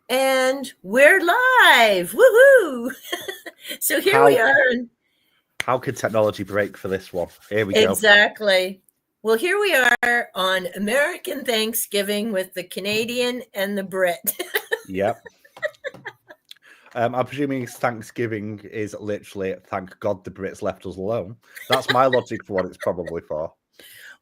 And we're live. Woohoo! So here we How are. how could technology break for this one? Here we go. Exactly. Well, here we are on American Thanksgiving with the Canadian and the Brit. Yep. I'm presuming Thanksgiving is literally thank God the Brits left us alone. That's my logic for what it's probably for.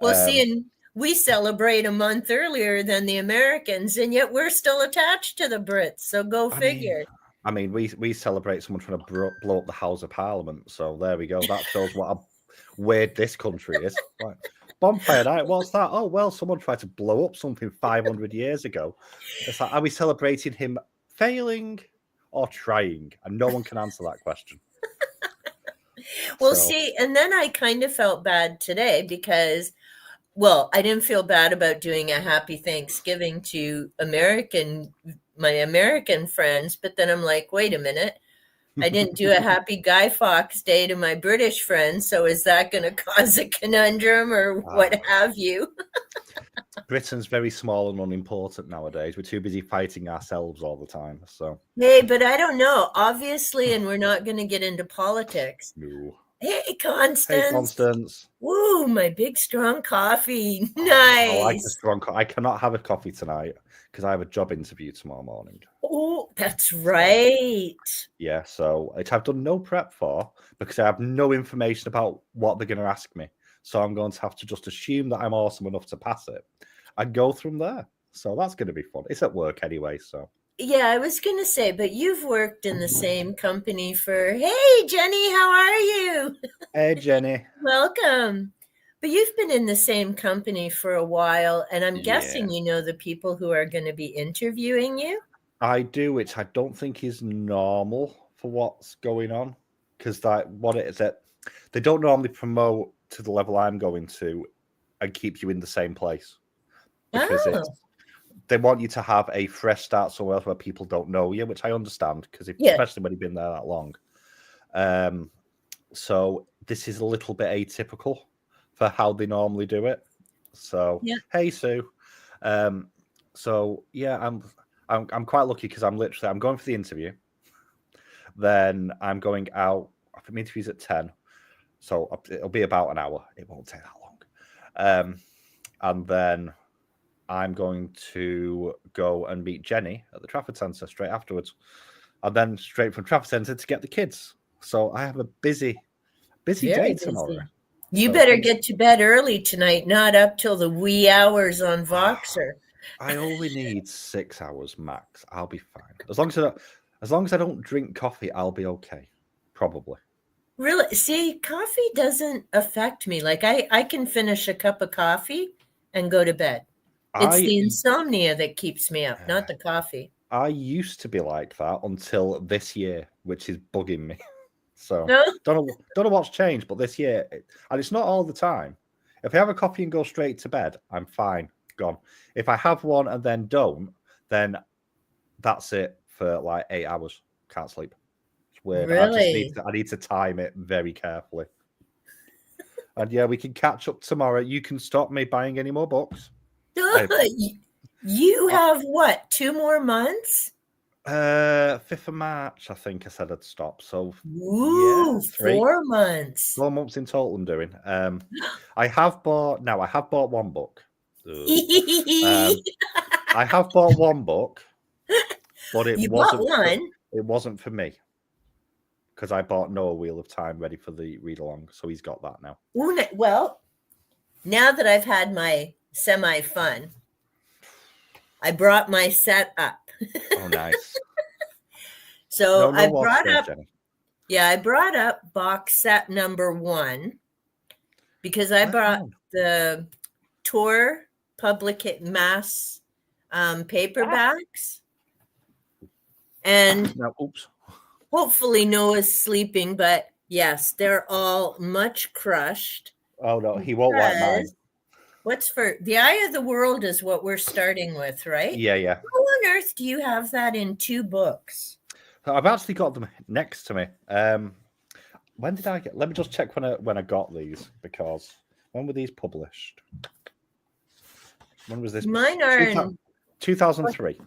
Well, seeing we celebrate a month earlier than the Americans, and yet we're still attached to the Brits. So go I figure. mean, we celebrate someone trying to blow up the House of Parliament. So there we go. That shows what a weird this country is. Like, bonfire night. What's that? Oh well, someone tried to blow up something 500 years ago. It's like, are we celebrating him failing or trying? And no one can answer that question. Well, So see, and then I kind of felt bad today because, well, I didn't feel bad about doing a happy Thanksgiving to my American friends, but then I'm like, wait a minute. I didn't do a happy Guy Fawkes Day to my British friends, so is that going to cause a conundrum or what have you? Britain's very small and unimportant nowadays. We're too busy fighting ourselves all the time. So Hey, but I don't know. Obviously, and we're not going to get into politics. no. Hey, Hey, Constance. Constance. Woo, my big strong coffee. I like a Nice. strong coffee. I cannot have a coffee tonight because I have a job interview tomorrow morning. Oh, that's right. Yeah, so I've done no prep for because I have no information about what they're going to ask me. So I'm going to have to just assume that I'm awesome enough to pass it and go from there. So that's going to be fun. It's at work anyway, so. Yeah, I was going to say, but you've worked in the same company hey, Jenny, how are you? Hey, Jenny. Welcome. But you've been in the same company for a while, and I'm guessing Yeah. you know the people who are going to be interviewing you. I do, which I don't think is normal for what's going on. Because what it is that they don't normally promote to the level I'm going to and keep you in the same place. Because they want you to have a fresh start somewhere else where people don't know you, which I understand, because especially when you've been there that long. So this is a little bit atypical for how they normally do it. So hey, Sue. So yeah, I'm quite lucky because I'm going for the interview. Then I'm going out. I think my interview's at 10, so it'll be about an hour. It won't take that long. And then I'm going to go and meet Jenny at the Trafford Centre straight afterwards, and then straight from Trafford Centre to get the kids. So I have a busy day tomorrow. You better get to bed early tonight, not up till the wee hours on Voxer. I only need 6 hours max. I'll be fine. As long as I don't drink coffee, I'll be okay. Probably. Really? See, coffee doesn't affect me. Like I can finish a cup of coffee and go to bed. It's the insomnia that keeps me up, not the coffee. I used to be like that until this year, which is bugging me. So don't know what's changed, but this year, and it's not all the time. If I have a coffee and go straight to bed, I'm fine, gone. If I have one and then don't, then that's it for like 8 hours. Can't sleep. It's weird. Really? I need to time it very carefully. And yeah, we can catch up tomorrow. You can stop me buying any more books. You have what? 2 more months? 5th of March, I think I said I'd stop. So ooh, yeah, 4 months. 4 months in total I'm doing. I have bought one book. I have bought one book, but it wasn't for me. Because I bought Noah Wheel of Time ready for the read along, so he's got that now. Well, now that I've had my semi-fun, I brought my set up. Oh, nice. So I brought up box set number 1 because I brought the Tor Public Mass paperbacks. And hopefully Noah's sleeping, but yes, they're all much crushed. Oh, no, he won't like mine. What's for The Eye of the World is what we're starting with, right? Yeah. How on earth do you have that in 2 books? I've actually got them next to me. When did I get? Let me just check when I got these, because when were these published? When was this? Mine are 2003.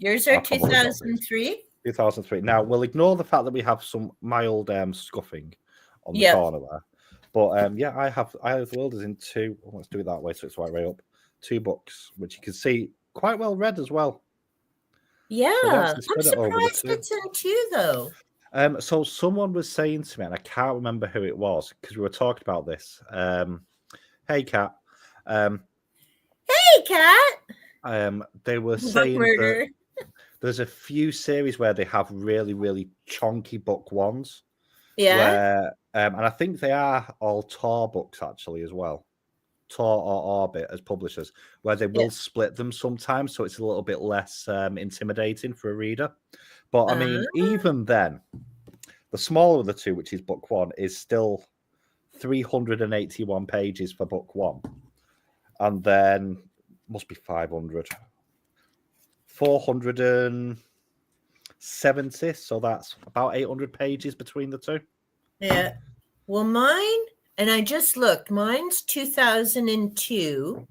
Yours are 2003? 2003. Now, we'll ignore the fact that we have some mild scuffing on the Yep. corner there. But yeah, I have the World is in two. Let's do it that way so it's right way up. 2 books, which you can see quite well read as well. Yeah, So I'm surprised it's in 2, though. So someone was saying to me, and I can't remember who it was because we were talking about this. Hey, Kat. Hey, Kat. They were saying that there's a few series where they have really, really chunky book ones. Yeah. Where, and I think they are all Tor books actually as well. Tor or Orbit as publishers, where they will split them sometimes, so it's a little bit less intimidating for a reader. But I mean, even then, the smaller of the two, which is book 1, is still 381 pages for book 1, and then must be 500, 470. So that's about 800 pages between the two. Yeah. Well, mine, and I just looked, mine's 2002,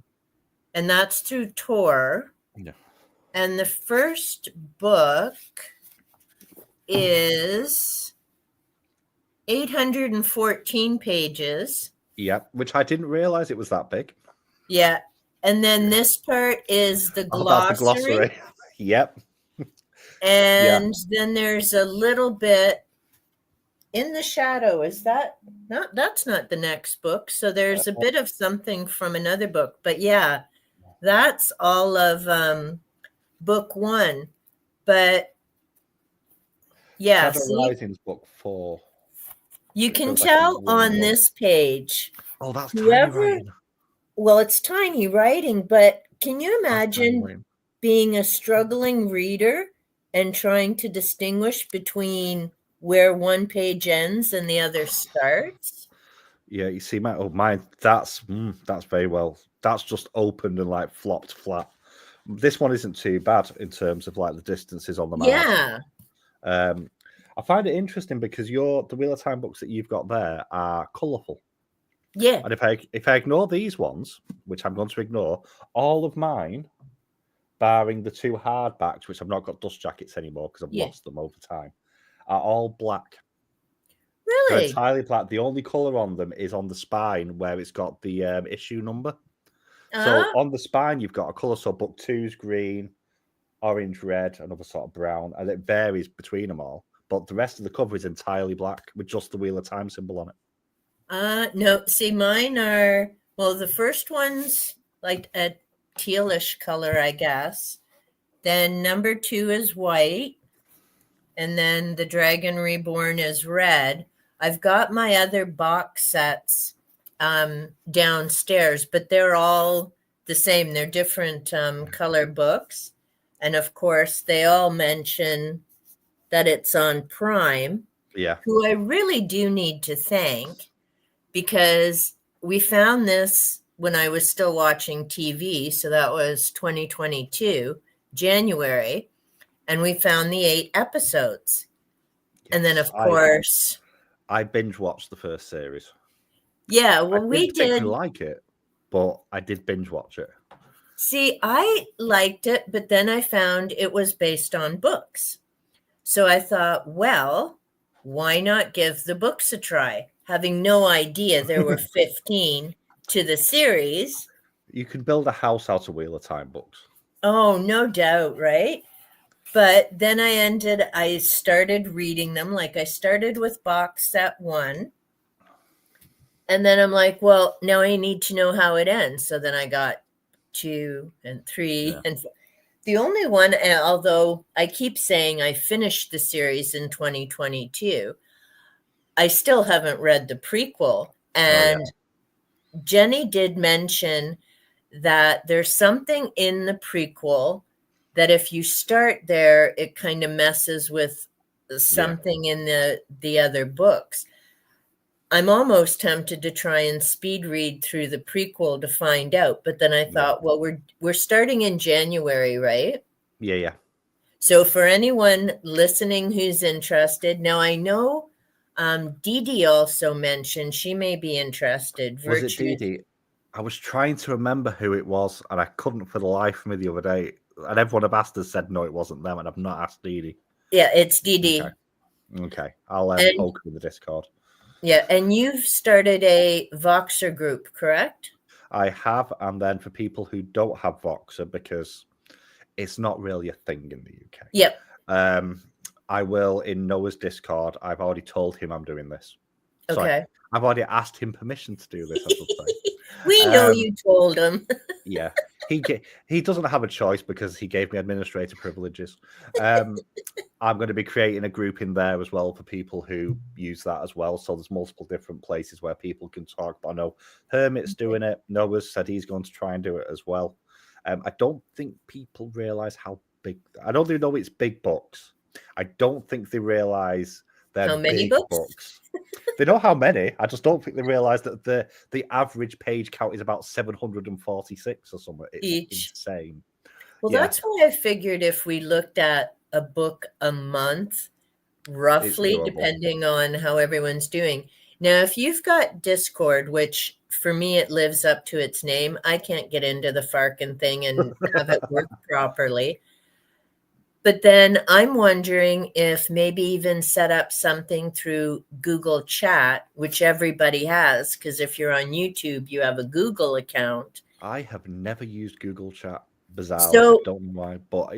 and that's through Tor. Yeah. And the first book is 814 pages. Yeah, which I didn't realize it was that big. Yeah. And then this part is the glossary. That's the glossary. Yep. And then there's a little bit in the shadow. Is that not? That's not the next book. So there's a bit of something from another book. But yeah, that's all of book 1. But yeah, Shadow Rising's book 4. You can tell on this page. Oh, that's tiny writing. Well, it's tiny writing, but can you imagine being a struggling reader and trying to distinguish between where one page ends and the other starts? Yeah, you see, mine. That's very well. That's just opened and like flopped flat. This one isn't too bad in terms of like the distances on the map. Yeah. I find it interesting because the Wheel of Time books that you've got there are colourful. Yeah. And if I ignore these ones, which I'm going to ignore, all of mine, barring the 2 hardbacks, which I've not got dust jackets anymore because I've lost them over time, are all black. Really? They're entirely black. The only colour on them is on the spine where it's got the issue number. So on the spine, you've got a colour. So book 2's green, orange, red, another sort of brown, and it varies between them all. But the rest of the cover is entirely black with just the Wheel of Time symbol on it. No, see, mine are, well, the first one's like a tealish color, I guess. Then number 2 is white. And then the Dragon Reborn is red. I've got my other box sets downstairs, but they're all the same. They're different color books. And of course, they all mention that it's on Prime. Yeah. Who I really do need to thank, because we found this when I was still watching TV. So that was 2022, January. And we found the 8 episodes. Yes, and then, of course, I binge watched the first series. Yeah, well, we did like it, but I did binge watch it. See, I liked it, but then I found it was based on books. So I thought, well, why not give the books a try? Having no idea there were 15 to the series. You can build a house out of Wheel of Time books. Oh, no doubt, right? But then I started reading them. Like I started with box set 1. And then I'm like, well, now I need to know how it ends. So then I got 2 and 3 and 4. The only one, although I keep saying I finished the series in 2022, I still haven't read the prequel. And Jenny did mention that there's something in the prequel that if you start there, it kind of messes with something in the other books. I'm almost tempted to try and speed read through the prequel to find out. But then I thought, well, we're starting in January, right? Yeah. So for anyone listening who's interested, now I know Dee Dee also mentioned she may be interested. Was it Dee Dee? I was trying to remember who it was, and I couldn't for the life of me the other day. and everyone I've asked has said no, it wasn't them, and I've not asked Dee Dee. Yeah, it's DD. Okay. I'll And poke her in the Discord. yeah, and you've started a Voxer group, correct? I have, and then for people who don't have Voxer, because it's not really a thing in the UK. Yep. I will in Noah's Discord. I've already told him I'm doing this. Sorry, Okay. I've already asked him permission to do this, I should say. We know you told him. Yeah, he doesn't have a choice because he gave me administrator privileges. I'm going to be creating a group in there as well for people who use that as well. So there's multiple different places where people can talk. But I know Hermit's doing it. Noah's said he's going to try and do it as well. I don't think people realize how big. I know they know it's big books. I don't think they realize they're How many big books. They know how many. I just don't think they realize that the average page count is about 746 or something. It's each. insane. Well, that's why I figured if we looked at a book a month, roughly, depending on how everyone's doing. Now, if you've got Discord, which for me, it lives up to its name, I can't get into the Farkin thing and have it work properly. But then I'm wondering if maybe even set up something through Google Chat, which everybody has, because if you're on YouTube, you have a Google account. I have never used Google Chat, bizarrely. So, I don't know why, but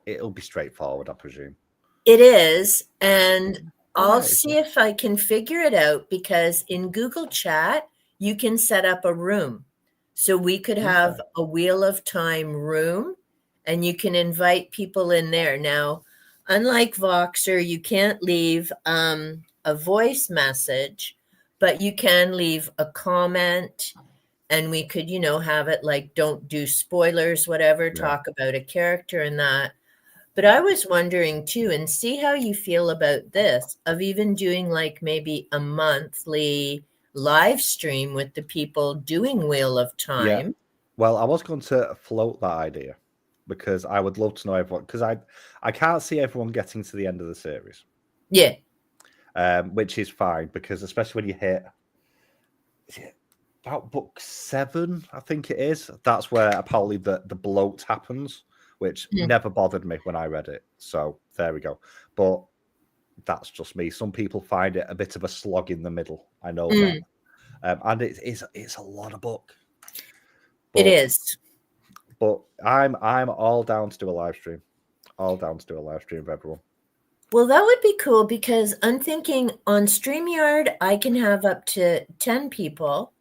it'll be straightforward, I presume. It is, and I'll see if I can figure it out, because in Google Chat, you can set up a room. So we could have a Wheel of Time room, and you can invite people in there. Now, unlike Voxer, you can't leave a voice message, but you can leave a comment, and we could, have it like, don't do spoilers, whatever, talk about a character and that. But I was wondering too, and see how you feel about this, of even doing like maybe a monthly live stream with the people doing Wheel of Time. Yeah. Well, I was going to float that idea because I would love to know everyone, because I can't see everyone getting to the end of the series. Yeah. Which is fine, because especially when you hit about book 7, I think it is, that's where apparently the bloat happens, which never bothered me when I read it. So there we go. But that's just me. Some people find it a bit of a slog in the middle. I know that. And it's a lot of book. It is. But I'm all down to do a live stream. All down to do a live stream of everyone. Well, that would be cool, because I'm thinking on StreamYard, I can have up to 10 people.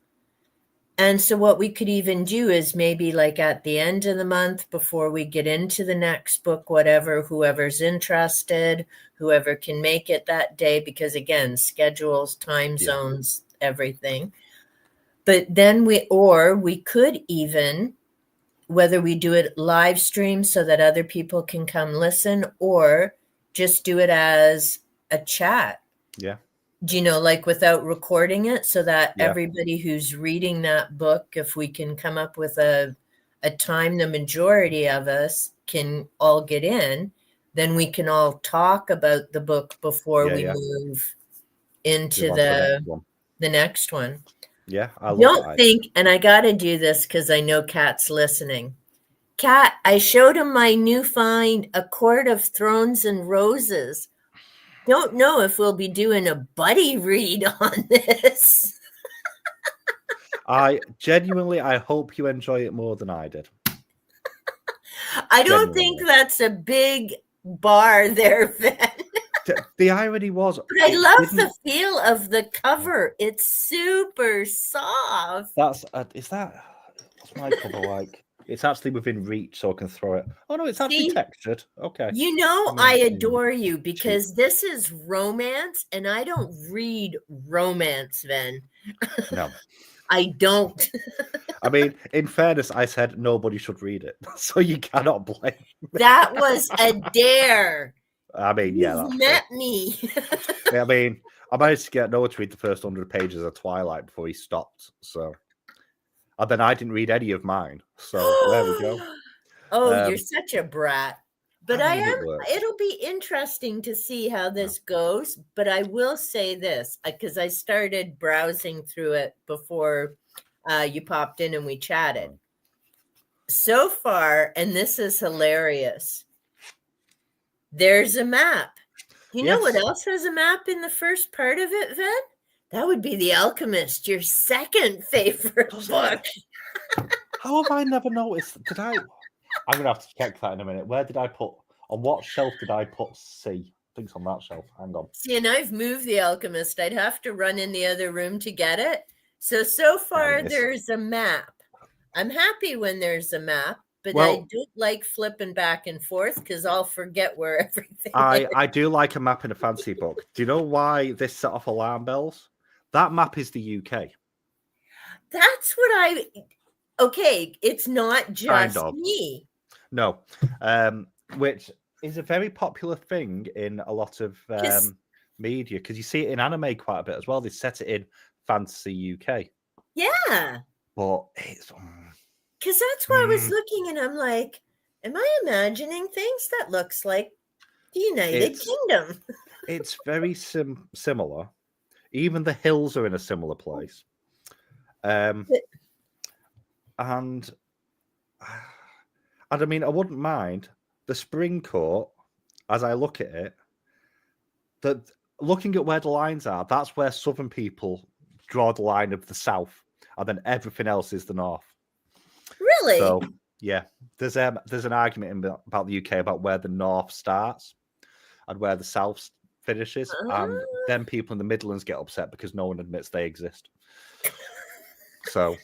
And so what we could even do is maybe like at the end of the month, before we get into the next book, whatever, whoever's interested, whoever can make it that day, because again, schedules, time zones, everything. But then we could even, whether we do it live stream so that other people can come listen, or just do it as a chat. Yeah. Like without recording it, so that everybody who's reading that book, if we can come up with a time the majority of us can all get in, then we can all talk about the book before we move into the next one. Yeah, I love Don't think, and I got to do this because I know Kat's listening. Kat, I showed him my new find, A Court of Thrones and Roses. Don't know if we'll be doing a buddy read on this. I hope you enjoy it more than I did. I don't think that's a big bar there, Ben. The irony was, but I love the feel of the cover. It's super soft. What's my cover like? It's actually within reach, so I can throw it. Oh no, it's actually textured. Okay. I adore you, because this is romance, and I don't read romance, Ben. No. I don't. I mean, in fairness, I said nobody should read it, so you cannot blame me. That was a dare. I mean, You've met me. I mean, I managed to get Noah to read the first 100 pages of Twilight before he stopped. So, and then I didn't read any of mine. So there we go. Oh, you're such a brat. But it'll be interesting to see how this goes. But I will say this, because I started browsing through it before you popped in and we chatted. so far, and this is hilarious, there's a map. You know what Yes. else has a map in the first part of it, Ven? That would be The Alchemist, your second favorite book. How have I never noticed? Did I? I'm gonna have to check that in a minute. Where did I put? On what shelf did I put C? I think it's on that shelf. Hang on. See, and I've moved The Alchemist. I'd have to run in the other room to get it. So far, there's a map. I'm happy when there's a map, but I don't like flipping back and forth because I'll forget where everything is. I do like a map in a fantasy book. Do you know why this set off alarm bells? That map is the UK. That's what okay, it's not just me. No, which is a very popular thing in a lot of media, because you see it in anime quite a bit as well. They set it in fantasy UK. Yeah. But it's... Because that's why I was looking and I'm like, am I imagining things that looks like the United Kingdom? It's very similar. Even the hills are in a similar place. And I mean, I wouldn't mind the spring court, as I look at it, that looking at where the lines are, that's where southern people draw the line of the south, and then everything else is the north. Really? So yeah, there's an argument about the UK about where the north starts and where the south finishes, and then people in the Midlands get upset because no one admits they exist. So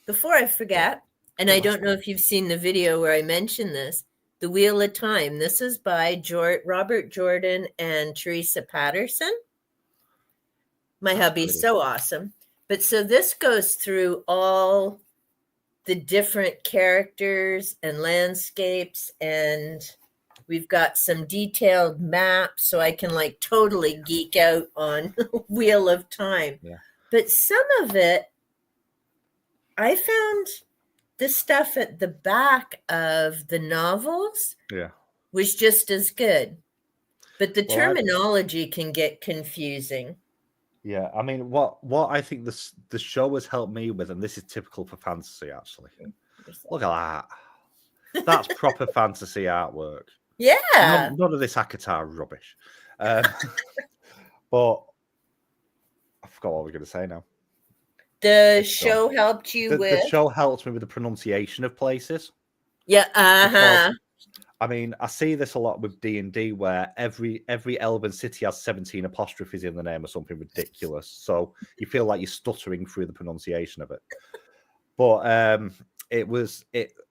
before I forget, and I don't know if you've seen the video where I mentioned this, The Wheel of Time. This is by Robert Jordan and Teresa Patterson. My hubby's so awesome. But so this goes through all the different characters and landscapes, and we've got some detailed maps, so I can like totally geek out on Wheel of Time. Yeah. But some of it, I found the stuff at the back of the novels was just as good. But the terminology can get confusing. Yeah, I mean, what I think the show has helped me with, and this is typical for fantasy, actually. Look at that. That's proper fantasy artwork. Yeah. None of this Akatar rubbish. But I forgot what we were going to say now. The show helped you with? The show helped me with the pronunciation of places. Yeah, because, I mean, I see this a lot with D&D, where every elven city has 17 apostrophes in the name or something ridiculous. So you feel like you're stuttering through the pronunciation of it. But it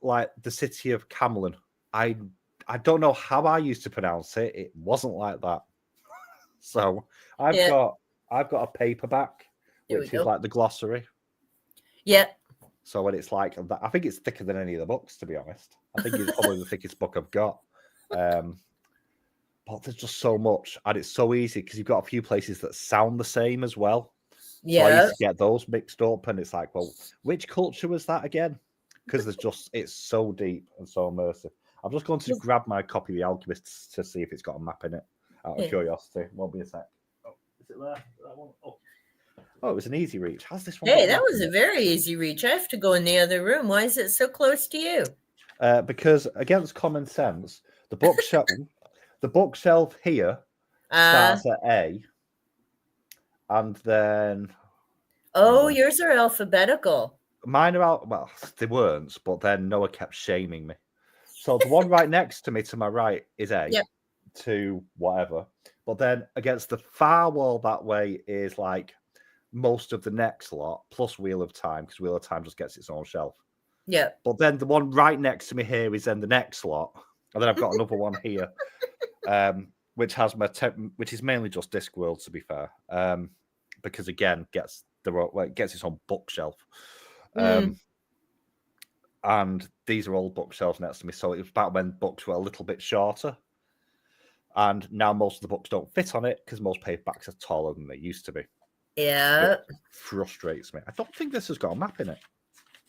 like the city of Camelon. I don't know how I used to pronounce it. It wasn't like that. So I've got a paperback, which is like the glossary. Yeah. So when it's like that, I think it's thicker than any of the books, to be honest. I think it's probably the thickest book I've got. But there's just so much, and it's so easy because you've got a few places that sound the same as well. Yeah. So I used to get those mixed up, and it's like, well, which culture was that again? Because it's so deep and so immersive. I'm just going to grab my copy of The Alchemist to see if it's got a map in it, out of curiosity. Won't be a sec. Oh, is it there? That one? Oh, it was an easy reach. How's this one? Hey, that was a very easy reach. I have to go in the other room. Why is it so close to you? Because against common sense, the bookshelf here starts at A, and then yours are alphabetical. Mine are out. Well, they weren't, but then Noah kept shaming me. So the one right next to me, to my right, is A. Yep. To whatever. But then against the far wall that way is like most of the next lot, plus Wheel of Time, because Wheel of Time just gets its own shelf. Yeah. But then the one right next to me here is then the next lot. And then I've got another one here, which has which is mainly just Discworld, to be fair. Because again, it gets its own bookshelf. And these are all bookshelves next to me. So it was back when books were a little bit shorter. And now most of the books don't fit on it because most paperbacks are taller than they used to be. Yeah. It frustrates me. I don't think this has got a map in it.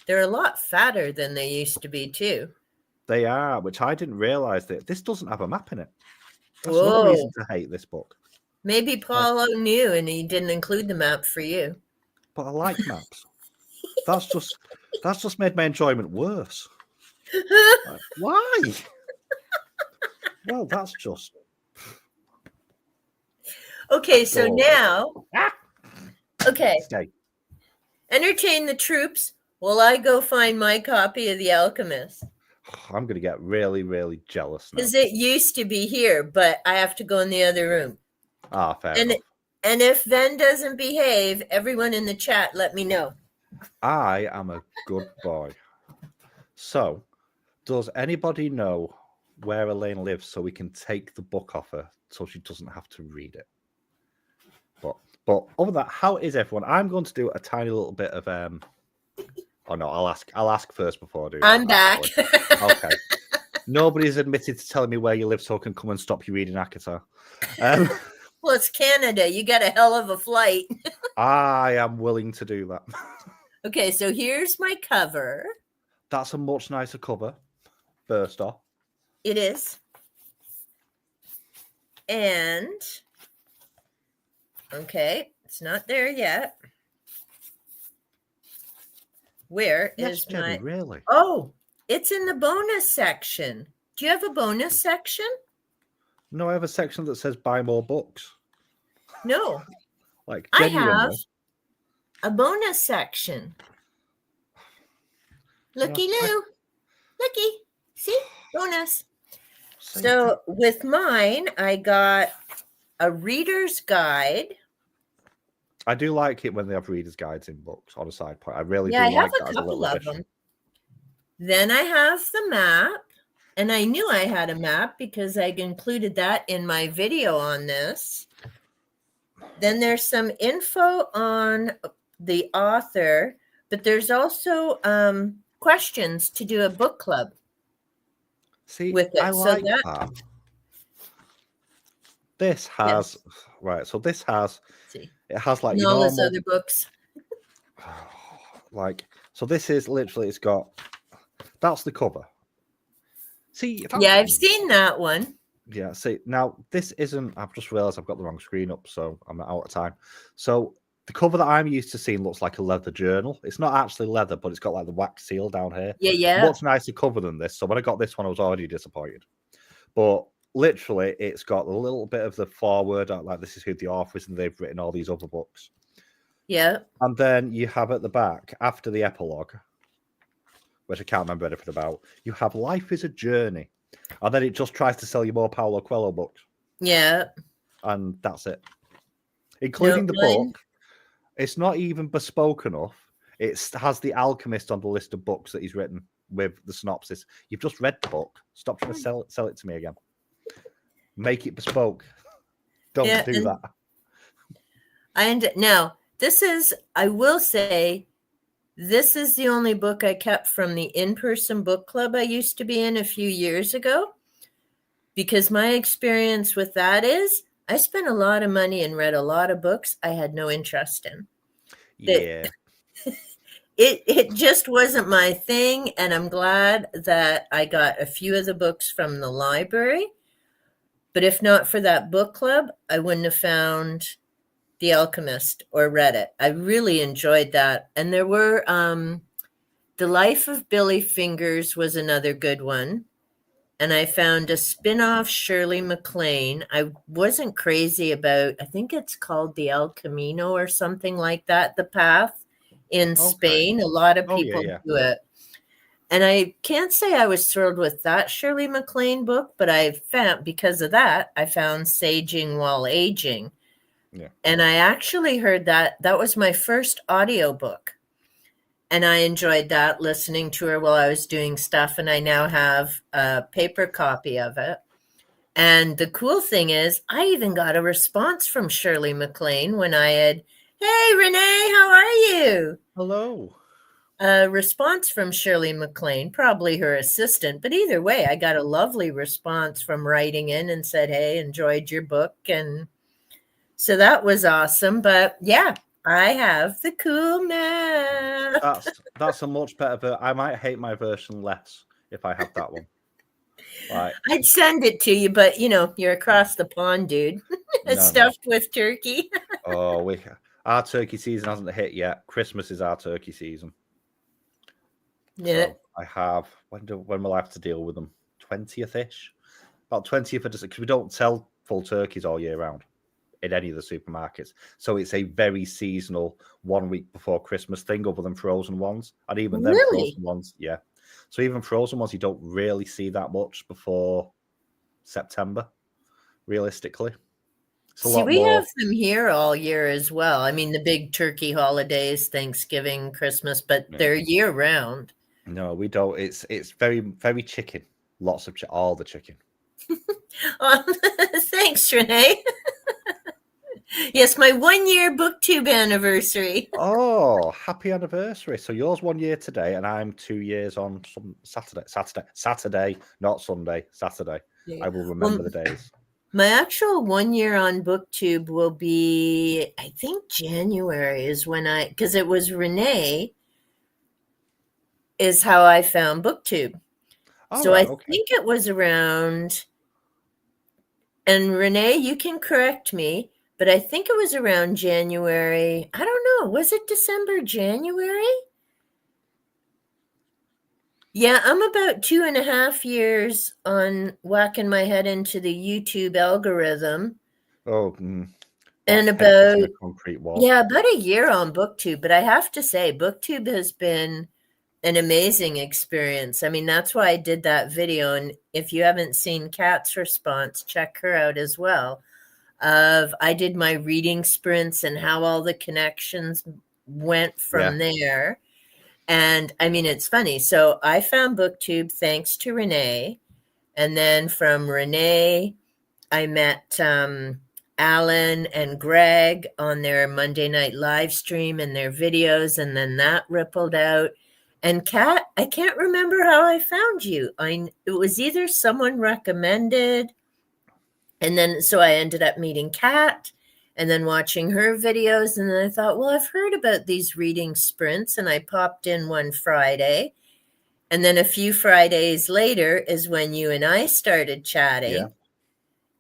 They're a lot fatter than they used to be, too. They are, which I didn't realize that this doesn't have a map in it. That's another reason to hate this book. Maybe Paulo knew and he didn't include the map for you. But I like maps. That's just made my enjoyment worse. Like, why? Well, that's just Okay, so adorable. now, okay, Stay. entertain the troops while I go find my copy of The Alchemist. I'm going to get really, really jealous now. Because it used to be here, but I have to go in the other room. Fair And enough. and if Ven doesn't behave, everyone in the chat, let me know. I am a good boy. So, does anybody know where Elaine lives so we can take the book off her so she doesn't have to read it? But other than that, how is everyone? I'm going to do a tiny little bit of Oh no, I'll ask first before I do that. I'm back. Okay. Nobody's admitted to telling me where you live so I can come and stop you reading Akata. Well, it's Canada. You got a hell of a flight. I am willing to do that. Okay, so here's my cover. That's a much nicer cover, first off. It is. And, okay, it's not there yet. Where is Jenny, really? Oh, it's in the bonus section. Do you have a bonus section? No, I have a section that says buy more books. No. Like, I genuinely. have a bonus section. Looky Loo. Looky. See? Bonus. So with mine, I got a reader's guide. I do like it when they have reader's guides in books on a side point. I really do I like have that a as a couple little of addition. them. Then I have the map. And I knew I had a map because I included that in my video on this. Then there's some info on the author, but there's also questions to do a book club. See, with it. I like that. This has right. So this has it has like all those other books. Like, so this is literally, it's got, that's the cover. See, I've seen that one. Yeah, see, now this isn't, I've just realized I've got the wrong screen up, so I'm out of time. So the cover that I'm used to seeing looks like a leather journal. It's not actually leather, but it's got like the wax seal down here. Yeah. Much nicer cover than this. So when I got this one, I was already disappointed. But literally, it's got a little bit of the foreword, like this is who the author is, and they've written all these other books. Yeah. And then you have at the back, after the epilogue, which I can't remember anything about, you have Life is a Journey. And then it just tries to sell you more Paulo Coelho books. Yeah. And that's it. Including the book. It's not even bespoke enough. It has The Alchemist on the list of books that he's written with the synopsis. You've just read the book. Stop trying to sell it to me again. Make it bespoke. Don't do that. Now, this is, I will say, this is the only book I kept from the in-person book club I used to be in a few years ago. Because my experience with that is I spent a lot of money and read a lot of books I had no interest in. Yeah. It just wasn't my thing. And I'm glad that I got a few of the books from the library. But if not for that book club, I wouldn't have found The Alchemist or read it. I really enjoyed that. And there were The Life of Billy Fingers was another good one. And I found a spin-off Shirley MacLaine. I wasn't crazy about, I think it's called The El Camino or something like that, The Path in Spain. A lot of people do it. And I can't say I was thrilled with that Shirley MacLaine book, but I found, because of that, I found Saging While Aging. Yeah. And I actually heard that was my first audiobook. And I enjoyed that, listening to her while I was doing stuff. And I now have a paper copy of it. And the cool thing is, I even got a response from Shirley MacLaine when I had, "Hey, Renee, how are you?" Hello. A response from Shirley MacLaine, probably her assistant. But either way, I got a lovely response from writing in and said, "Hey, enjoyed your book." And so that was awesome. But yeah. I have the cool map. That's a much better. I might hate my version less if I have that one. Right. I'd send it to you, but you're across the pond, dude. Stuffed with turkey. Oh, our turkey season hasn't hit yet. Christmas is our turkey season. Yeah. So I have, when will I have to deal with them? 20th-ish? About 20th of December, because we don't sell full turkeys all year round in any of the supermarkets. So it's a very seasonal 1 week before Christmas thing, other than frozen ones. And even then, Really? frozen ones, yeah. So even frozen ones, you don't really see that much before September, realistically. It's a See, lot we more. have them here all year as well. I mean, the big turkey holidays, Thanksgiving, Christmas, but Yeah. they're year round. No, we don't. It's very, very chicken. Lots of all the chicken. Oh, thanks, Renee. Yes, my 1 year booktube anniversary. Oh, happy anniversary. So yours 1 year today, and I'm 2 years on some Saturday, not Sunday, Saturday. Yeah. I will remember Well, the days. my actual 1 year on booktube will be, I think January is when because it was Renee is how I found booktube. All So right, I okay. think it was around, and Renee, you can correct me, but I think it was around January. I don't know. Was it December, January? Yeah, I'm about 2.5 years on whacking my head into the YouTube algorithm. Oh, And that's head hitting about, a concrete wall. yeah, about a year on BookTube. But I have to say, BookTube has been an amazing experience. I mean, that's why I did that video. And if you haven't seen Kat's response, check her out as well. I did my reading sprints and how all the connections went Yeah, from there. And I mean, it's funny. So I found BookTube thanks to Renee. And then from Renee, I met Alan and Greg on their Monday night live stream and their videos. And then that rippled out. And Kat, I can't remember how I found you. It was either someone recommended, and then so I ended up meeting Kat and then watching her videos. And then I thought, well, I've heard about these reading sprints, and I popped in one Friday. And then a few Fridays later is when you and I started yeah. chatting.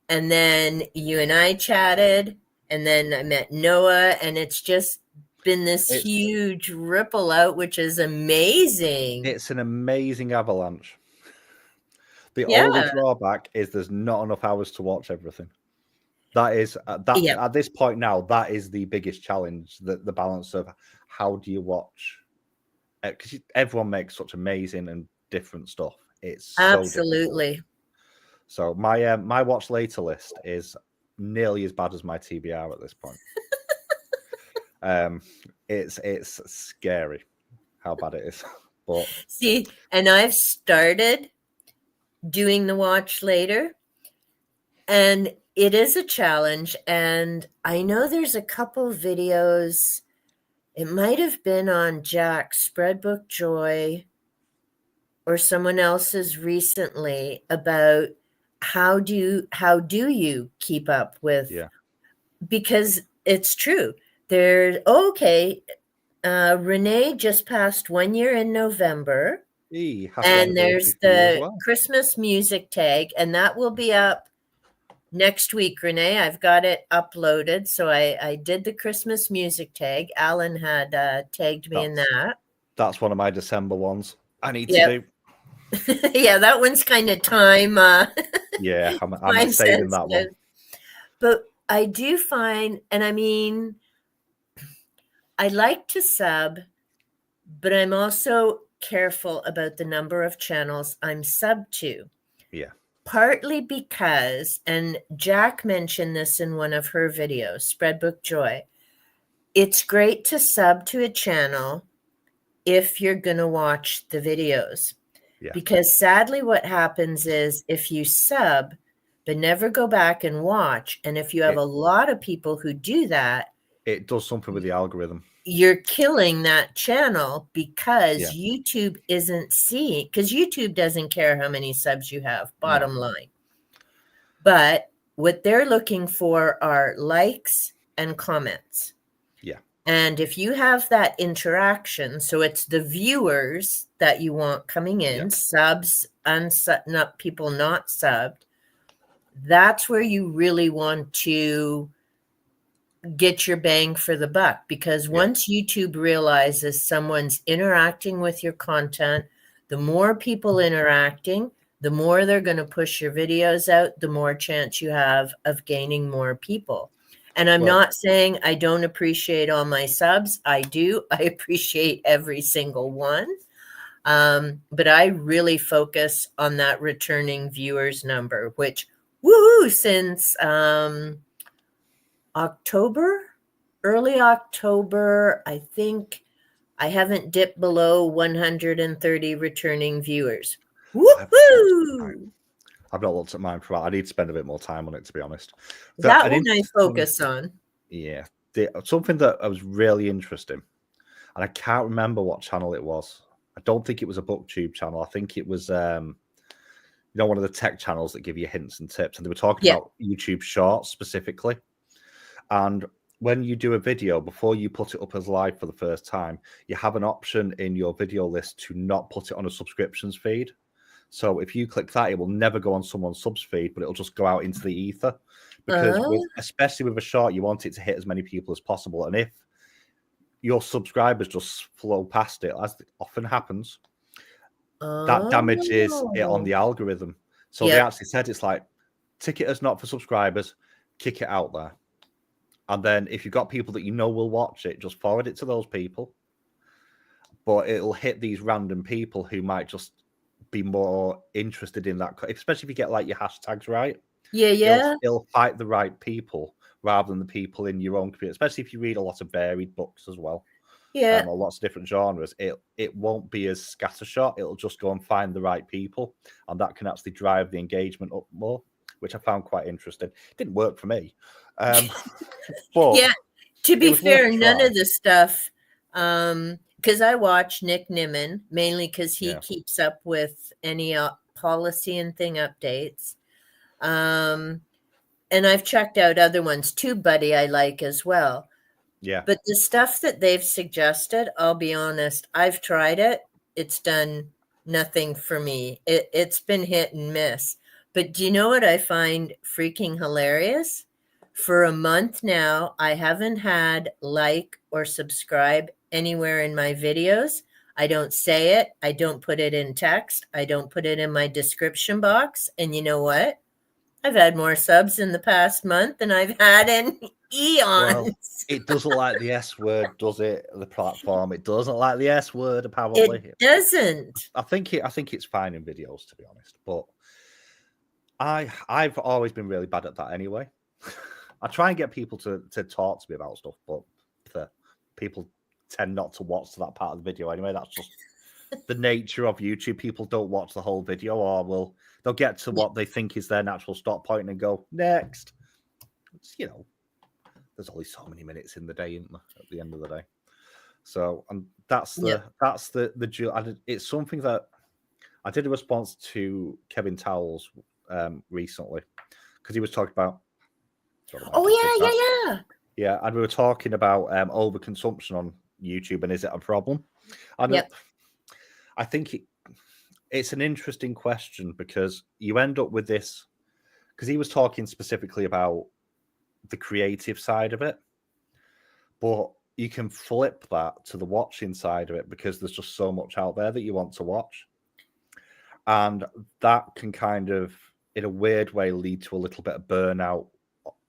And then you and I chatted, and then I met Noah, and it's just been this It's huge ripple out, which is amazing. it's an amazing avalanche. The only Yeah. drawback is there's not enough hours to watch everything. That is that Yep. at this point now, that is the biggest challenge. The balance of how do you watch? Because everyone makes such amazing and different stuff. It's so difficult. Absolutely. So my watch later list is nearly as bad as my TBR at this point. It's scary how bad it is. But See, and I've started doing the watch later, and it is a challenge. And I know there's a couple videos. It might have been on Jack's Spreadbook Joy or someone else's recently about how do you keep up with, yeah, because it's true. Okay. Renee just passed 1 year in November, happy and anniversary there's for you as the well. Christmas music tag, and that will be up next week, Renee. I've got it uploaded. So I did the Christmas music tag. Alan had tagged me in that. That's one of my December ones I need to Yep. do. Yeah, that one's kind of time. Yeah, I'm time saving that one. sensitive. But I do find, and I mean, I like to sub, but I'm also careful about the number of channels I'm sub to. Yeah. Partly because, and Jack mentioned this in one of her videos, Spreadbook Joy, it's great to sub to a channel if you're going to watch the videos. Yeah. Because sadly, what happens is if you sub but never go back and watch, and if you have a lot of people who do that, it does something with the algorithm. You're killing that channel because YouTube isn't seeing, because YouTube doesn't care how many subs you have, bottom line. But what they're looking for are likes and comments. Yeah. And if you have that interaction, so it's the viewers that you want coming in, subs, not people not subbed, that's where you really want to get your bang for the buck, because once YouTube realizes someone's interacting with your content, the more people interacting, the more they're going to push your videos out, the more chance you have of gaining more people. And I'm not saying I don't appreciate all my subs. I do. I appreciate every single one. But I really focus on that returning viewers number, which, woohoo, since October, early October, I think I haven't dipped below 130 returning viewers. Woohoo! I've not looked at mine for a while. I need to spend a bit more time on it, to be honest. That one I focus on. Yeah. Something that was really interesting, and I can't remember what channel it was. I don't think it was a booktube channel. I think it was, one of the tech channels that give you hints and tips. And they were talking about YouTube Shorts specifically. And when you do a video, before you put it up as live for the first time, you have an option in your video list to not put it on a subscriptions feed. So if you click that, it will never go on someone's subs feed, but it'll just go out into the ether. Because especially with a short, you want it to hit as many people as possible. And if your subscribers just flow past it, as often happens, that damages it on the algorithm. So they actually said it's like, tick it as not for subscribers, kick it out there. And then if you've got people that you know will watch it, just forward it to those people. But it'll hit these random people who might just be more interested in that, especially if you get like your hashtags right. It'll fight the right people rather than the people in your own community, especially if you read a lot of varied books as well. Or lots of different genres. It won't be as scattershot. It'll just go and find the right people, and that can actually drive the engagement up more, which I found quite interesting. It didn't work for me. But to be fair, none of the stuff, because I watch Nick Nimmin mainly because he keeps up with any policy and thing updates. And I've checked out other ones too, Buddy, I like as well. Yeah. But the stuff that they've suggested, I'll be honest, I've tried it. It's done nothing for me. It's been hit and miss. But do you know what I find freaking hilarious? For a month now, I haven't had like or subscribe anywhere in my videos. I don't say it. I don't put it in text. I don't put it in my description box. And you know what? I've had more subs in the past month than I've had in eons. Well, it doesn't like the S word, does it? The platform, it doesn't like the S word. Apparently, it doesn't. I think it's fine in videos, to be honest. But I've always been really bad at that anyway. I try and get people to talk to me about stuff, but people tend not to watch to that part of the video anyway. That's just the nature of YouTube. People don't watch the whole video, or they'll get to what they think is their natural stop point and go next. It's, there's only so many minutes in the day, isn't there, at the end of the day? So, and that's the it's something that I did a response to Kevin Towles recently, because he was talking about. Yeah, and we were talking about overconsumption on YouTube, and is it a problem? And I think it's an interesting question, because you end up with this, because he was talking specifically about the creative side of it, but you can flip that to the watching side of it, because there's just so much out there that you want to watch, and that can kind of, in a weird way, lead to a little bit of burnout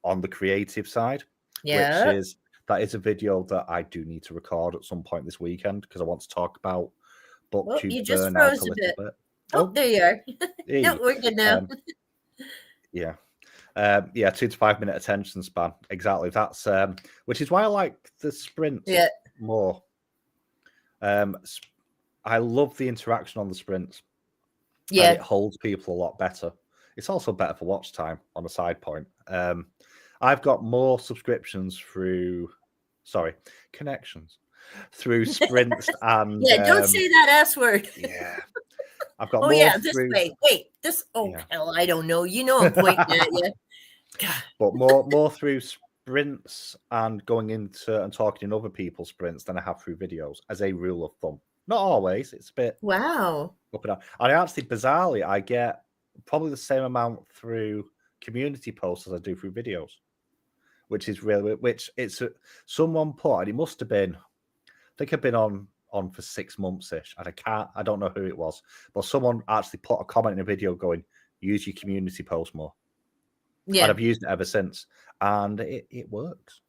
on the creative side. That is a video that I do need to record at some point this weekend, because I want to talk about booktube burnout a little bit. Oh, there you are. No, we're good now. 2 to 5 minute attention span. Exactly. That's which is why I like the sprints more. I love the interaction on the sprints. And it holds people a lot better. It's also better for watch time, on a side point. I've got more subscriptions connections through sprints and don't say that S word. I've got more this way. Wait, this hell, I don't know. I'm pointing at you. God. But more through sprints and going into and talking in other people's sprints than I have through videos, as a rule of thumb. Not always. It's a bit up and down. And actually, bizarrely, I get probably the same amount through community posts as I do through videos, which is really, which it's someone put, and it must have been, I think I've been on for 6 months ish, and I don't know who it was, but someone actually put a comment in a video going, use your community post more. Yeah. And I've used it ever since, and it works.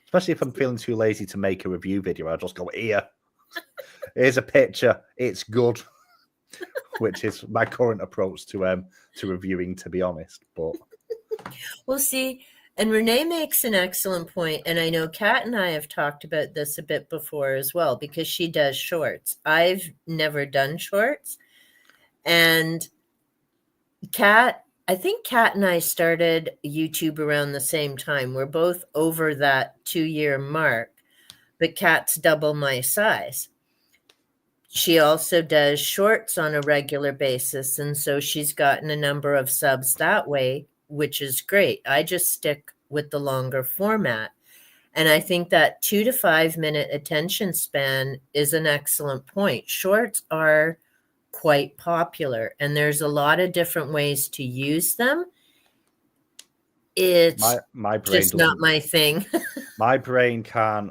Especially if I'm feeling too lazy to make a review video, I just go, here's a picture, it's good. Which is my current approach to reviewing, to be honest. But well, see, and Renee makes an excellent point, and I know Kat and I have talked about this a bit before as well, because she does shorts. I've never done shorts, and I think Kat and I started YouTube around the same time. We're both over that 2-year mark, but Kat's double my size. She also does shorts on a regular basis, and so she's gotten a number of subs that way, which is great. I just stick with the longer format. And I think that 2 to 5 minute attention span is an excellent point. Shorts are quite popular, and there's a lot of different ways to use them. It's my brain just not my thing. My brain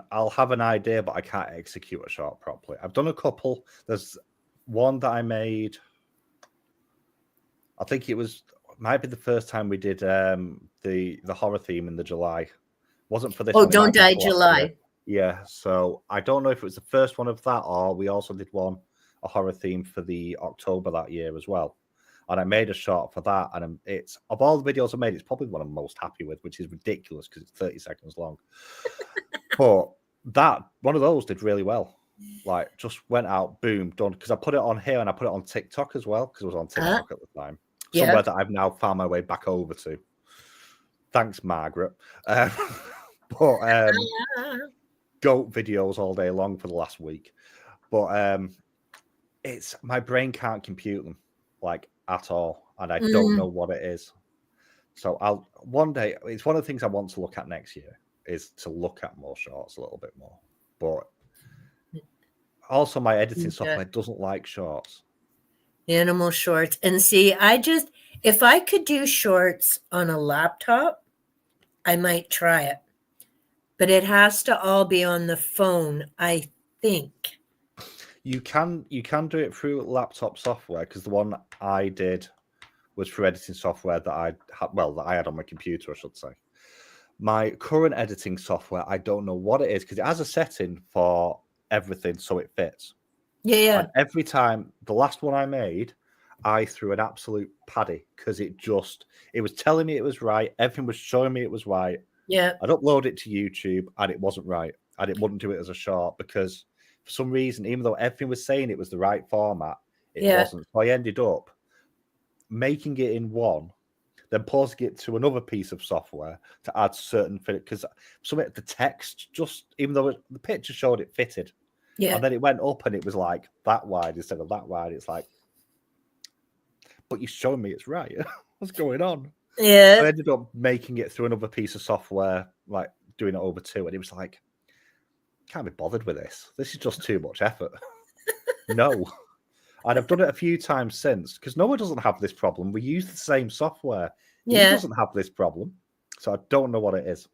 I'll have an idea, but I can't execute a short properly. I've done a couple. There's one that I made, I think might be the first time we did the horror theme in the July. Wasn't for this one. Don't Die July. Yeah, so I don't know if it was the first one of that, or we also did a horror theme for the October that year as well. And I made a short for that, and it's, of all the videos I made, it's probably the one I'm most happy with, which is ridiculous because it's 30 seconds long. But one of those did really well. Like, just went out, boom, done. Because I put it on here and I put it on TikTok as well, because it was on TikTok at the time. Somewhere that I've now found my way back over to. Thanks, Margaret. Goat videos all day long for the last week. But it's, my brain can't compute them, like, at all, and I don't know what it is. So one day, it's one of the things I want to look at next year, is to look at more shorts a little bit more. But also my editing software doesn't like shorts. Animal shorts. And see, if I could do shorts on a laptop, I might try it. But it has to all be on the phone, I think. You can do it through laptop software, because the one I did was through editing software that I had on my computer, I should say. My current editing software, I don't know what it is, because it has a setting for everything so it fits. Yeah. And every time, the last one I made, I threw an absolute paddy, because it was telling me it was right. Everything was showing me it was right. Yeah. I'd upload it to YouTube and it wasn't right. And it wouldn't do it as a short, because for some reason, even though everything was saying it was the right format, it wasn't. So I ended up making it in one, then pausing it to another piece of software to add certain, because some of the text, just even though the picture showed it fitted, and then it went up and it was like that wide instead of that wide. It's like, but you're showing me it's right. What's going on? Yeah. So I ended up making it through another piece of software, like doing it over two, and it was like, can't be bothered with this. This is just too much effort. No. And I've done it a few times since, because Noah doesn't have this problem. We use the same software. He doesn't have this problem. So I don't know what it is.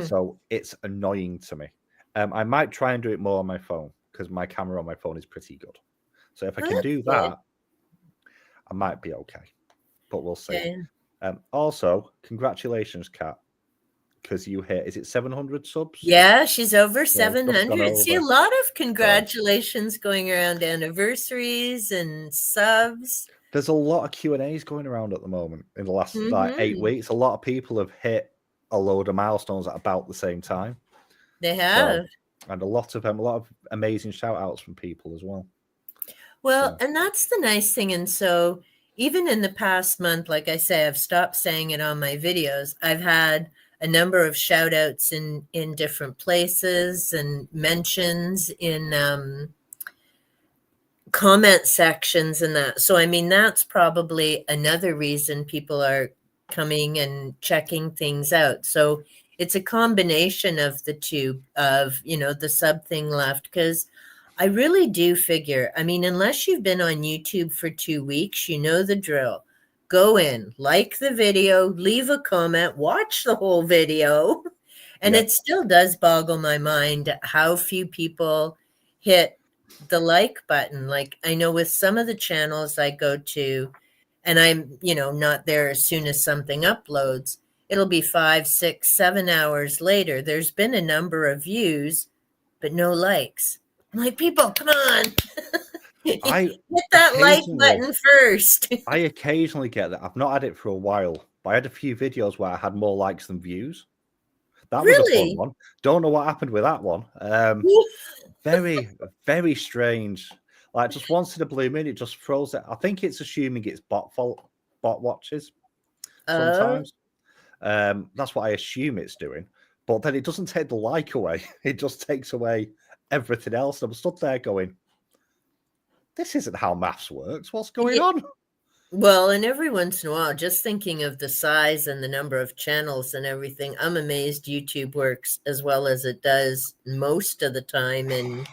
So it's annoying to me. I might try and do it more on my phone, because my camera on my phone is pretty good. So if I can do that, I might be okay. But we'll see. Also, congratulations, Kat. Because you hit, is it 700 subs? Yeah, she's over 700. See, a lot of congratulations going around, anniversaries and subs. There's a lot of Q&As going around at the moment in the last 8 weeks. A lot of people have hit a load of milestones at about the same time. They have. And a lot of amazing shout outs from people as well. Well, and that's the nice thing. And so even in the past month, like I say, I've stopped saying it on my videos. I've had a number of shout outs in different places and mentions in comment sections and that. So, I mean, that's probably another reason people are coming and checking things out. So it's a combination of the two, of, the sub thing left, because I really do figure, I mean, unless you've been on YouTube for 2 weeks, you know the drill. Go in, like the video, leave a comment, watch the whole video, And it still does boggle my mind how few people hit the like button. Like, I know with some of the channels I go to, and I'm, not there as soon as something uploads, it'll be 5, 6, 7 hours later. There's been a number of views, but no likes. I'm like, people, come on. I Hit that like button first. I occasionally get that. I've not had it for a while, but I had a few videos where I had more likes than views. That was a fun one. Don't know what happened with that one. Very, very strange. Like, just once in a blue moon, it just throws it. I think it's assuming it's bot watches sometimes. That's what I assume it's doing. But then it doesn't take the like away. It just takes away everything else. And I'm stood there going, this isn't how maths works. What's going on? Well, and every once in a while, just thinking of the size and the number of channels and everything, I'm amazed YouTube works as well as it does most of the time in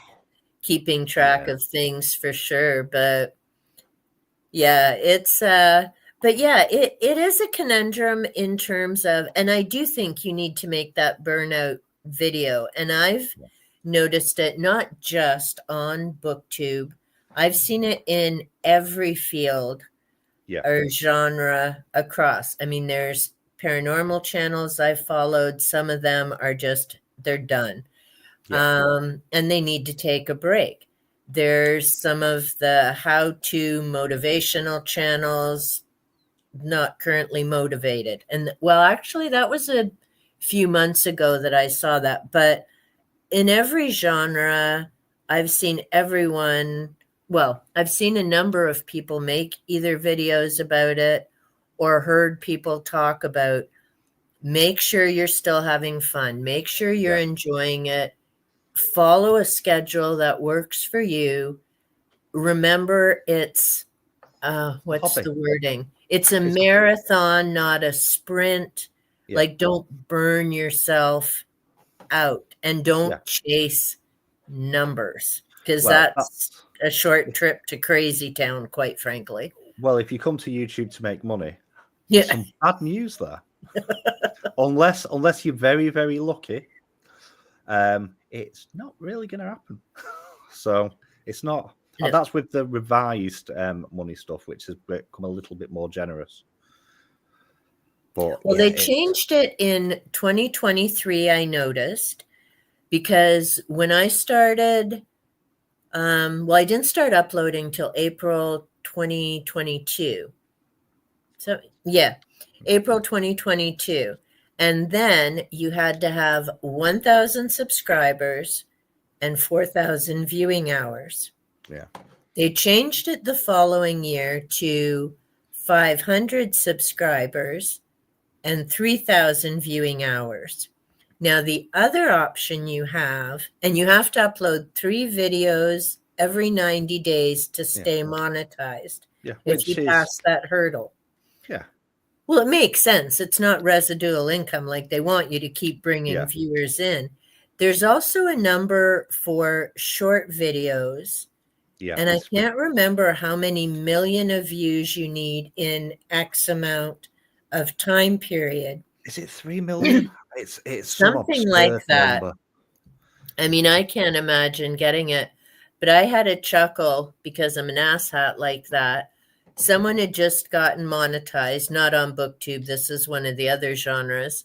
keeping track of things, for sure. But yeah, it is a conundrum in terms of, and I do think you need to make that burnout video. And I've noticed it not just on BookTube. I've seen it in every field or genre across. I mean, there's paranormal channels I've followed. Some of them are just, they're done. And they need to take a break. There's some of the how-to motivational channels, not currently motivated. And well, actually, that was a few months ago that I saw that. But in every genre, I've seen everyone. Well, I've seen a number of people make either videos about it or heard people talk about, make sure you're still having fun, make sure you're enjoying it, follow a schedule that works for you. Remember, it's, what's the wording? It's a marathon, not a sprint. Like, don't burn yourself out and don't chase numbers, because that's a short trip to crazy town, quite frankly. Well, if you come to YouTube to make money, there's some bad news there. unless you're very, very lucky, it's not really going to happen. So it's not. And that's with the revised money stuff, which has become a little bit more generous. But they changed it in 2023, I noticed, because when I started, I didn't start uploading till April 2022. So April 2022. And then you had to have 1,000 subscribers and 4,000 viewing hours. Yeah. They changed it the following year to 500 subscribers and 3,000 viewing hours. Now, the other option you have, and you have to upload 3 videos every 90 days to stay monetized. If you pass that hurdle. Yeah. Well, it makes sense. It's not residual income. Like, they want you to keep bringing viewers in. There's also a number for short videos. And I can't remember how many million of views you need in X amount of time period. Is it 3 million? It's something like that. Number. I mean, I can't imagine getting it, but I had a chuckle because I'm an asshat like that. Someone had just gotten monetized, not on BookTube. This is one of the other genres,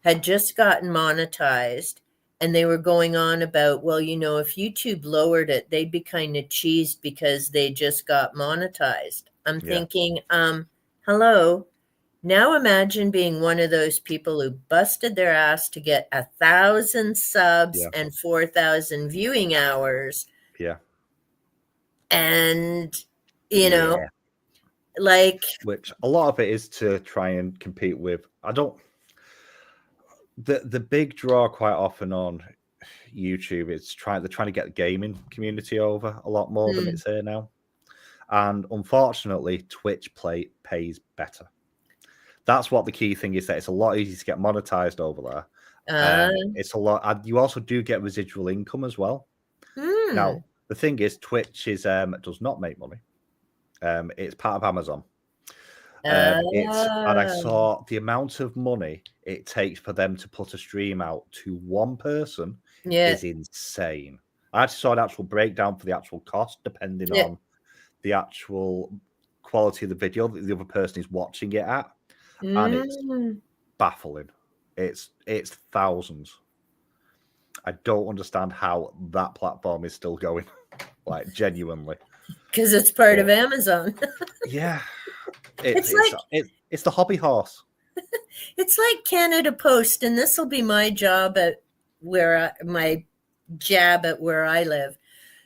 had just gotten monetized. And they were going on about, well, if YouTube lowered it, they'd be kind of cheesed because they just got monetized. I'm thinking, hello. Now imagine being one of those people who busted their ass to get 1,000 subs and 4,000 viewing hours. Yeah. And, like. Which a lot of it is to try and compete with. The big draw quite often on YouTube is they're trying to get the gaming community over a lot more than it's here now. And unfortunately, Twitch pays better. That's what the key thing is, that it's a lot easier to get monetized over there. It's a lot. You also do get residual income as well. Now, the thing is, Twitch does not make money. It's part of Amazon. And I Oh, saw the amount of money it takes for them to put a stream out to one person yeah, is insane. I actually saw an actual breakdown for the actual cost, depending yeah. on the actual quality of the video that the other person is watching it at, and it's Mm. baffling. It's thousands. I don't understand how that platform is still going, like genuinely. Because it's part But of Amazon. yeah, it's It's it's like it's the hobby horse. it's like Canada Post, and this will be my job at my jab at where I live.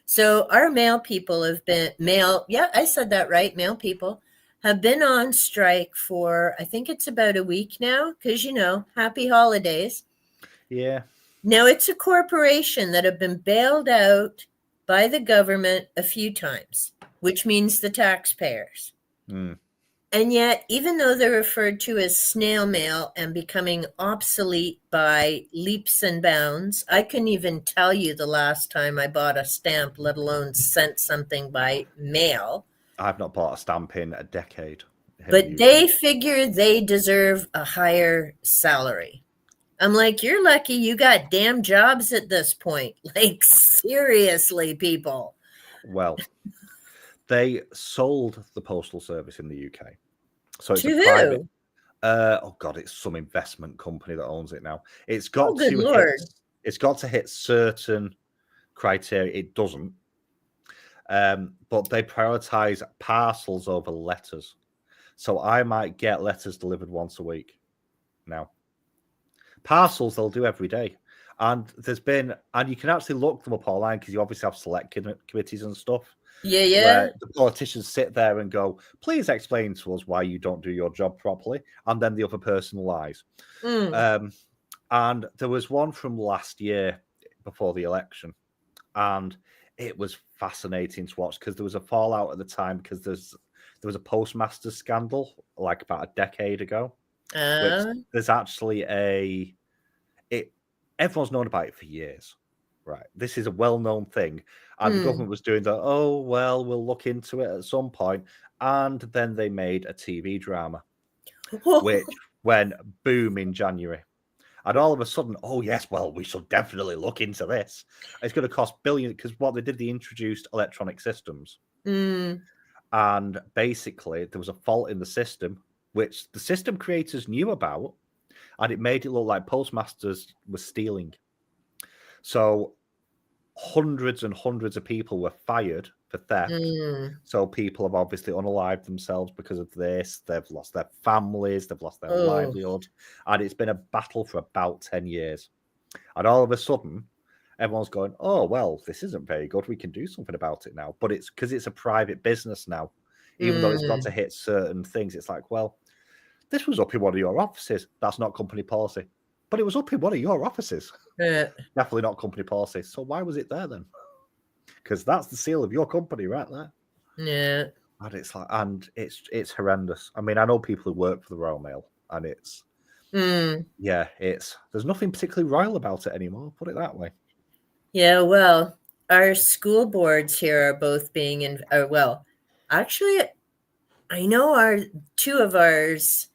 So our mail people have been mail. Yeah, I said that right. Mail people have been on strike for I think it's about a week now because happy holidays. Yeah, Now it's a corporation that have been bailed out by the government a few times, which means the taxpayers. mm. And yet, even though they're referred to as snail mail and becoming obsolete by leaps and bounds, I couldn't even tell you the last time I bought a stamp, let alone sent something by mail. I've not bought a stamp in a decade here in But the UK. they figure they deserve a higher salary. I'm like, you're lucky you got damn jobs at this point. Like, seriously, people. Well, they sold the postal service in the UK, so it's To a private. who? Oh God, it's some investment company that owns it now. Oh, good Lord. It's got to hit certain criteria. It doesn't, but they prioritize parcels over letters. So I might get letters delivered once a week now. Parcels they'll do every day. And and you can actually look them up online because you obviously have select committees and stuff Yeah, yeah. where the politicians sit there and go, please explain to us why you don't do your job properly. And then the other person lies. Mm, And there was one from last year before the election. And it was fascinating to watch because there was a fallout at the time because there was a postmaster scandal like about a decade ago, which uh, there's actually everyone's known about it for years. Right. This is a well-known thing. And the mm. government was doing that, oh, well, we'll look into it at some point. And then they made a TV drama, which went boom in January. And all of a sudden, oh, yes, well, we should definitely look into this. It's going to cost billions because what they did, they introduced electronic systems. Mm, And basically, there was a fault in the system, which the system creators knew about. And it made it look like postmasters were stealing. So hundreds and hundreds of people were fired for theft. mm. So people have obviously unalived themselves because of this. They've lost their families, they've lost their Oh, livelihood. And it's been a battle for about 10 years. And all of a sudden, everyone's going, oh, well, this isn't very good. We can do something about it now. But it's because it's a private business now. Even though it's got to mm. hit certain things, it's like, well, this was up in one of your offices. That's not company policy. But it was up in one of your offices. Definitely not company policy. So why was it there then? Because that's the seal of your company right there. Yeah. And it's like, and it's horrendous. I mean, I know people who work for the Royal Mail, and it's Mm. there's nothing particularly royal about it anymore. Put it that way. Yeah, well, our school boards here are both being well, actually, I know two of ours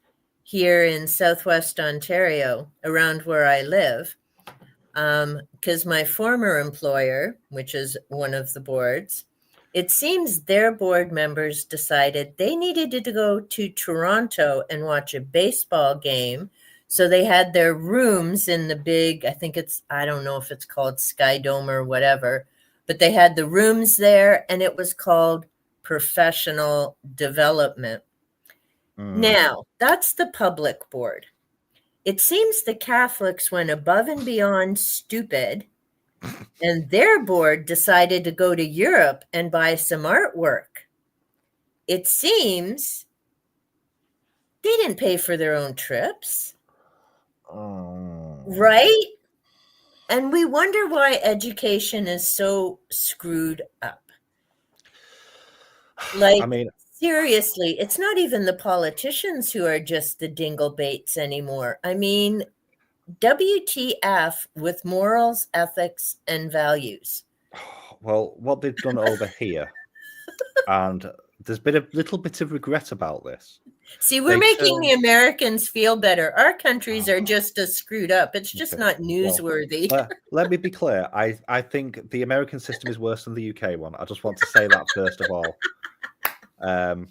here in Southwest Ontario, around where I live, because my former employer, which is one of the boards, it seems their board members decided they needed to go to Toronto and watch a baseball game. So they had their rooms in the big, I don't know if it's called Sky Dome or whatever, but they had the rooms there and it was called professional development. Now, that's the public board. It seems the Catholics went above and beyond stupid, and their board decided to go to Europe and buy some artwork. It seems they didn't pay for their own trips, right? And we wonder why education is so screwed up. Like, I mean, seriously, it's not even the politicians who are just the dinglebaits anymore. I mean, WTF with morals, ethics, and values. well, what they've done over here, and there's been a little bit of regret about this, See, we're They making the turn. Americans feel better. Our countries are Oh, just as screwed up. It's just okay. not Well, newsworthy. let me be clear. I think the American system is worse than the UK one. I just want to say that first of all. And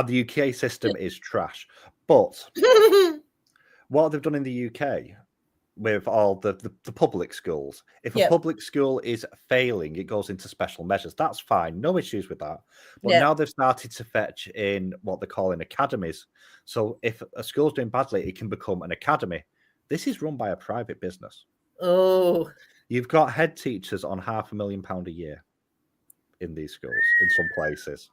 the UK system is trash. But what they've done in the UK with all the public schools, if a Yep. public school is failing, it goes into special measures. That's fine. No issues with that. But Yep. now they've started to fetch in what they're calling academies. So if a school's doing badly, it can become an academy. This is run by a private business. Oh, You've got head teachers on £500,000 a year in these schools, in some places.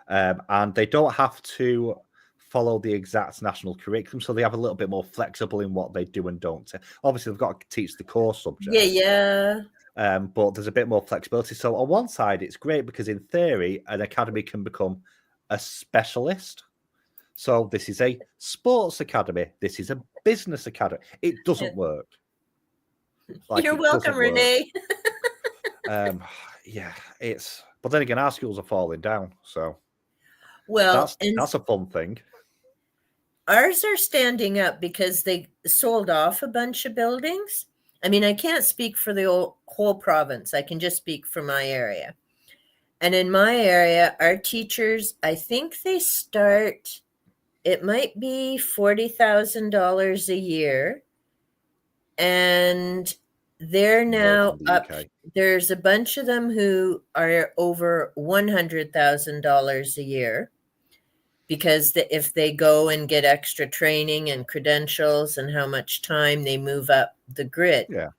And they don't have to follow the exact national curriculum, so they have a little bit more flexible in what they do and don't. Obviously, they've got to teach the core yeah, subjects, yeah. but there's a bit more flexibility. So on one side, it's great because in theory, an academy can become a specialist. So this is a sports academy. This is a business academy. It doesn't work. You're welcome, Renee. Yeah, it's. But then again, our schools are falling down, so Well, that's a fun thing. Ours are standing up because they sold off a bunch of buildings. I mean, I can't speak for the whole province. I can just speak for my area. And in my area, our teachers, I think they start, it might be $40,000 a year. And they're now up. There's a bunch of them who are over $100,000 a year because if they go and get extra training and credentials and how much time they move up the grid. Yeah.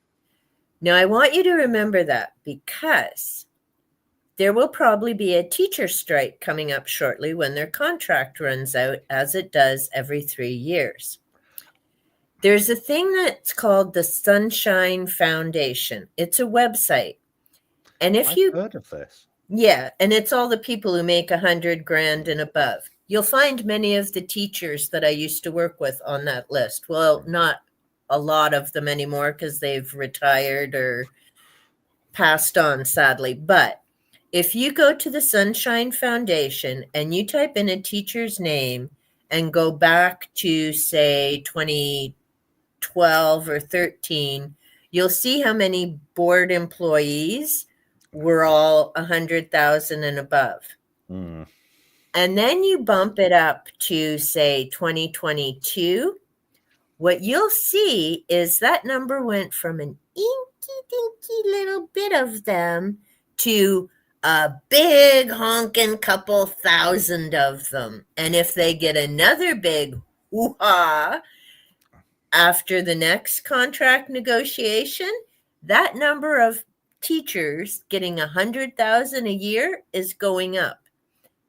Now, I want you to remember that because there will probably be a teacher strike coming up shortly when their contract runs out, as it does every 3 years. There's a thing that's called the Sunshine Foundation. It's a website. And if I've heard of this. Yeah, and it's all the people who make $100,000 and above. You'll find many of the teachers that I used to work with on that list. Well, not a lot of them anymore because they've retired or passed on, sadly. But if you go to the Sunshine Foundation and you type in a teacher's name and go back to, say, 2012 or 13, you'll see how many board employees were all 100,000 and above. Mm. And then you bump it up to, say, 2022. What you'll see is that number went from an inky dinky little bit of them to a big honking couple thousand of them. And if they get another big hoo-ha after the next contract negotiation, that number of teachers getting 100,000 a year is going up.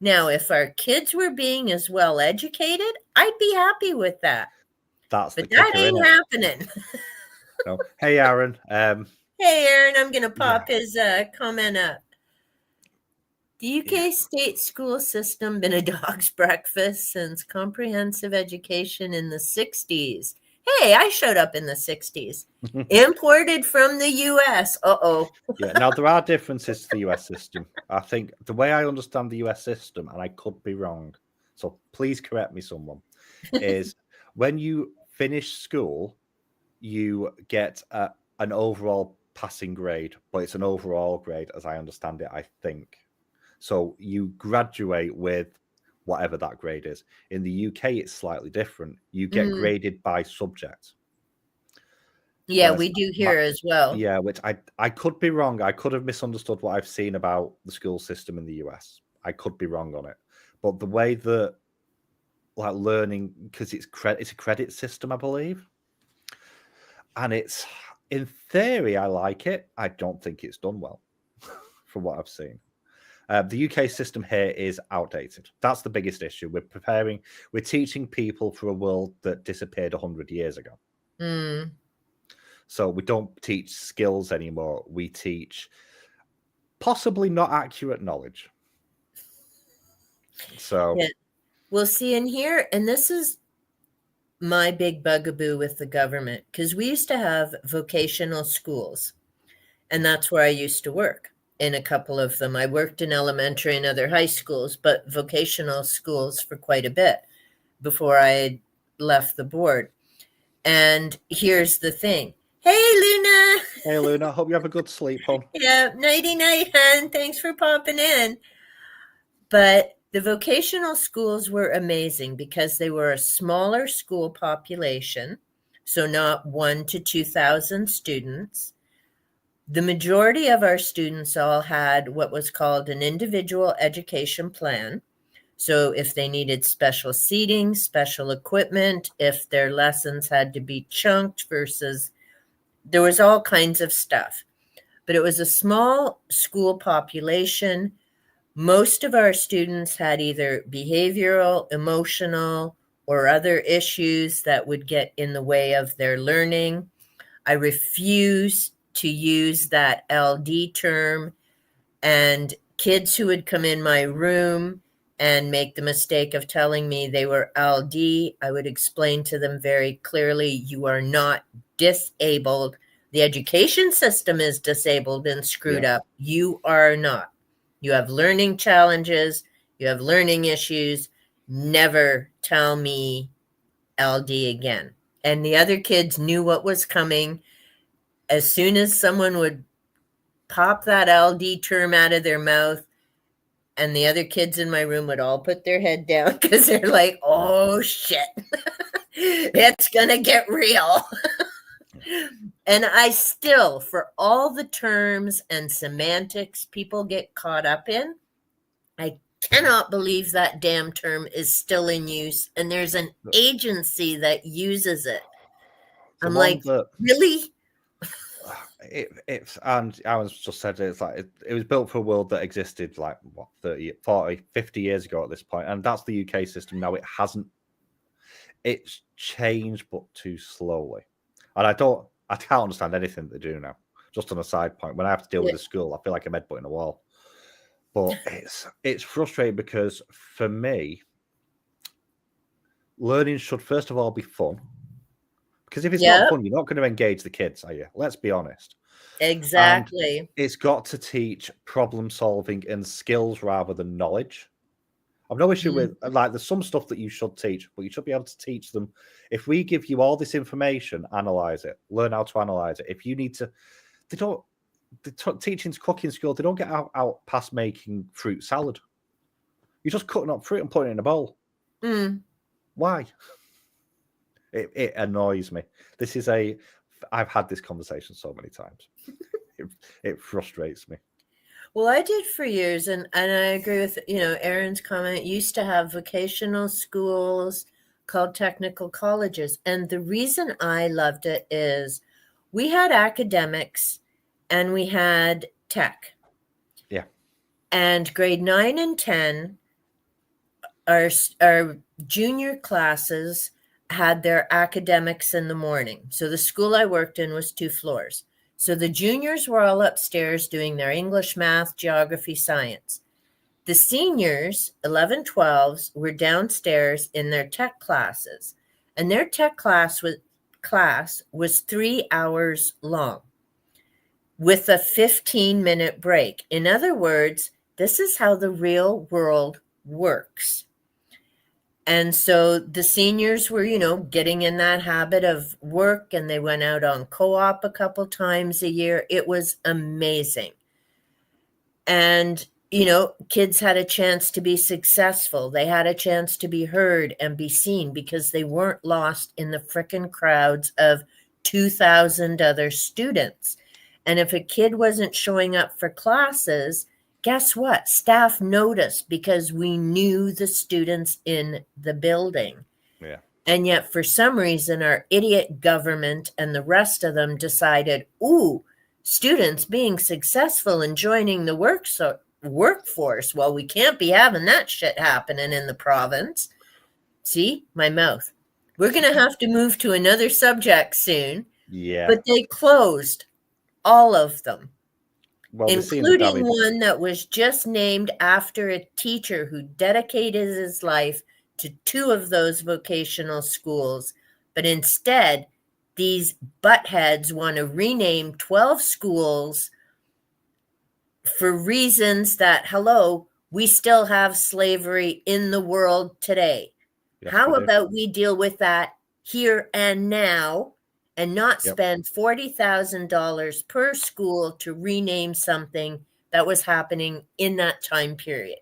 Now, if our kids were being as well educated, I'd be happy with that. But that ain't happening. No. Hey, Aaron. Hey, Aaron, I'm going to pop his comment up. The UK state school system been a dog's breakfast since comprehensive education in the 60s. Hey, I showed up in the 60s. Imported from the US. Uh-oh. Yeah, now there are differences to the US system. I think the way I understand the US system, and I could be wrong, so please correct me, someone, is when you finish school, you get an overall passing grade, but it's an overall grade, as I understand it, I think. So you graduate with whatever that grade is. In the UK, it's slightly different. You get graded by subject. Yeah, we do here as well. Yeah, which I could be wrong. I could have misunderstood what I've seen about the school system in the US. I could be wrong on it. But the way that like learning, because it's a credit system, I believe. And it's, in theory, I like it. I don't think it's done well from what I've seen. The UK system here is outdated. That's the biggest issue. We're teaching people for a world that disappeared 100 years ago. So we don't teach skills anymore. We teach possibly not accurate knowledge. So we'll see in here, and this is my big bugaboo with the government, because we used to have vocational schools, and that's where I used to work. in a couple of them. I worked in elementary and other high schools, but vocational schools for quite a bit before I left the board. And here's the thing. Hey, Luna. Hey, Luna. Hope you have a good sleep, hon. Yeah, nighty night, hun. Thanks for popping in. But the vocational schools were amazing because they were a smaller school population, so not 1 to 2,000 students. The majority of our students all had what was called an individual education plan. So if they needed special seating, special equipment, if their lessons had to be chunked versus, there was all kinds of stuff. But it was a small school population. Most of our students had either behavioral, emotional, or other issues that would get in the way of their learning. I refuse to use that LD term, and kids who would come in my room and make the mistake of telling me they were LD, I would explain to them very clearly, you are not disabled. The education system is disabled and screwed up. You are not. You have learning challenges. You have learning issues. Never tell me LD again. And the other kids knew what was coming. As soon as someone would pop that LD term out of their mouth, and the other kids in my room would all put their head down because they're like, oh shit, it's gonna get real. And I still, for all the terms and semantics people get caught up in, I cannot believe that damn term is still in use, and there's an agency that uses it. I'm like, really? And I was just said it's like it was built for a world that existed like what 30, 40, 50 years ago at this point, and that's the UK system now. It's changed, but too slowly, and I can't understand anything they do now. Just on a side point, when I have to deal with the school, I feel like I'm headbutting a wall. But it's frustrating because for me, learning should first of all be fun. Because if it's not fun, you're not going to engage the kids, are you? Let's be honest. Exactly. And it's got to teach problem solving and skills rather than knowledge. I've no issue with, like, there's some stuff that you should teach, but you should be able to teach them. If we give you all this information, analyze it, learn how to analyze it. If you need to, teaching's cooking school, they don't get out past making fruit salad. You're just cutting up fruit and putting it in a bowl. Why? It annoys me. I've had this conversation so many times. It frustrates me. Well, I did for years, and I agree with, Aaron's comment. Used to have vocational schools called technical colleges. And the reason I loved it is we had academics and we had tech. Yeah. And grade 9 and 10, our junior classes had their academics in the morning. So the school I worked in was 2 floors. So the juniors were all upstairs doing their English, math, geography, science. The seniors, 11, 12s, were downstairs in their tech classes. And their tech class was 3 hours long with a 15-minute break. In other words, this is how the real world works. And so the seniors were, getting in that habit of work, and they went out on co-op a couple times a year. It was amazing. And, kids had a chance to be successful. They had a chance to be heard and be seen because they weren't lost in the frickin' crowds of 2,000 other students. And if a kid wasn't showing up for classes, guess what? Staff noticed because we knew the students in the building. Yeah. And yet, for some reason, our idiot government and the rest of them decided, students being successful and joining the workforce. Well, we can't be having that shit happening in the province. See, my mouth. We're going to have to move to another subject soon. Yeah. But they closed all of them. Well, including one that was just named after a teacher who dedicated his life to 2 of those vocational schools. But instead, these buttheads want to rename 12 schools for reasons that, hello, we still have slavery in the world today. Yes, How we do. about we deal with that here and now and not Yep. spend $40,000 per school to rename something that was happening in that time period?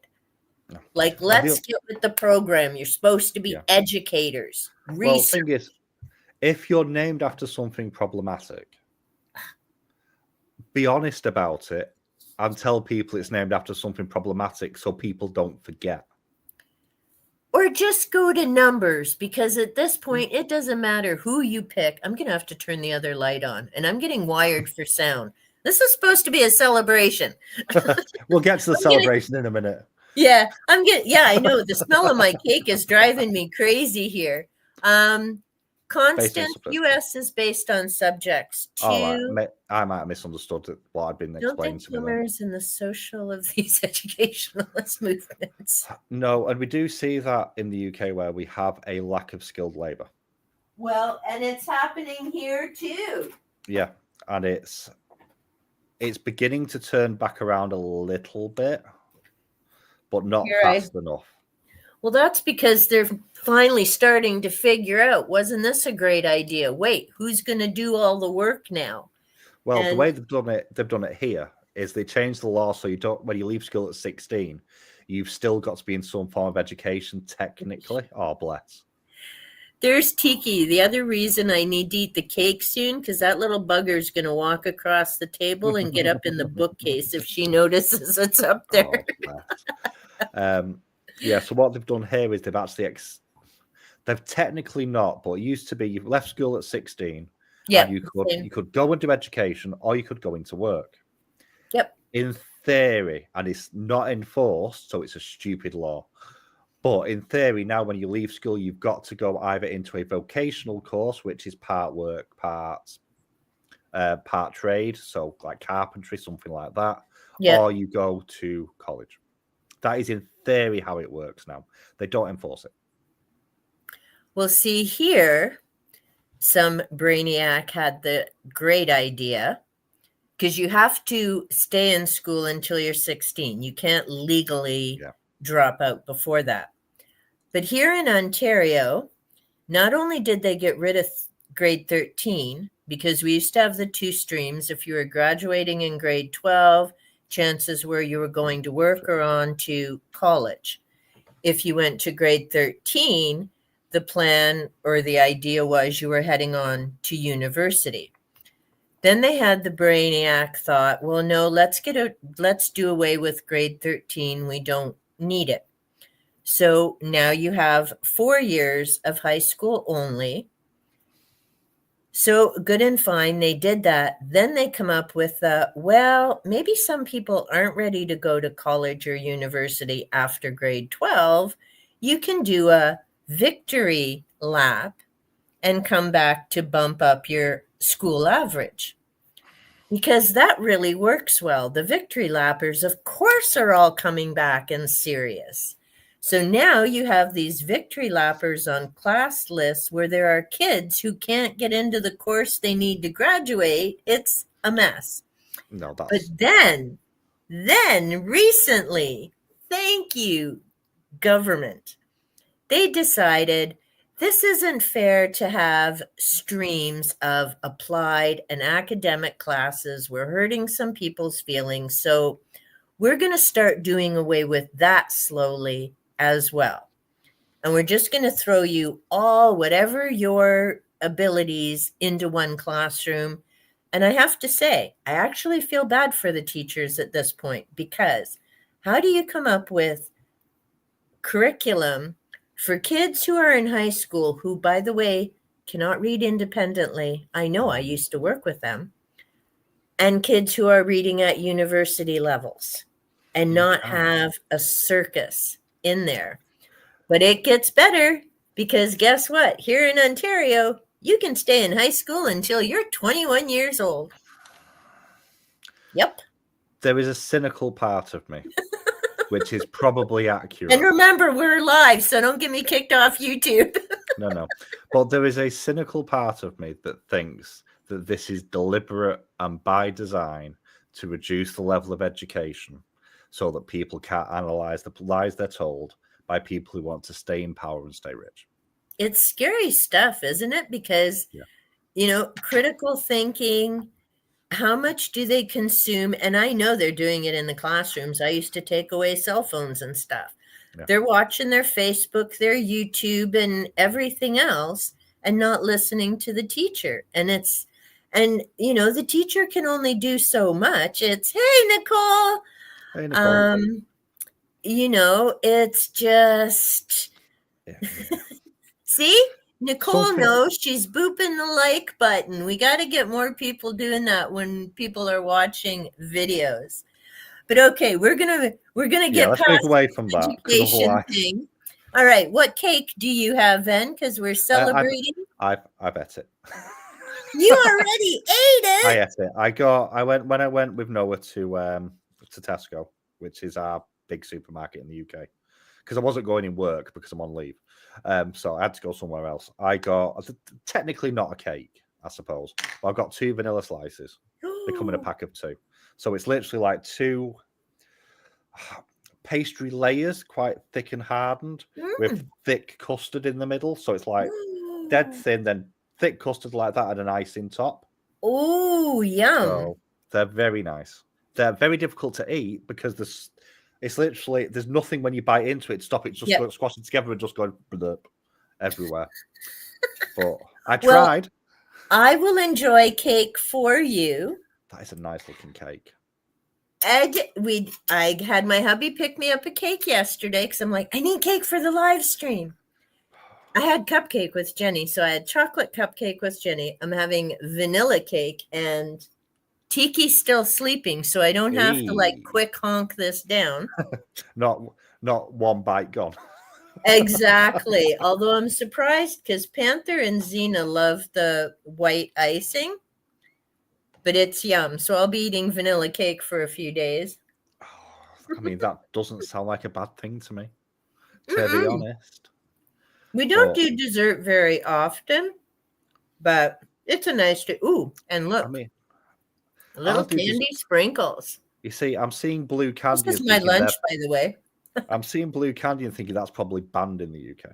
No. Like, And let's get with the program. You're supposed to be yeah. educators, Well, research. thing is, if you're named after something problematic, be honest about it and tell people it's named after something problematic so people don't forget. Or just go to numbers, because at this point, it doesn't matter who you pick. I'm going to have to turn the other light on, and I'm getting wired for sound. This is supposed to be a celebration. We'll get to the I'm gonna, celebration in a minute. yeah, I know the smell of my cake is driving me crazy here. Based on Constant subject. US is based on subjects. All right. Two, I might have misunderstood what had been don't explained think to me then. humor is in the social of these educationalist movements. No, and we do see that in the UK where we have a lack of skilled labour. Well, and it's happening here too. Yeah, and it's beginning to turn back around a little bit, but not fast enough. Well, that's because they're finally starting to figure out, wasn't this a great idea? Wait, who's going to do all the work now? Well, the way they've done it here is they changed the law so you don't, when you leave school at 16, you've still got to be in some form of education technically. Oh, bless. There's Tiki. The other reason I need to eat the cake soon, because that little bugger's going to walk across the table and get up in the bookcase if she notices it's up there. Oh, yeah, so what they've done here is they've actually they've technically not, but it used to be you left school at 16. Yeah, and you could go and do education, or you could go into work. Yep. In theory, and it's not enforced, so it's a stupid law. But in theory, now when you leave school, you've got to go either into a vocational course, which is part work, part trade, so like carpentry, something like that, or you go to college. That is in theory how it works now. They don't enforce it. Well, see here, some brainiac had the great idea, because you have to stay in school until you're 16. You can't legally drop out before that. But here in Ontario, not only did they get rid of grade 13, because we used to have the two streams. If you were graduating in grade 12, chances were you were going to work or on to college. If you went to grade 13, the plan or the idea was you were heading on to university. Then they had the brainiac thought, well, no, let's do away with grade 13. We don't need it. So now you have 4 years of high school only. So good and fine, they did that. Then they come up with, well, maybe some people aren't ready to go to college or university after grade 12. You can do a victory lap and come back to bump up your school average, because that really works well. The victory lappers, of course, are all coming back and serious. So now you have these victory lappers on class lists where there are kids who can't get into the course they need to graduate. It's a mess. No, that's... But then recently, thank you, government, they decided this isn't fair to have streams of applied and academic classes. We're hurting some people's feelings. So we're going to start doing away with that slowly as well. And we're just going to throw you all, whatever your abilities, into one classroom. And I have to say, I actually feel bad for the teachers at this point, because how do you come up with curriculum for kids who are in high school who, by the way, cannot read independently? I know, I used to work with them. And kids who are reading at university levels and not have a circus in there. But it gets better, because guess what? Here in Ontario, you can stay in high school until you're 21 years old. Yep. There is a cynical part of me, which is probably accurate. And remember, we're live, so don't get me kicked off YouTube. No. But there is a cynical part of me that thinks that this is deliberate and by design to reduce the level of education so that people can't analyze the lies they're told by people who want to stay in power and stay rich. It's scary stuff, isn't it? Because, critical thinking, how much do they consume? And I know they're doing it in the classrooms. I used to take away cell phones and stuff. Yeah. They're watching their Facebook, their YouTube, and everything else, and not listening to the teacher. And the teacher can only do so much. It's, hey, Nicole. Hey, Nicole. It's just, see? Nicole knows she's booping the like button. We got to get more people doing that when people are watching videos. But okay, we're gonna get let's past move away from that. Education thing. All right, what cake do you have then? Because we're celebrating. I ate it. You already ate it. I ate it. I went with Noah to Tesco, which is our big supermarket in the UK, because I wasn't going in work because I'm on leave. So I had to go somewhere else. I got technically not a cake, I suppose. But I've got 2 vanilla slices. They come in a pack of 2. So it's literally like 2 pastry layers, quite thick and hardened, with thick custard in the middle. So it's like dead thin, then thick custard like that, and an icing top. Oh, yum. So they're very nice. They're very difficult to eat because there's nothing when you bite into it. Stop it, just squashing together and just going blurp everywhere. But I tried. I will enjoy cake for you. That is a nice looking cake. I had my hubby pick me up a cake yesterday because I'm like, I need cake for the live stream. I had cupcake with Jenny, so I had chocolate cupcake with Jenny. I'm having vanilla cake, and Tiki's still sleeping, so I don't have to quick honk this down. Not one bite gone. Exactly. Although I'm surprised because Panther and Xena love the white icing, but it's yum. So I'll be eating vanilla cake for a few days. I mean, that doesn't sound like a bad thing to me, to be honest. We don't do dessert very often, but it's a nice and look. Little candy sprinkles. You see, I'm seeing blue candy. This is my lunch, by the way. I'm seeing blue candy and thinking that's probably banned in the UK.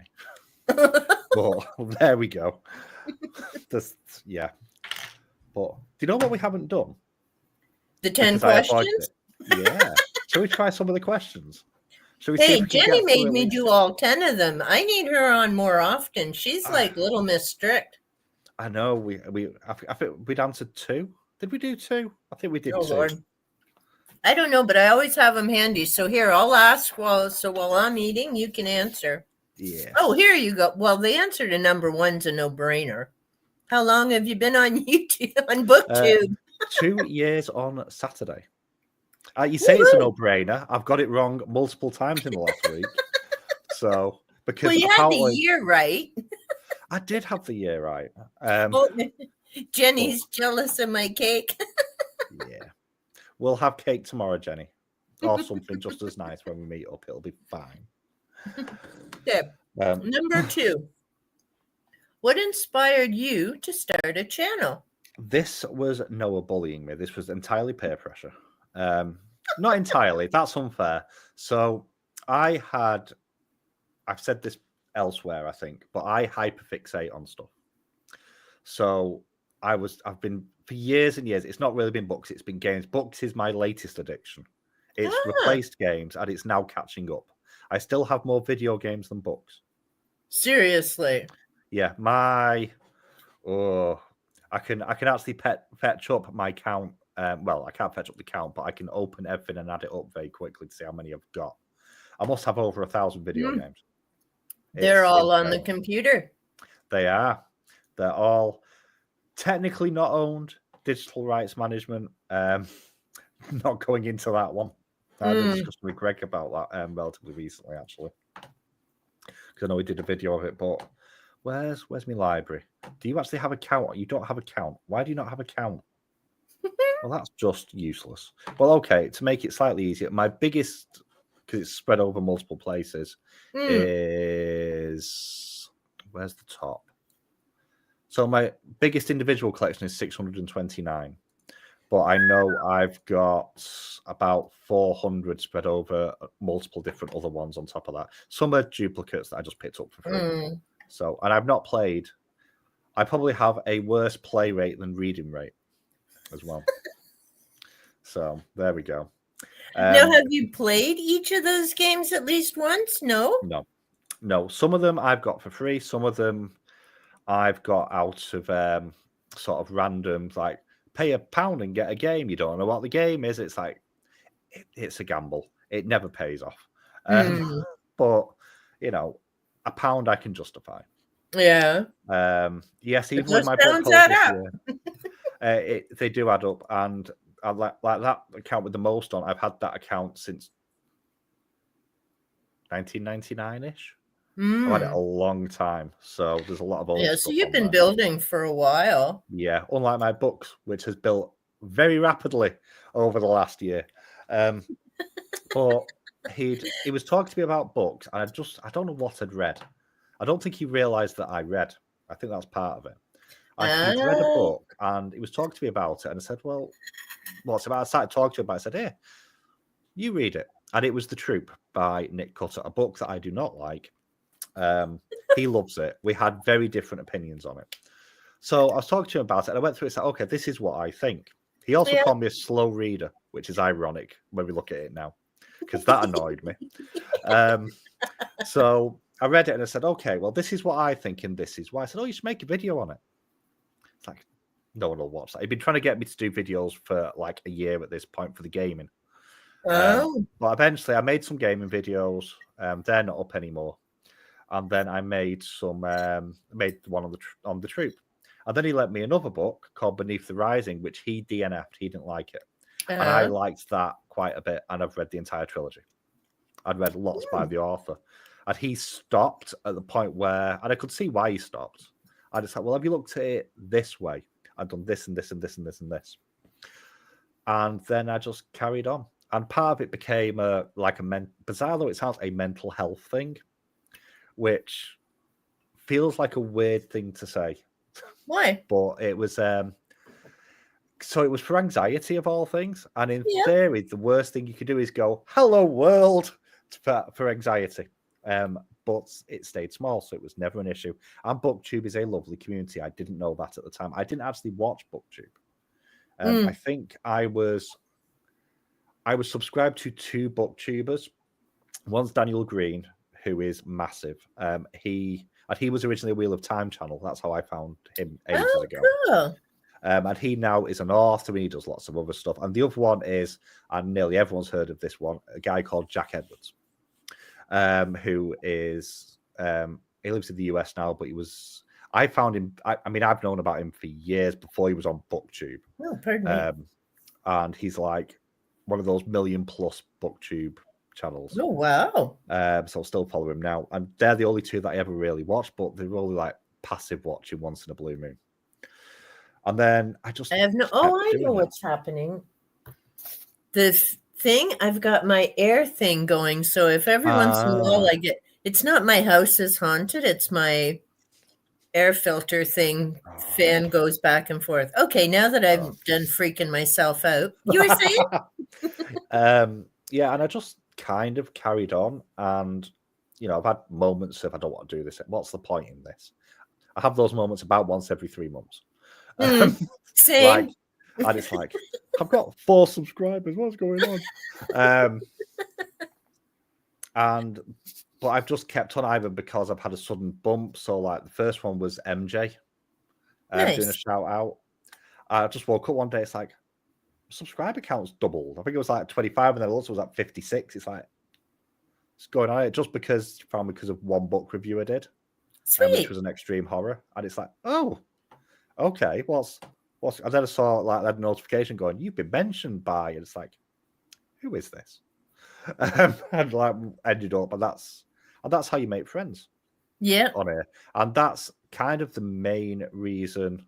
But there we go. Yeah. But do you know what we haven't done? The 10 questions? Yeah. Shall we try some of the questions? Hey, Jenny made me do all 10 of them. I need her on more often. She's like Little Miss Strict. I know. I think we'd answered 2. Did we do 2? I think we did 2. Lord. I don't know, but I always have them handy. So here, I'll ask while I'm eating, you can answer. Yeah. Oh, here you go. Well, the answer to number 1's a no-brainer. How long have you been on YouTube, on BookTube? 2 years on Saturday. You say it's a no-brainer. I've got it wrong multiple times in the last week. So because you had the year right. I did have the year right. Jenny's jealous of my cake. Yeah. We'll have cake tomorrow, Jenny. Or something just as nice when we meet up. It'll be fine. Okay. Number 2. What inspired you to start a channel? This was Noah bullying me. This was entirely peer pressure. Not entirely. That's unfair. So I've said this elsewhere, I think, but I hyperfixate on stuff. So I've been for years and years. It's not really been books. It's been games. Books is my latest addiction. It's replaced games and it's now catching up. I still have more video games than books. Seriously? Yeah. I can actually fetch up my count. Well, I can't fetch up the count, but I can open everything and add it up very quickly to see how many I've got. I must have over 1,000 video games. They're all on the computer. They are. They're all technically not owned. Digital rights management. Not going into that one. I had a discussion with Greg about that relatively recently, actually. Because I know we did a video of it, but where's my library? Do you actually have a count? You don't have a count. Why do you not have a count? Well, that's just useless. Well, okay, to make it slightly easier, my biggest, because it's spread over multiple places, is, where's the top? So my biggest individual collection is 629. but I know I've got about 400 spread over multiple different other ones on top of that. Some are duplicates that I just picked up for free. So, and I've not played. I probably have a worse play rate than reading rate as well. So there we go. Now, have you played each of those games at least once? No? No. Some of them I've got for free. Some of them I've got out of sort of random, like, pay £1 and get a game. You don't know what the game is. It's like, it's a gamble. It never pays off. But, you know, £1 I can justify. Yeah. Yes, even with my book haul this year, they do add up. And I like that account with the most on. I've had that account since 1999-ish. I've had it a long time, so there's a lot of old stuff. So you've been building for a while. Yeah, unlike my books, which has built very rapidly over the last year. But he was talking to me about books, and I don't know what I'd read. I don't think he realised that I read. I think that's part of it. He'd read a book, and he was talking to me about it, and I said, well, what's about? I started talking to him about it. I said, hey, you read it. And it was The Troop by Nick Cutter, a book that I do not like. He loves it. We had very different opinions on it. So I was talking to him about it, and I went through it and said, okay, this is what I think. He also called me a slow reader, which is ironic when we look at it now, because that annoyed me. So I read it and I said, okay, well, this is what I think, and this is why. I said, oh, you should make a video on it. It's like, no one will watch that. He'd been trying to get me to do videos for like a year at this point for the gaming. But eventually I made some gaming videos. They're not up anymore. And then I made made one on the Troop. And then he lent me another book called Beneath the Rising, which he DNF'd. He didn't like it. And I liked that quite a bit. And I've read the entire trilogy. I'd read lots by the author. And he stopped at the point where, and I could see why he stopped. I just thought, well, have you looked at it this way? I've done this and this and this and this and this. And then I just carried on. And part of it became bizarre though it sounds, a mental health thing, which feels like a weird thing to say. Why? But it was so it was for anxiety of all things. And in theory, the worst thing you could do is go, hello world, for anxiety. But it stayed small, so it was never an issue. And BookTube is a lovely community. I didn't know that at the time. I didn't actually watch BookTube. I think I was subscribed to 2 BookTubers. One's Daniel Green, who is massive. He was originally a Wheel of Time channel. That's how I found him ages ago. Cool. And he now is an author, and he does lots of other stuff. And the other one is, and nearly everyone's heard of this one, a guy called Jack Edwards, who is he lives in the US now, but I found him. I mean, I've known about him for years before he was on BookTube. Oh, pardon me. And he's like one of those 1 million+ BookTube channels. Oh, wow. So I'll still follow him now. And they're the only 2 that I ever really watched, but they're only like passive watching once in a blue moon. And then I know what's happening. The thing, I've got my air thing going. So if every once in a while it's not my house is haunted, it's my air filter thing. Fan goes back and forth. Okay, now that I've done freaking myself out, you were saying? Yeah, and I just kind of carried on, and I've had moments of I don't want to do this. What's the point in this? I have those moments about once every 3 months. Same. And it's like, I've got 4 subscribers. What's going on? But I've just kept on either because I've had a sudden bump. So like the first one was MJ doing a shout out. I just woke up one day. It's like, subscriber count's doubled. I think it was like 25, and then also was at 56. It's like, it's going on. Just because of one book review I did, which was an extreme horror, and it's like, oh, okay, what's? And then I saw like that notification going, you've been mentioned by, and it's like, who is this? And like ended up, and that's how you make friends. Yeah, on here, and that's kind of the main reason.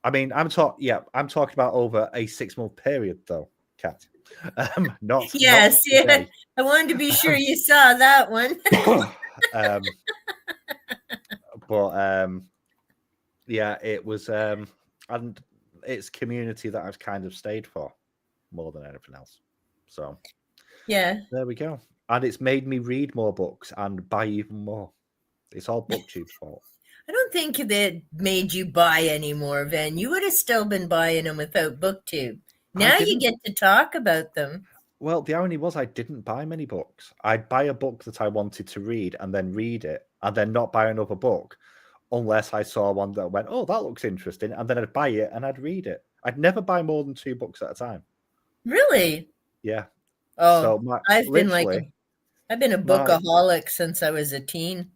I mean, I'm talking about over a 6-month period, though, Kat. Not yeah. I wanted to be sure you saw that one. But yeah, it was, and it's community that I've kind of stayed for more than anything else. So Yeah. there we go. And it's made me read more books and buy even more. It's all BookTube's fault. I don't think that made you buy any more, Van. You would have still been buying them without BookTube. I Now you didn't. get to talk about them. Well, the irony was I didn't buy many books. I'd buy a book that I wanted to read and then read it and then not buy another book unless I saw one that went, oh, that looks interesting. And then I'd buy it and I'd read it. I'd never buy more than 2 books at a time. Really? Yeah. Oh, So my I've been literally I've been a my bookaholic since I was a teen.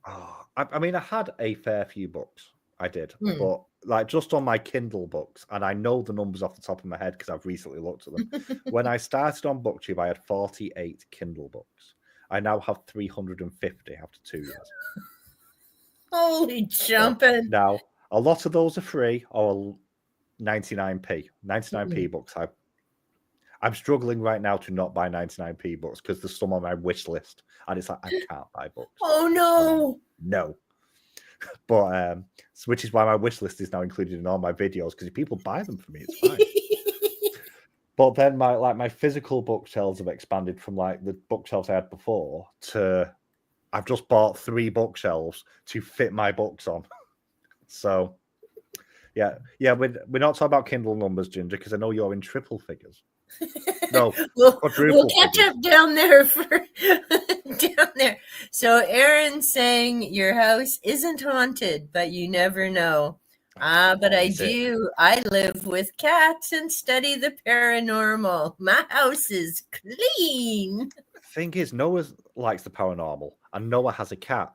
I mean, I had a fair few books. I did, Hmm. but like just on my Kindle books, and I know the numbers off the top of my head because I've recently looked at them. When I started on BookTube, I had 48 Kindle books. I now have 350 after 2 years. Holy So jumping. now a lot of those are free or 99p. 99p Hmm. books. I'm struggling right now to not buy 99p books because there's some on my wish list, and it's like I can't buy books. Oh no. No. But which is why my wish list is now included in all my videos, because if people buy them for me, it's fine. But then my physical bookshelves have expanded from like the bookshelves I had before to I've just bought 3 bookshelves to fit my books on. So yeah, we're not talking about Kindle numbers, Ginger, because I know you're in triple figures. No, we'll quadruple catch figures. up down there down there. So Aaron's saying your house isn't haunted, but you never know. But I do. I live with cats and study the paranormal. My house is clean. Thing is, Noah likes the paranormal, and Noah has a cat.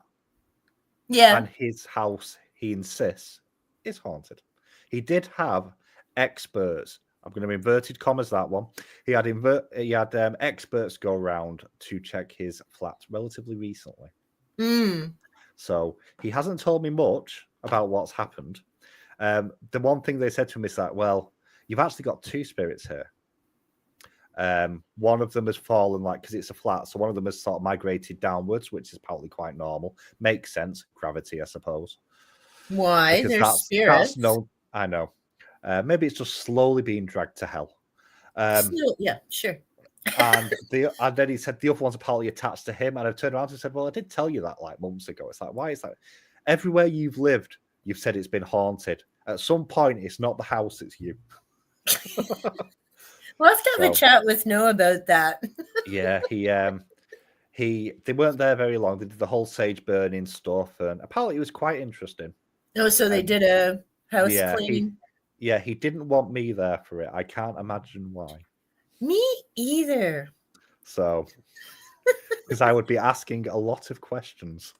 Yeah. And his house, he insists, is haunted. He did have experts. I'm going to inverted commas that one. He had experts go around to check his flat relatively recently. So he hasn't told me much about what's happened. The one thing they said to him is that, well, you've actually got 2 spirits here. One of them has fallen, because it's a flat, so one of them has sort of migrated downwards, which is apparently quite normal. Makes sense, gravity, I suppose. Why? Because There's spirits. that's known. I know. Maybe it's just slowly being dragged to hell. Yeah, sure. And then he said the other one's apparently attached to him, and I turned around and said, well, I did tell you that like months ago. It's like, why is that? Everywhere you've lived, you've said it's been haunted. At some point, it's not the house, it's you. We'll have to have a chat with Noah about that. Yeah, they weren't there very long. They did the whole sage burning stuff, and apparently it was quite interesting. Oh, so they did a house cleaning. He didn't want me there for it. I can't imagine why. Me either. So, because I would be asking a lot of questions.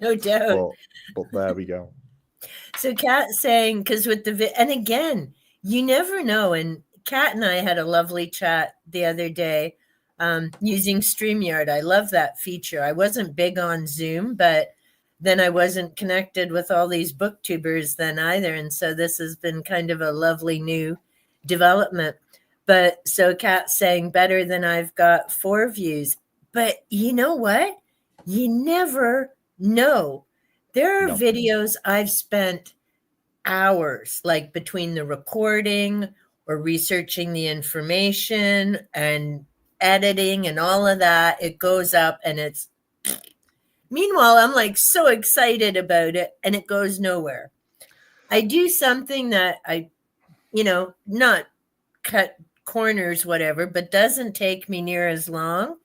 No doubt. But there we go. So Kat saying, because with and again, you never know. And Kat and I had a lovely chat the other day using StreamYard. I love that feature. I wasn't big on Zoom, but then I wasn't connected with all these booktubers then either. And so this has been kind of a lovely new development. But so Kat's saying better than I've got 4 views. But you know what? You never know. There are videos I've spent hours, like between the recording or researching the information and editing and all of that. It goes up and it's, meanwhile, I'm like so excited about it and it goes nowhere. I do something that I, not cut corners, whatever, but doesn't take me near as long.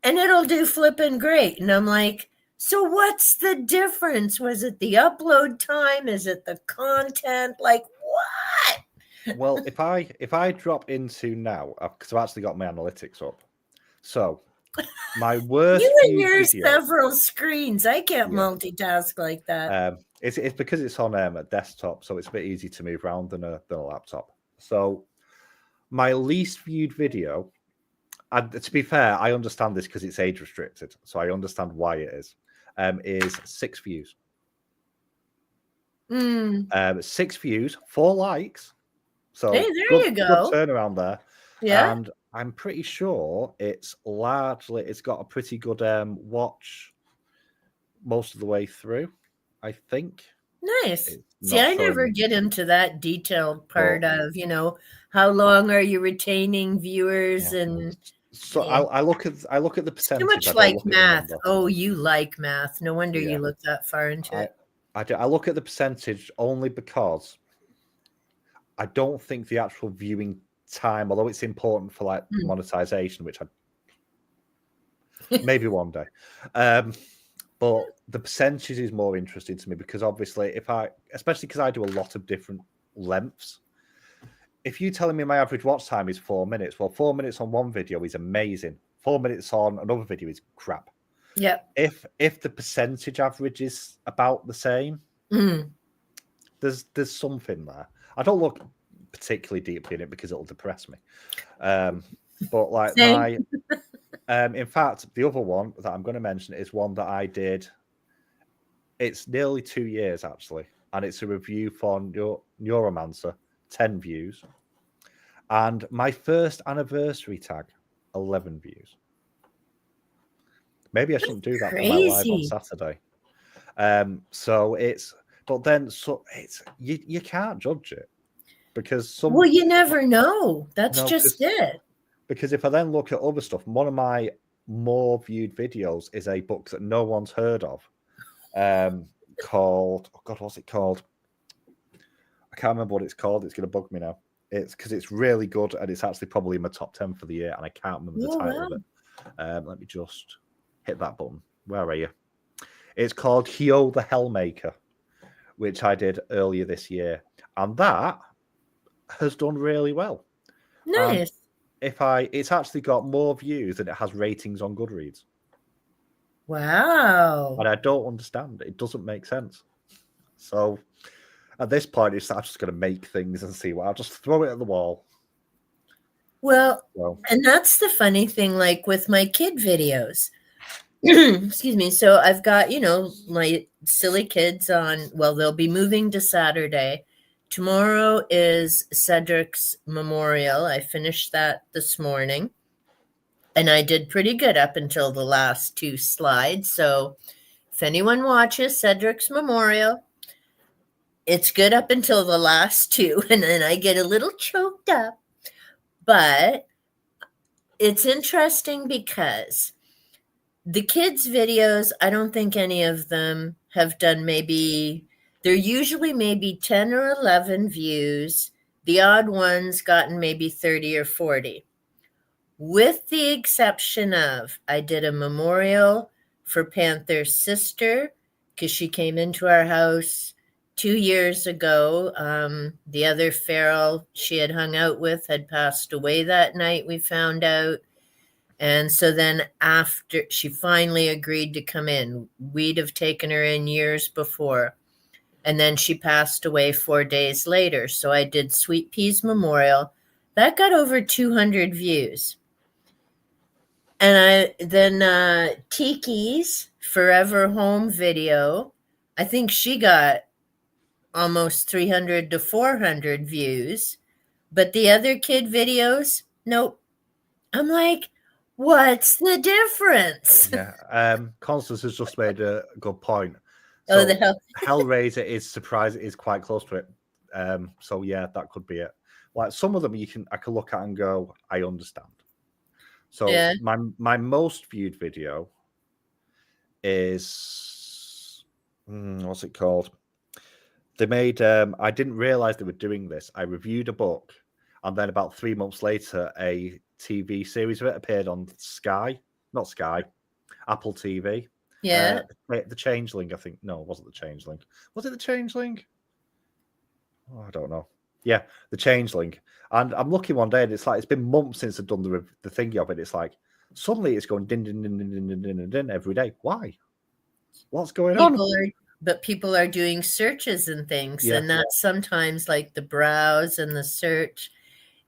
And it'll do flipping great. And I'm like, so what's the difference? Was it the upload time? Is it the content? Like what? Well, if I drop into now, because I've actually got my analytics up. So my worst you and your video, several screens. I can't multitask like that. It's because it's on a desktop, so it's a bit easy to move around than a laptop. So my least viewed video, and to be fair, I understand this because it's age restricted, so I understand why it is 6 views. 6 views, 4 likes. So hey, there you go. Good turnaround there. Yeah. And I'm pretty sure it's got a pretty good watch most of the way through, I think. Nice. See, not I showing never me. get into that detailed But part of, how long are you retaining viewers yeah, and so yeah. I look at the It's too percentage. much I don't like look at the math. number. Oh, you like math. No wonder Yeah, you look that far into I it. I do. I look at the percentage only because I don't think the actual viewing time, although it's important for like Hmm. monetization, which I maybe one day. But the percentage is more interesting to me because obviously, especially because I do a lot of different lengths. If you're telling me my average watch time is 4 minutes, well, 4 minutes on one video is amazing. 4 minutes on another video is crap. Yep. If the percentage average is about the same, Mm. there's something there. I don't look particularly deeply in it because it'll depress me. But like Same. in fact, the other one that I'm going to mention is one that I did. It's nearly 2 years actually, and it's a review for Neuromancer, 10 views, and my first anniversary tag, 11 views. Maybe I shouldn't do that for my live on Crazy. Saturday. You can't judge it because Well, you never know. That's no, just it. because if I then look at other stuff, one of my more viewed videos is a book that no one's heard of, called, oh God, what's it called? I can't remember what it's called. It's going to bug me now. It's because it's really good and it's actually probably in my top 10 for the year, and I can't remember the title of it. Let me just hit that button. Where are you? It's called Hyo the Hellmaker, which I did earlier this year, and that has done really well. And Nice. it's actually got more views than it has ratings on Goodreads. Wow. And I don't understand. It doesn't make sense. So at this point, I'm just going to make things and see what. I'll just throw it at the wall. Well, and that's the funny thing, like with my kid videos. Excuse me. So I've got, my silly kids on, well, they'll be moving to Saturday. Tomorrow is Cedric's memorial. I finished that this morning. And I did pretty good up until the last 2 slides. So if anyone watches Cedric's memorial, it's good up until the last 2. And then I get a little choked up. But it's interesting because the kids' videos, I don't think any of them have done they're usually maybe 10 or 11 views. The odd ones gotten maybe 30 or 40. With the exception of, I did a memorial for Panther's sister because she came into our house 2 years ago. The other feral she had hung out with had passed away that night, we found out. And so then after she finally agreed to come in, we'd have taken her in years before. And then she passed away 4 days later. So I did Sweet Pea's Memorial. That got over 200 views. And Tiki's Forever Home video, I think she got almost 300 to 400 views. But the other kid videos, nope. I'm like, what's the difference? Yeah. Constance has just made a good point. So, the hell. Hellraiser is quite close to it. So yeah, that could be it. Like some of them I can look at and go, I understand. So yeah. my most viewed video is what's it called? They made I didn't realize they were doing this. I reviewed a book, and then about 3 months later, a TV series of it appeared on Apple TV. Yeah. The Changeling, I think. No, it wasn't the Changeling. Was it the Changeling? Oh, I don't know. Yeah, the Changeling. And I'm looking one day, and it's like it's been months since I've done the thingy of it. It's like suddenly it's going din din din din din din din din every day. Why? What's going on? But people are doing searches and things, and that's sometimes like the browse and the search.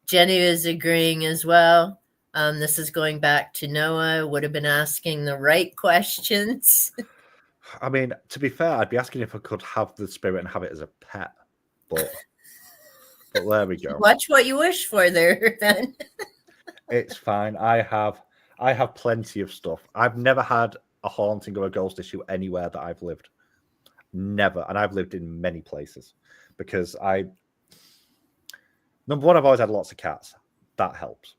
Jenny is agreeing as well. This is going back to Noah. Would have been asking the right questions. I mean, to be fair, I'd be asking if I could have the spirit and have it as a pet, but there we go. Watch what you wish for there, then. It's fine. I have plenty of stuff. I've never had a haunting or a ghost issue anywhere that I've lived. Never. And I've lived in many places because number one, I've always had lots of cats. That helps.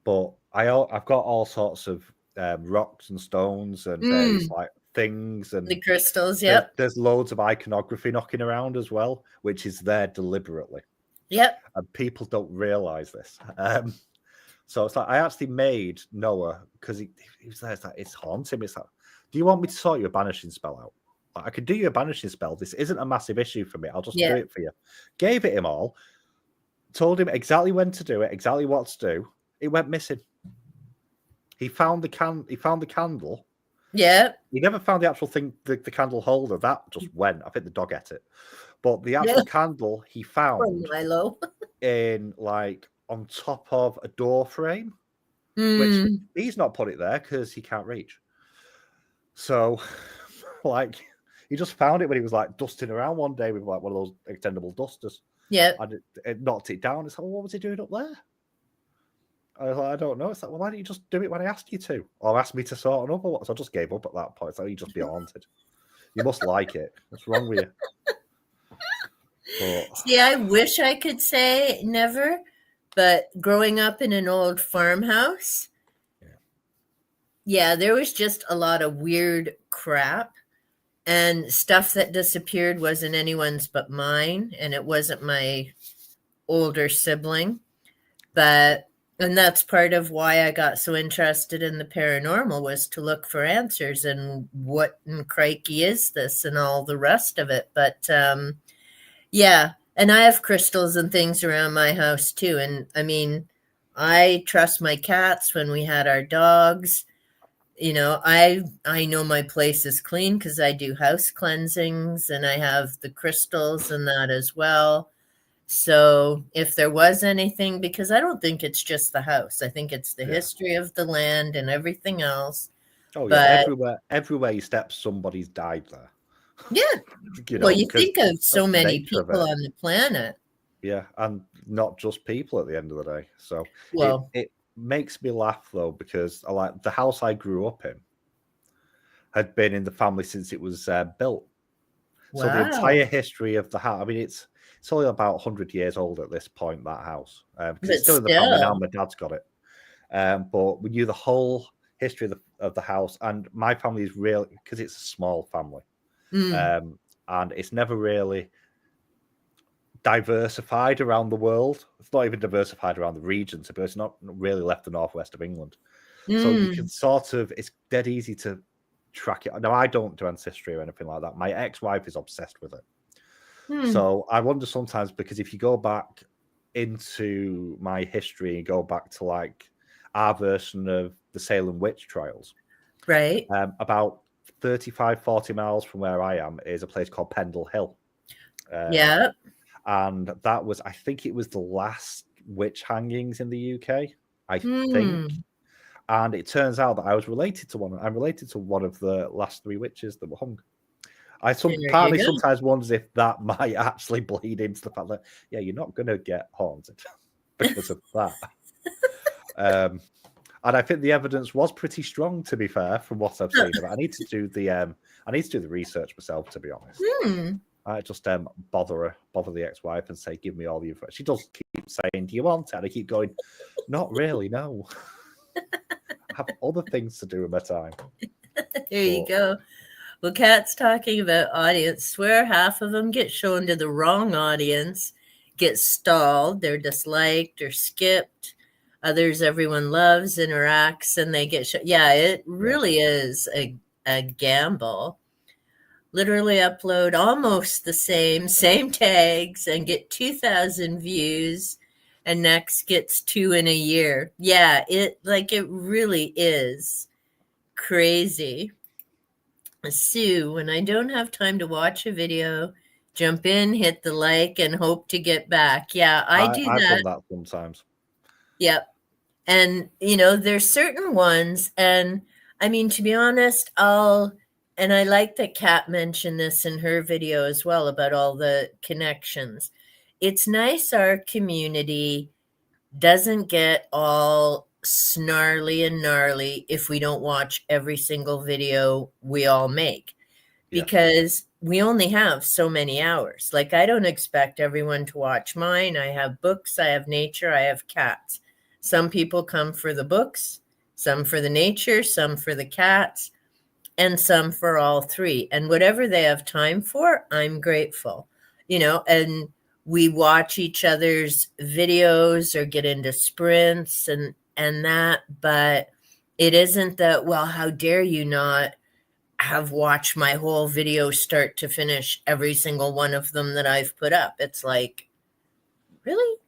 But I've got all sorts of rocks and stones and various like things, and the crystals. Yep. there's loads of iconography knocking around as well, which is there deliberately. Yep. And people don't realize this. So it's like I actually made Noah because he was there. It's like it's haunting. It's like, do you want me to sort you a banishing spell out? Like, I could do you a banishing spell. This isn't a massive issue for me. I'll just do it for you. Gave it him all. Told him exactly when to do it, exactly what to do. It went missing. He found the He found the candle. Yeah. He never found the actual thing, the candle holder. That just went. I think the dog ate it. But the actual candle he found in like on top of a door frame, which he's not put it there because he can't reach. So, like, he just found it when he was like dusting around one day with like one of those extendable dusters. Yeah. And it knocked it down. It's like, well, what was he doing up there? I was like, I don't know. It's like, well, why didn't you just do it when I asked you to? Or ask me to sort another one? So I just gave up at that point. So you just be haunted. You must like it. What's wrong with you? But... See, I wish I could say never, but growing up in an old farmhouse, there was just a lot of weird crap. And stuff that disappeared wasn't anyone's but mine, and it wasn't my older sibling. And that's part of why I got so interested in the paranormal, was to look for answers and what in crikey is this and all the rest of it. But and I have crystals and things around my house too. And I mean, I trust my cats when we had our dogs. You know, I know my place is clean because I do house cleansings and I have the crystals and that as well. So if there was anything, because I don't think it's just the house, I think it's the history of the land and everything else. Oh yeah, everywhere you step, somebody's died there. Yeah. Well, you think of so many people on the planet. Yeah, and not just people at the end of the day. So it makes me laugh though, because I like the house I grew up in had been in the family since it was built. Wow. So the entire history of the house, I mean, it's only about 100 years old at this point, that house. Because it's still in the family now, my dad's got it. But we knew the whole history of the house, and my family is really, because it's a small family, and it's never really diversified around the world. It's not even diversified around the region, so it's not really left the northwest of England. So you can it's dead easy to track it. Now, I don't do ancestry or anything like that. My ex-wife is obsessed with it. So I wonder sometimes, because if you go back into my history and go back to like our version of the Salem witch trials, right? About 35-40 miles from where I am is a place called Pendle Hill. And that was, I think it was the last witch hangings in the UK, I think. And it turns out that I was related to one. I'm related to one of the last 3 witches that were hung. Partly sometimes wonders if that might actually bleed into the fact that, you're not going to get haunted because of that. And I think the evidence was pretty strong, to be fair, from what I've seen. I need to do the research myself, to be honest. I just bother the ex-wife and say, give me all the information. She does keep saying, do you want it? And I keep going, not really, no. I have other things to do in my time. There you go. Well, Kat's talking about audience. Swear half of them get shown to the wrong audience, get stalled, they're disliked or skipped. Others everyone loves, interacts, and they get shown. Yeah, it really is a gamble. Literally upload almost the same tags and get 2,000 views, and next gets 2 in a year. Yeah, it really is crazy. Sue, when I don't have time to watch a video, jump in, hit the like, and hope to get back. Yeah, I do that. I've done that sometimes. Yep. And, there's certain ones, and I mean, to be honest, and I like that Kat mentioned this in her video as well about all the connections. It's nice our community doesn't get all snarly and gnarly if we don't watch every single video we all make. Because we only have so many hours. Like, I don't expect everyone to watch mine. I have books, I have nature, I have cats. Some people come for the books, some for the nature, some for the cats, and some for all three. And whatever they have time for, I'm grateful, and we watch each other's videos or get into sprints and that, but it isn't that, well, how dare you not have watched my whole video start to finish, every single one of them that I've put up. It's like, really?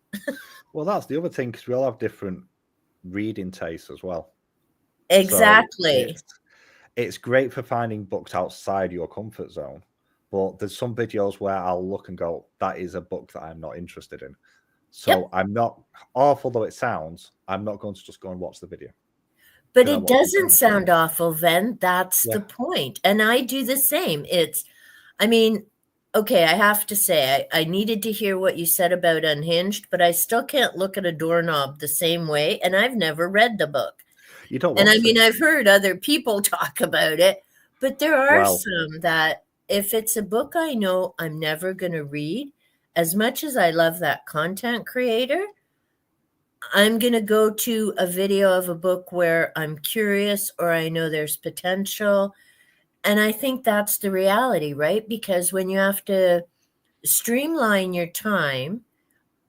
Well, that's the other thing, because we all have different reading tastes as well. Exactly. So it's great for finding books outside your comfort zone, but there's some videos where I'll look and go, that is a book that I'm not interested in. So Yep. I'm not, awful though it sounds, I'm not going to just go and watch the video. But it doesn't sound awful, then. That's Yeah. the point. And I do the same. Okay, I have to say, I needed to hear what you said about Unhinged, but I still can't look at a doorknob the same way, and I've never read the book. You don't And want to. I've heard other people talk about it, but there are some that, if it's a book I know I'm never going to read, as much as I love that content creator, I'm going to go to a video of a book where I'm curious or I know there's potential. And I think that's the reality, right? Because when you have to streamline your time,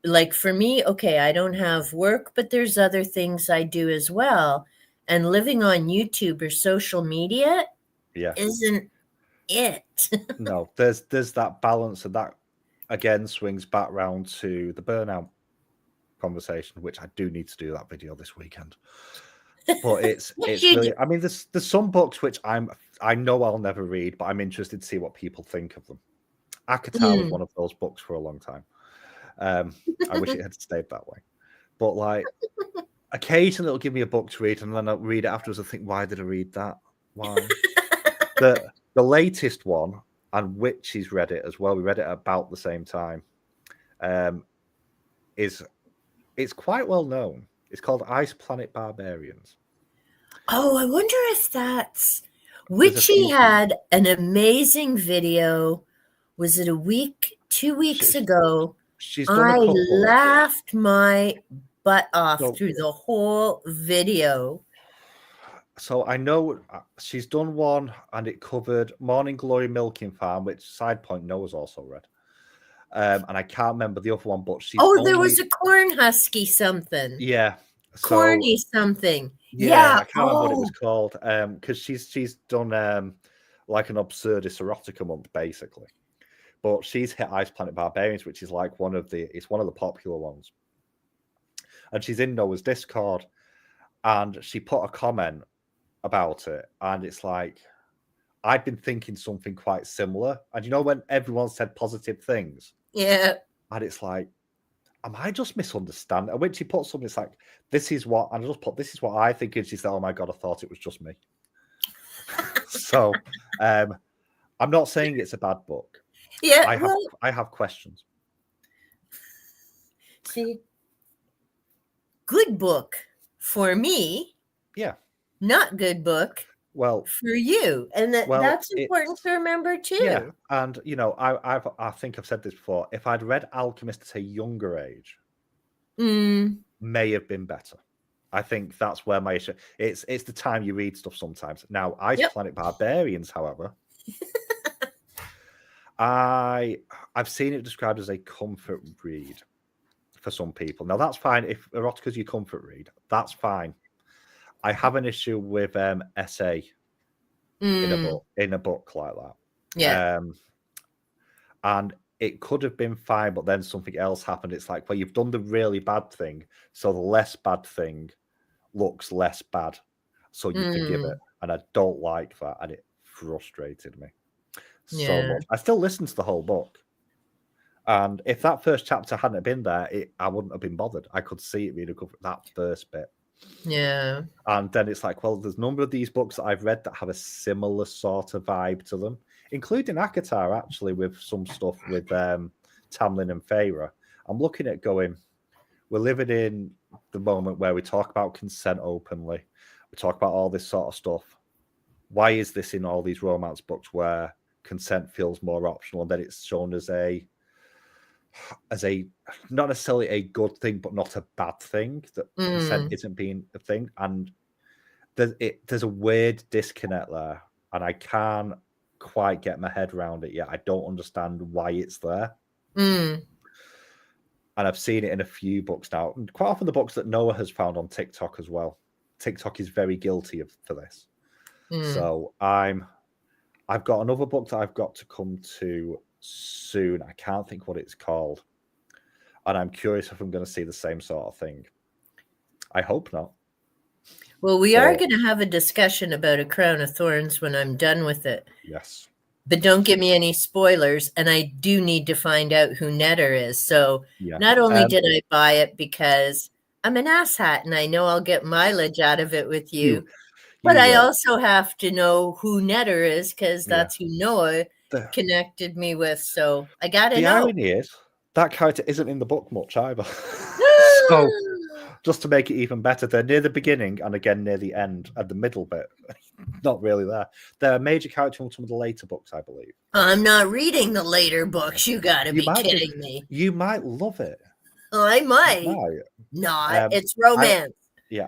like for me, okay, I don't have work, but there's other things I do as well. And living on YouTube or social media isn't it. No, there's that balance, and that again swings back round to the burnout conversation, which I do need to do that video this weekend. But it's really, I mean, there's some books which I know I'll never read, but I'm interested to see what people think of them. Akatar was one of those books for a long time. I wish it had stayed that way. But like, occasionally it'll give me a book to read, and then I'll read it afterwards and think, why did I read that? Why? The latest one, and Witches read it as well. We read it at about the same time. It's quite well known. It's called Ice Planet Barbarians. Oh, I wonder if that's Witchy had an amazing video. Was it 2 weeks ago? She's done a couple. I laughed my butt off through the whole video. So I know she's done one, and it covered Morning Glory Milking Farm, which side point Noah's also read. And I can't remember the other one, but she's there was a corn husky something. Yeah. Corny something. Yeah. I can't remember what it was called. Because she's done like an absurdist erotica month, basically. But she's hit Ice Planet Barbarians, which is like it's one of the popular ones. And she's in Noah's Discord, and she put a comment about it, and it's like, I'd been thinking something quite similar. And when everyone said positive things? Yeah. And it's like, am I just misunderstanding? And when she put something, it's like, this is what, and I just put, this is what I think. And she said, oh my God, I thought it was just me. So I'm not saying it's a bad book. Yeah. I have questions. See, good book for me. Yeah. Not good book. Well, for you, and that's important to remember too. Yeah, and I think I've said this before. If I'd read Alchemist at a younger age, may have been better. I think that's where my issue. It's the time you read stuff sometimes. Now, Ice Planet Barbarians, however, I've seen it described as a comfort read for some people. Now, that's fine. If erotica's your comfort read, that's fine. I have an issue with essay in a book like that. Yeah. And it could have been fine, but then something else happened. It's like, well, you've done the really bad thing, so the less bad thing looks less bad, so you forgive it. And I don't like that, and it frustrated me so much. I still listen to the whole book, and if that first chapter hadn't been there, I wouldn't have been bothered. I could see it being that first bit. Yeah. And then it's like, well, there's a number of these books that I've read that have a similar sort of vibe to them, including Akatar, actually, with some stuff with Tamlin and Feyre. I'm looking at going, we're living in the moment where we talk about consent openly. We talk about all this sort of stuff. Why is this in all these romance books where consent feels more optional, and then it's shown as a not necessarily a good thing, but not a bad thing. That consent isn't being a thing, and there's a weird disconnect there, and I can't quite get my head around it yet. I don't understand why it's there. And I've seen it in a few books now, and quite often the books that Noah has found on TikTok as well. TikTok is very guilty for this. So I've got another book that I've got to come to soon. I can't think what it's called, and I'm curious if I'm going to see the same sort of thing. I hope not. Well, we are going to have a discussion about A Crown of Thorns when I'm done with it. Yes. But don't give me any spoilers, and I do need to find out who Netter is. So not only did I buy it because I'm an asshat and I know I'll get mileage out of it with you, but I also have to know who Netter is because that's who Noah connected me with. So I got to know. The irony is that character isn't in the book much either. So just to make it even better, they're near the beginning and again near the end and the middle bit. Not really there. They're a major character in some of the later books, I believe. I'm not reading the later books. You got to be kidding me. You might love it. I might. Not. It's romance.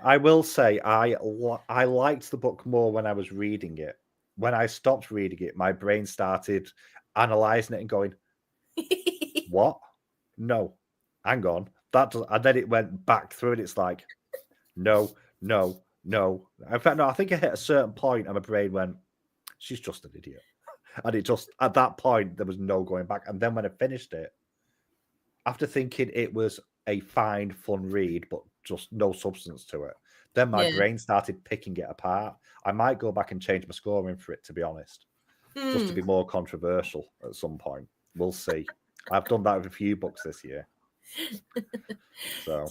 I will say I liked the book more when I was reading it. When I stopped reading it, my brain started analysing it and going, what? No, hang on. And then it went back through and it's like, no. In fact, no, I think I hit a certain point and my brain went, she's just an idiot. And it just, at that point, there was no going back. And then when I finished it, after thinking it was a fine, fun read, but just no substance to it, then my brain started picking it apart. I might go back and change my scoring for it, to be honest, just to be more controversial at some point. We'll see. I've done that with a few books this year. So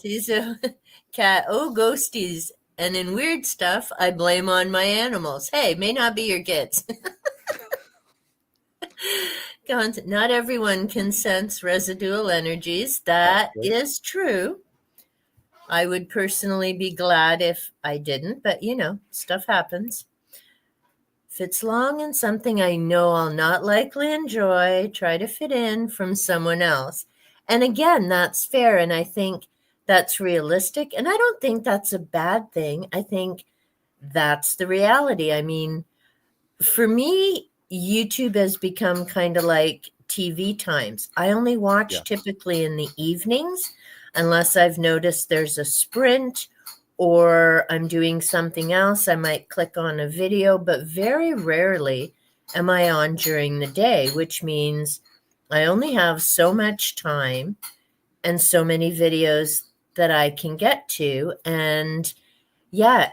cat, ghosties. And in weird stuff, I blame on my animals. Hey, may not be your kids. Not everyone can sense residual energies. That is true. I would personally be glad if I didn't, but stuff happens. If it's long and something I know I'll not likely enjoy, try to fit in from someone else. And again, that's fair. And I think that's realistic. And I don't think that's a bad thing. I think that's the reality. I mean, for me, YouTube has become kind of like TV times. I only watch typically in the evenings, unless I've noticed there's a sprint or I'm doing something else. I might click on a video, but very rarely am I on during the day, which means I only have so much time and so many videos that I can get to. And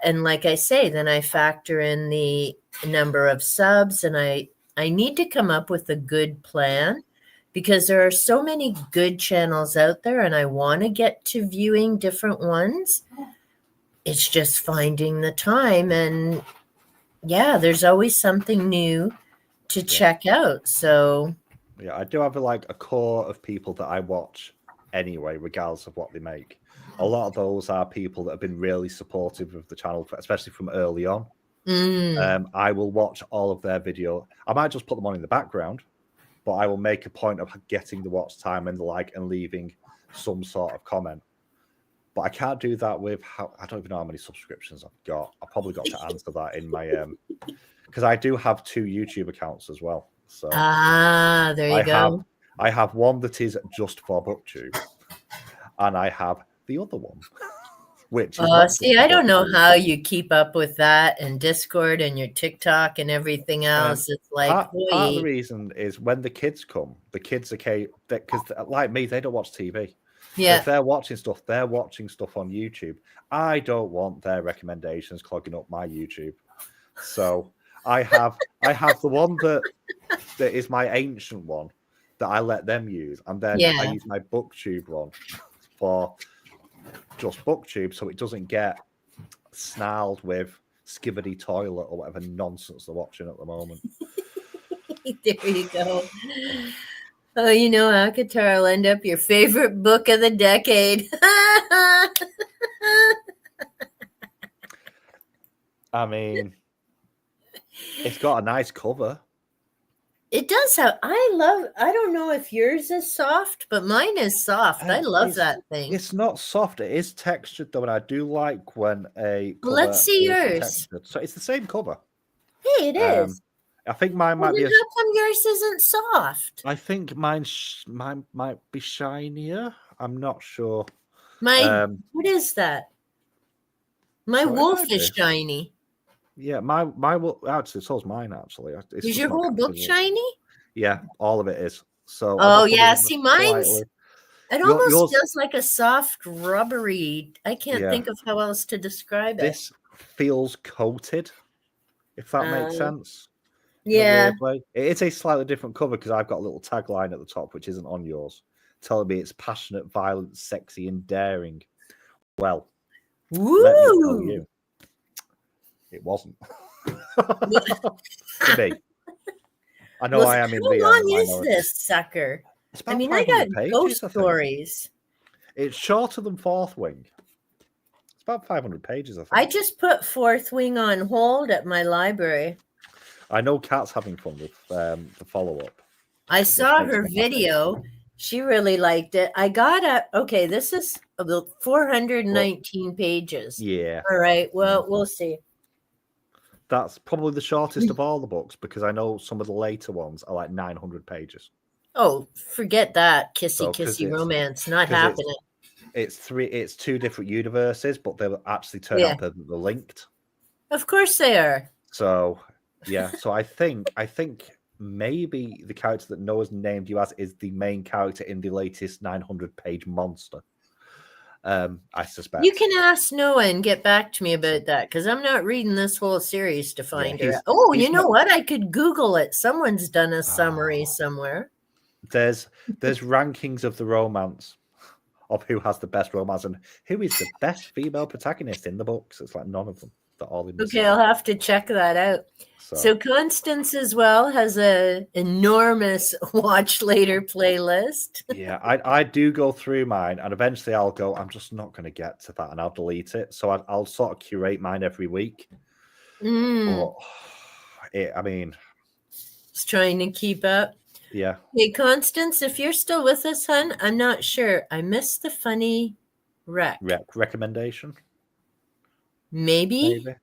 and like I say, then I factor in the number of subs, and I need to come up with a good plan because there are so many good channels out there and I want to get to viewing different ones. It's just finding the time, and there's always something new to check out. So I do have a core of people that I watch anyway, regardless of what they make. A lot of those are people that have been really supportive of the channel, especially from early on. I will watch all of their video. I might just put them on in the background, but I will make a point of getting the watch time and the like and leaving some sort of comment. But I can't do that with I don't even know how many subscriptions I've got. I've probably got to answer that in my because I do have 2 YouTube accounts as well. So there you go. I have one that is just for BookTube, and I have the other one, which is see, I don't know how you keep up with that and Discord and your TikTok and everything else. It's like part of the reason is when the kids come, the kids are because like me, they don't watch TV. So if they're watching stuff on YouTube. I don't want their recommendations clogging up my YouTube. So I have the one that is my ancient one that I let them use, and then I use my BookTube one for just BookTube, so it doesn't get snarled with Skibidi Toilet or whatever nonsense they're watching at the moment. There you go. Oh, Akatar will end up your favorite book of the decade. I mean, it's got a nice cover. It does have. I don't know if yours is soft, but mine is soft. I love that thing. It's not soft. It is textured though, and I do like when a Well, cover let's see is yours. textured. So it's the same cover. Hey, it is. I think mine Well, might then be. how come yours isn't soft? I think mine might be shinier. I'm not sure. What is that? My So it wolf might is be. shiny. Yeah, my will actually so's mine actually. It's Is just your not whole book captured. shiny? Yeah, all of it is. So I Oh just want yeah, to see slightly. mine's. It almost Yours, feels like a soft rubbery. I can't yeah. think of how else to describe it. This feels coated, if that makes Uh, sense. In a yeah. weird way. It is a slightly different cover because I've got a little tagline at the top, which isn't on yours, telling me it's passionate, violent, sexy, and daring. Well, let me tell Woo! you, it wasn't. To me. I know Well, I am in how the long is minority. this sucker? It's I about mean, I 500 got pages, ghost I think. stories. It's shorter than Fourth Wing. It's about 500 pages, I I think. just put Fourth Wing on hold at my library. I know Kat's having fun with the follow-up, I which saw makes her me happy. video. She really liked it. I got okay, this is about But 419 pages. yeah, All right. Well, we'll see. that's probably the shortest of all the books because I know some of the later ones are like 900 pages. Oh, forget that. Kissy So because kissy romance. Not because happening. it's two different universes, but they actually turn Yeah. out that they're linked. Of course they are. So yeah, so I think maybe the character that Noah's named you as is the main character in the latest 900-page monster. I suspect. You can ask Noah and get back to me about that because I'm not reading this whole series to Yeah, find her. Oh, you he's know not. what? I could Google it. Someone's done a summary Oh, somewhere. there's rankings of the romance of who has the best romance and who is the best female protagonist in the books. It's like none of them. They're all in the Okay, same. I'll have to check that out. So So Constance as well has a enormous watch later playlist. yeah, I do go through mine, and eventually I'll go. I'm just not going to get to that, and I'll delete it. So I'll sort of curate mine every week. But I mean, Just trying to keep up. yeah. Hey, Constance, if you're still with us, hun, I'm not sure. I missed the funny wreck. Recommendation, Maybe? maybe.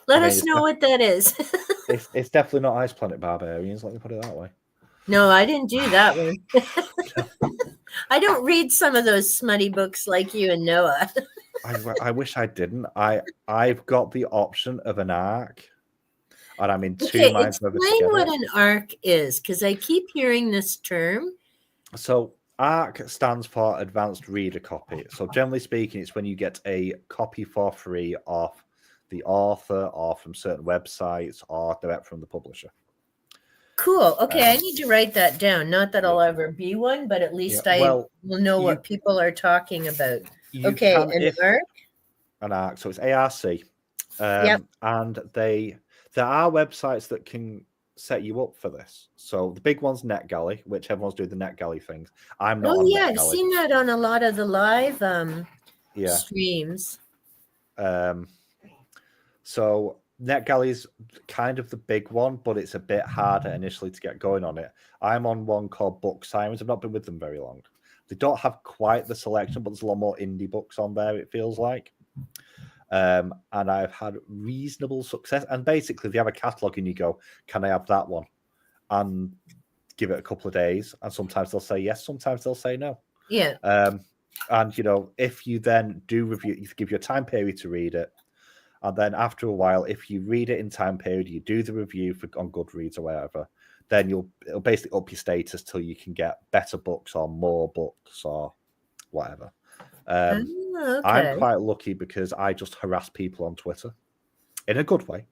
Let us know what that is. It's definitely not Ice Planet Barbarians. Let me put it that way. No, I didn't do that one. I don't read some of those smutty books like you and Noah. I wish I didn't. I've got the option of an arc, and I'm in two Okay, minds whether to explain get what it. an arc is, because I keep hearing this term. So ARC stands for Advanced Reader Copy. So generally speaking, it's when you get a copy for free off the author or from certain websites or direct from the publisher. Cool. Okay, I need to write that down. Not that I'll ever be one, but at least I will know what people are talking about. Okay, an arc? An ARC. So it's ARC. And there are websites that can set you up for this. So the big one's NetGalley, which everyone's doing the NetGalley things. I'm not on NetGalley. I've seen that on a lot of the live streams. So NetGalley's kind of the big one, but it's a bit harder initially to get going on it. I'm on one called Book Sirens. I've not been with them very long. They don't have quite the selection, but there's a lot more indie books on there, it feels like. And I've had reasonable success. And basically, if you have a catalog and you go, can I have that one? And give it a couple of days. And sometimes they'll say yes, sometimes they'll say no. Yeah. And, if you then do review, you give your time period to read it. And then after a while, if you read it in time period, you do the review on Goodreads or wherever, then it'll basically up your status till you can get better books or more books or whatever. I'm quite lucky because I just harass people on Twitter in a good way.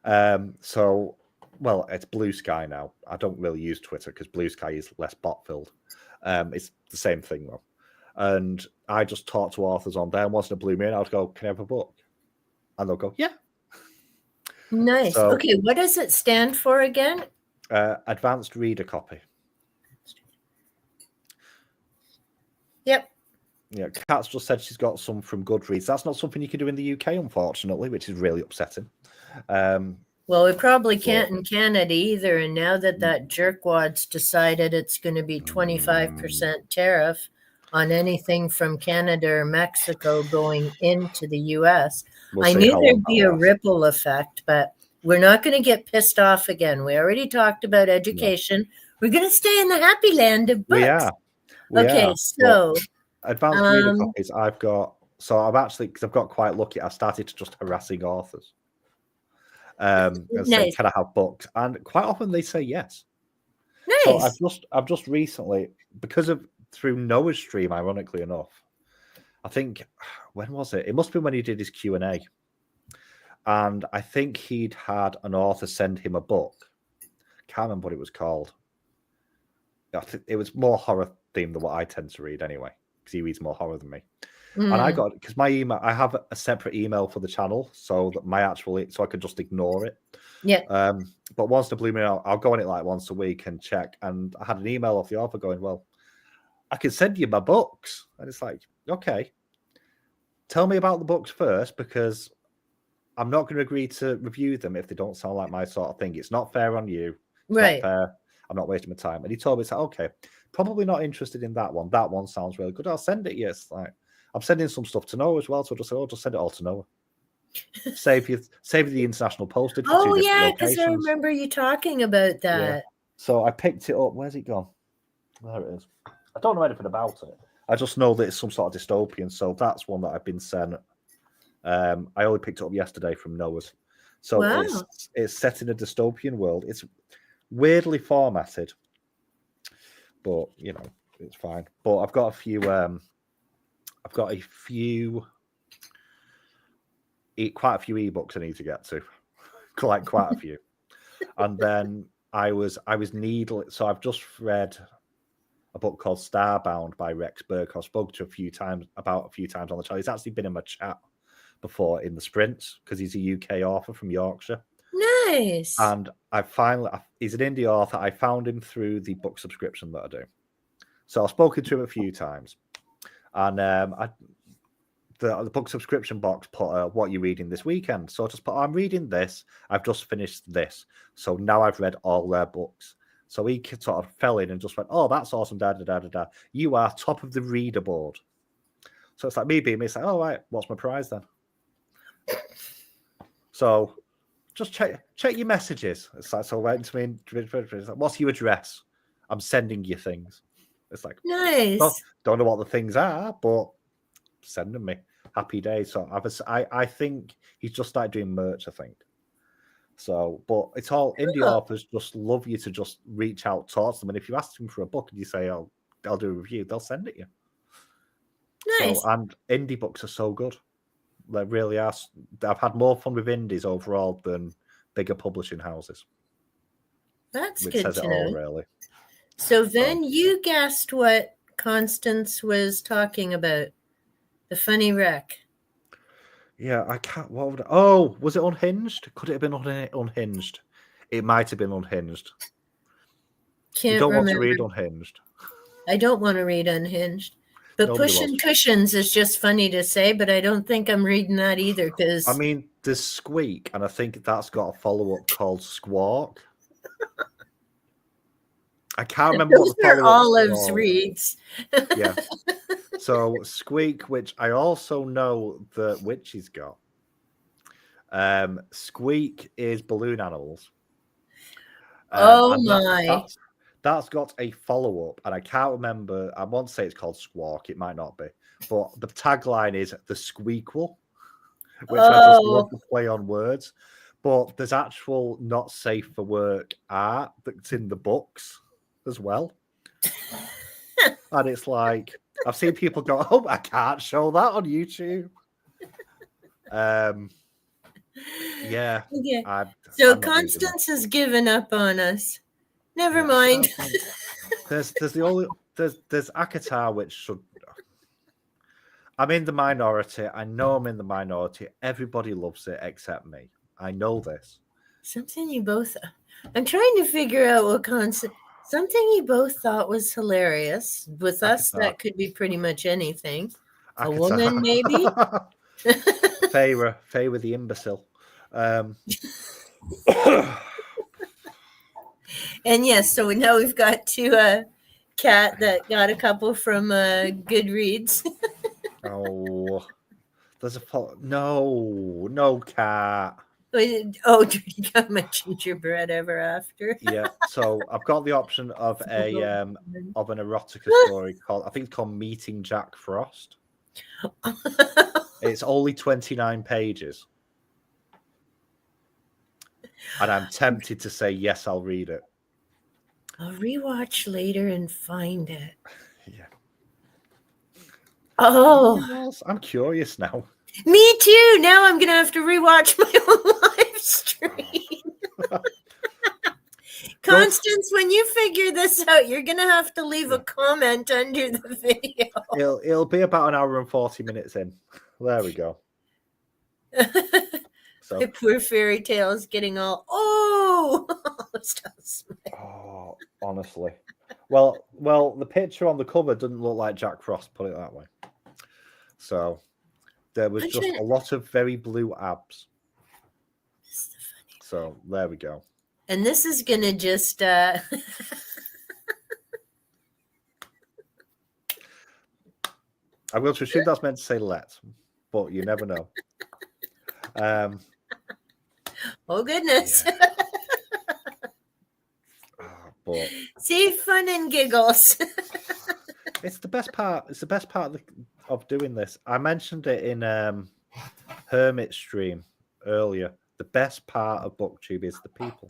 Well, it's Blue Sky now. I don't really use Twitter because Blue Sky is less bot-filled. It's the same thing, though. And I just talk to authors on there. And once in a blue moon, I'll go, can I have a book? And they'll go, yeah. Nice. So, okay, what does it stand for again? Advanced Reader Copy. Yep. Yeah, Kat's just said she's got some from Goodreads. That's not something you can do in the UK, unfortunately, which is really upsetting. Well, we probably can't in Canada either. And now that jerkwad's decided it's going to be 25% tariff on anything from Canada or Mexico going into the U.S., I knew there'd be a ripple effect, but we're not going to get pissed off again. We already talked about education. No. We're going to stay in the happy land of books. We are. So advanced reader copies I've got. So I've actually, because I've got quite lucky, I've started to just harassing authors. And say, can I have books? And quite often they say yes. Nice. So I've just recently, through Noah's stream, ironically enough, I think, when was it? It must have been when he did his Q&A. And I think he'd had an author send him a book. Can't remember what it was called. It was more horror themed than what I tend to read anyway, because he reads more horror than me. And I got, because my email, I have a separate email for the channel, so that so I could just ignore it. Yeah. But once the blue moon, I'll go on it like once a week and check. And I had an email off the author going, well, I can send you my books. And it's like, okay, tell me about the books first, because I'm not going to agree to review them if they don't sound like my sort of thing. It's not fair on you. It's not fair. I'm not wasting my time. And he told me, it's like, okay, probably not interested in that one. That one sounds really good. I'll send it. Yes. Like, I'm sending some stuff to Noah as well. So I'll just send it all to Noah. Save the international postage. Oh, yeah, because I remember you talking about that. Yeah. So I picked it up. Where's it gone? There it is. I don't know anything about it. I just know that it's some sort of dystopian. So that's one that I've been sent. I only picked it up yesterday from Noah's. So it's set in a dystopian world. It's weirdly formatted, but you know, it's fine. But I've got a few quite a few ebooks I need to get to, like quite a few. And then I was needling. So I've just read a book called Starbound by Rex Burke. I spoke to a few times on the channel. He's actually been in my chat before in the sprints because he's a UK author from Yorkshire. Nice. And he's an indie author. I found him through the book subscription that I do. So I've spoken to him a few times. And the book subscription box put what you're reading this weekend. So I just put, I'm reading this. I've just finished this. So now I've read all their books. So he sort of fell in and just went, oh, that's awesome. Da, da, da, da, da. You are top of the reader board. So it's like me being me. It's like, oh, right, what's my prize then? So just check your messages. It's like, so went to me, like, what's your address? I'm sending you things. It's like, nice. Don't know what the things are, but send them me. Happy days. So I think he's just started doing merch, I think. So, but it's all indie authors just love you to just reach out, talk to them. And if you ask them for a book and you say, I'll do a review, they'll send it you. Nice. So, and indie books are so good. They really are. I've had more fun with indies overall than bigger publishing houses. That's which good says to it know. all, really. So then you guessed what Constance was talking about. The funny wreck. Yeah, I can't. Was it Unhinged? Could it have been Unhinged? It might have been Unhinged. Can't you don't remember. Want to read Unhinged? I don't want to read Unhinged. But Pushing Cushions is just funny to say, but I don't think I'm reading that either. Because I mean, there's Squeak, and I think that's got a follow-up called Squawk. I can't remember what the follow-up Olive's reads. Yeah. So Squeak, which I also know that Witchy's got. Squeak is balloon animals. My. That's got a follow-up, and I can't remember. I want to say it's called Squawk. It might not be. But the tagline is the Squeakquel, which I just love to play on words. But there's actual not safe for work art that's in the books as well. And it's like, I've seen people go, oh, I can't show that on YouTube. Yeah. So Constance has given up on us. Never mind. There's Akatar, which should. I'm in the minority. I know I'm in the minority. Everybody loves it except me. I know this. Something you both. I'm trying to figure out what Constance. Something you both thought was hilarious. With us, that could be pretty much anything. Akatar. A woman, maybe? Feyre the imbecile. And yes, so now we've got to Cat that got a couple from Goodreads. Oh, there's a no cat. Oh, did you got my gingerbread ever after? Yeah, so I've got the option of an erotica story called, I think it's called Meeting Jack Frost. It's only 29 pages. And I'm tempted to say, yes, I'll read it. I'll rewatch later and find it. Yeah. Oh, I'm curious now. Me too. Now I'm going to have to rewatch my own live stream. Constance, when you figure this out, you're going to have to leave a comment under the video. It'll be about an hour and 40 minutes in. There we go. So. My poor fairy tale is getting all, oh, honestly. Well, the picture on the cover doesn't look like Jack Frost, put it that way. So there was just a lot of very blue abs. So there we go. And this is going to just... I will assume that's meant to say let, but you never know. Oh, goodness. Yeah. But see, fun and giggles. It's the best part. It's the best part of doing this. I mentioned it in Hermit's stream earlier. The best part of BookTube is the people.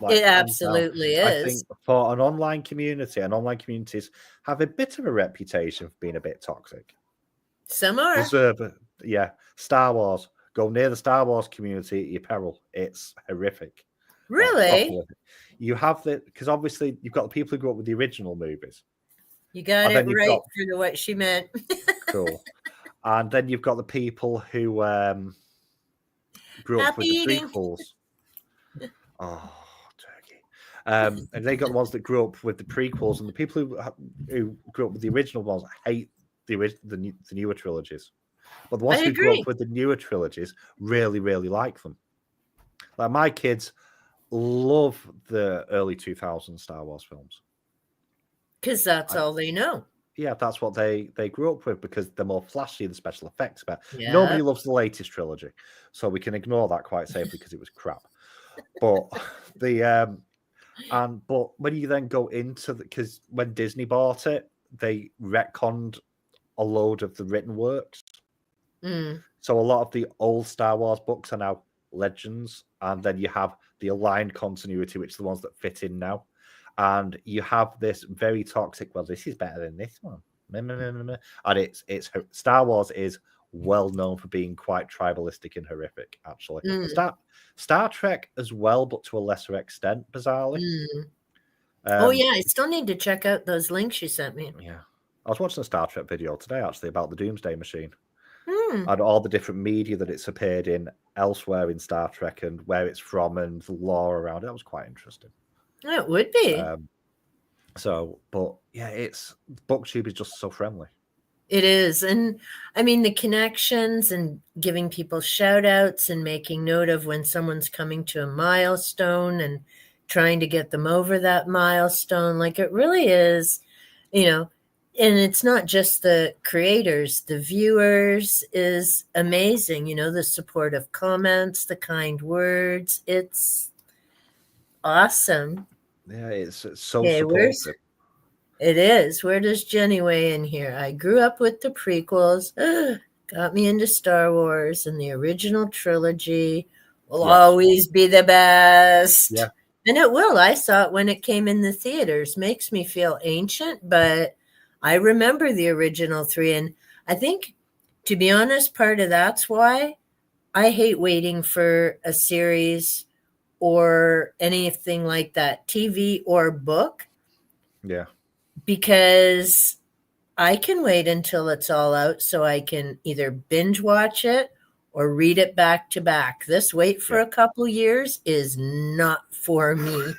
It absolutely is. I think for an online community, and online communities have a bit of a reputation for being a bit toxic. Some are. Yeah. Star Wars. Go near the Star Wars community at your peril. It's horrific. Really? You have because obviously you've got the people who grew up with the original movies. You got it right for what she meant. Cool. And then you've got the people who grew up with the prequels. Oh, turkey. And they got the ones that grew up with the prequels, and the people who grew up with the original ones hate the newer trilogies. But the ones who grew up with the newer trilogies really, really like them. Like my kids love the early 2000s Star Wars films. Because that's all they know. Yeah, that's what they grew up with, because they're more flashy, the special effects better. Yeah. Nobody loves the latest trilogy, so we can ignore that quite safely because it was crap. But but when you then go into because when Disney bought it, they retconned a load of the written works. So a lot of the old Star Wars books are now legends, and then you have the aligned continuity, which are the ones that fit in now. And you have this very toxic, well, this is better than this one. And it's Star Wars is well known for being quite tribalistic and horrific, actually. Star Trek as well, but to a lesser extent, bizarrely. Oh, yeah, I still need to check out those links you sent me. Yeah. I was watching a Star Trek video today, actually, about the Doomsday Machine. And all the different media that it's appeared in elsewhere in Star Trek and where it's from and the lore around it. That was quite interesting. It would be. But yeah, BookTube is just so friendly. It is. And I mean, the connections and giving people shout outs and making note of when someone's coming to a milestone and trying to get them over that milestone. Like it really is, and it's not just the creators, the viewers is amazing. The supportive comments, the kind words. It's awesome. Yeah, it's so supportive. It is. Where does Jenny weigh in here? I grew up with the prequels, got me into Star Wars, and the original trilogy will always be the best. Yeah. And it will. I saw it when it came in the theaters. Makes me feel ancient, but I remember the original three. And I think, to be honest, part of that's why I hate waiting for a series or anything like that, TV or book. Yeah. Because I can wait until it's all out so I can either binge watch it or read it back to back. This wait for a couple years is not for me.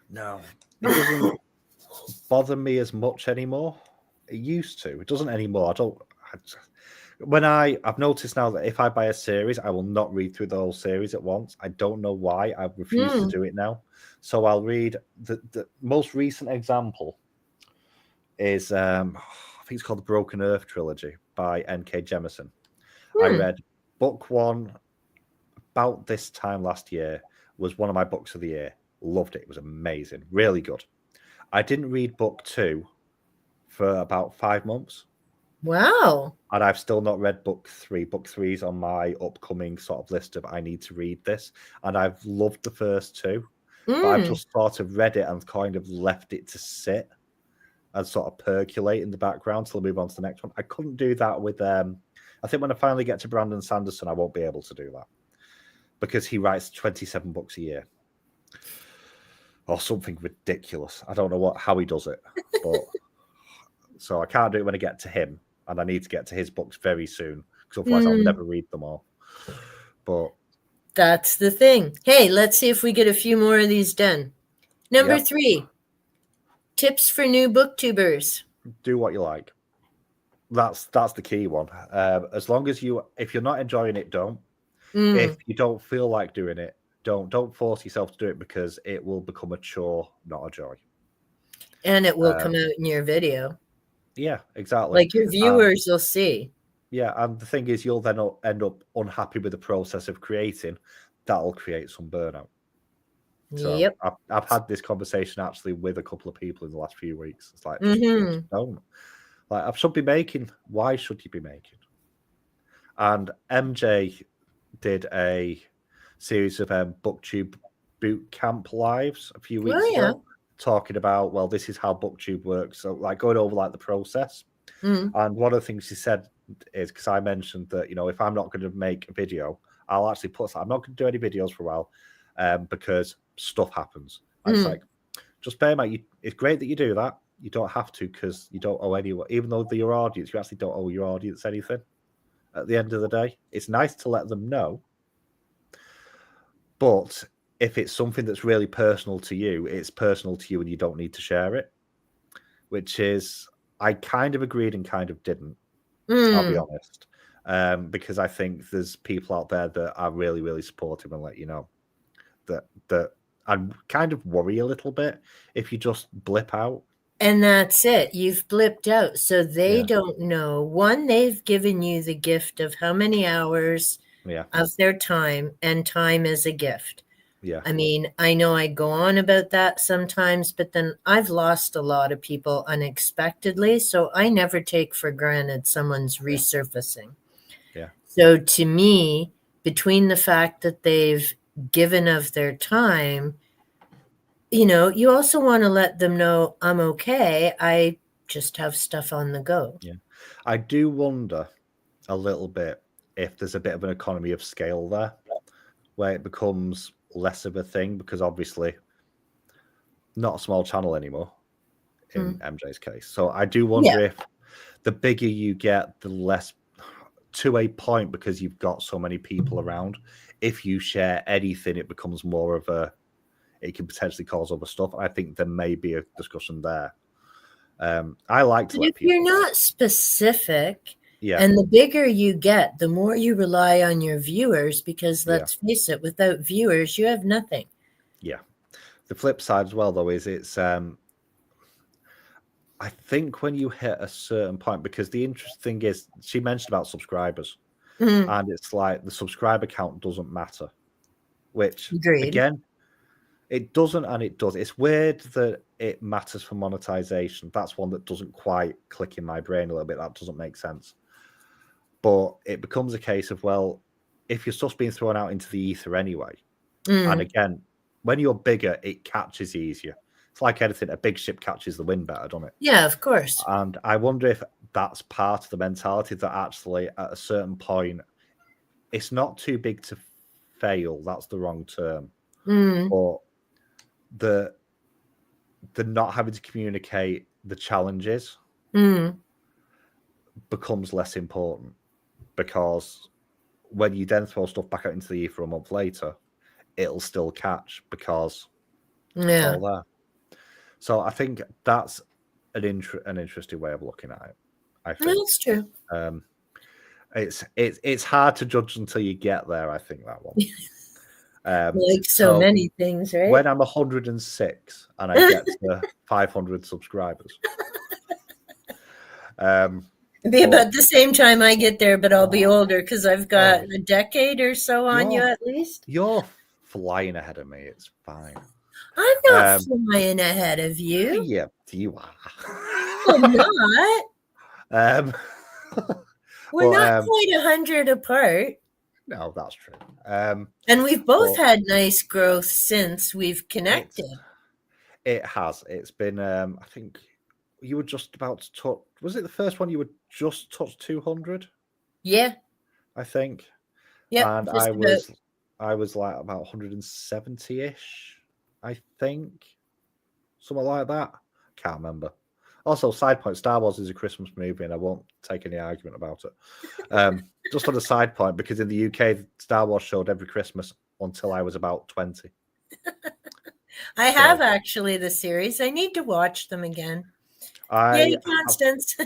No, it doesn't bother me as much anymore. It used to. It doesn't anymore. I've noticed now that if I buy a series, I will not read through the whole series at once. I don't know why. I refuse to do it now. So I'll read the most recent example is I think it's called the Broken Earth trilogy by N.K. Jemisin. I read book 1 about this time last year. Was one of my books of the year. Loved it. It was amazing. Really good. I didn't read book 2 for about 5 months. Wow. And I've still not read book 3. Book 3 is on my upcoming sort of list of I need to read this. And I've loved the first 2. But I've just sort of read it and kind of left it to sit and sort of percolate in the background till I move on to the next one. I couldn't do that with I think when I finally get to Brandon Sanderson, I won't be able to do that. Because he writes 27 books a year. Or something ridiculous. I don't know how he does it. But so I can't do it when I get to him. And I need to get to his books very soon. Because otherwise I'll never read them all. But that's the thing. Hey, let's see if we get a few more of these done. Number 3. Tips for new booktubers. Do what you like. That's the key one. As long as if you're not enjoying it, don't. If you don't feel like doing it, don't force yourself to do it because it will become a chore, not a joy. And it will come out in your video. Yeah, exactly. Like your viewers will see. Yeah, and the thing is, you'll then end up unhappy with the process of creating. That'll create some burnout. So I've had this conversation actually with a couple of people in the last few weeks. It's like, just don't. Like, I should be making. Why should you be making? And MJ did a series of BookTube boot camp lives a few weeks ago, talking about, well, this is how BookTube works. So, like, going over like the process. And one of the things she said is, because I mentioned that, if I'm not going to make a video, I'll actually I'm not going to do any videos for a while because stuff happens. It's like, just bear in mind, it's great that you do that. You don't have to because you don't owe anyone, even though they're your audience, you actually don't owe your audience anything. At the end of the day, it's nice to let them know. But if it's something that's really personal to you, it's personal to you and you don't need to share it, which is, I kind of agreed and kind of didn't, I'll be honest. Because I think there's people out there that are really, really supportive and let you know that I kind of worry a little bit if you just blip out. And that's it. You've blipped out. So they don't know. One, they've given you the gift of how many hours of their time, and time is a gift. Yeah. I mean, I know I go on about that sometimes, but then I've lost a lot of people unexpectedly. So I never take for granted someone's resurfacing. Yeah. So to me, between the fact that they've given of their time, you also want to let them know I'm okay. I just have stuff on the go. Yeah. I do wonder a little bit if there's a bit of an economy of scale there where it becomes less of a thing, because obviously not a small channel anymore in MJ's case. So I do wonder if the bigger you get, the less, to a point, because you've got so many people around, if you share anything, it becomes more of it can potentially cause other stuff. I think there may be a discussion there. I like to let people. If you're not specific, and the bigger you get, the more you rely on your viewers, because let's face it, without viewers, you have nothing. Yeah. The flip side as well, though, is it's, I think when you hit a certain point, because the interesting thing is, she mentioned about subscribers, and it's like the subscriber count doesn't matter, which, again, it doesn't and it does. It's weird that it matters for monetization. That's one that doesn't quite click in my brain a little bit. That doesn't make sense. But it becomes a case of, well, if your stuff's being thrown out into the ether anyway, and again, when you're bigger, it catches easier. It's like anything, a big ship catches the wind better, doesn't it? Yeah, of course. And I wonder if that's part of the mentality, that actually at a certain point, it's not too big to fail. That's the wrong term. But the not having to communicate the challenges becomes less important, because when you then throw stuff back out into the ether a month later, it'll still catch because it's all there. So I think that's an interesting way of looking at it. I think That's true. It's hard to judge until you get there. I think that one. Like so many things, right? When I'm 106 and I get to 500 subscribers, It'll be about the same time I get there, but I'll be older because I've got a decade or so on you at least. You're flying ahead of me. It's fine. I'm not flying ahead of you. Yeah, you are. I'm not. We're not quite 100 apart. No, that's true. And we've both had nice growth since we've connected. It has. It's been, I think you were just about to touch, was it the first one you were just touched 200? Yeah. I think. Yeah. And I was like about 170-ish, I think. Something like that. Can't remember. Also, side point, Star Wars is a Christmas movie, and I won't take any argument about it. Just on a side point, because in the UK, Star Wars showed every Christmas until I was about 20. I have actually the series. I need to watch them again. Yay, Constance.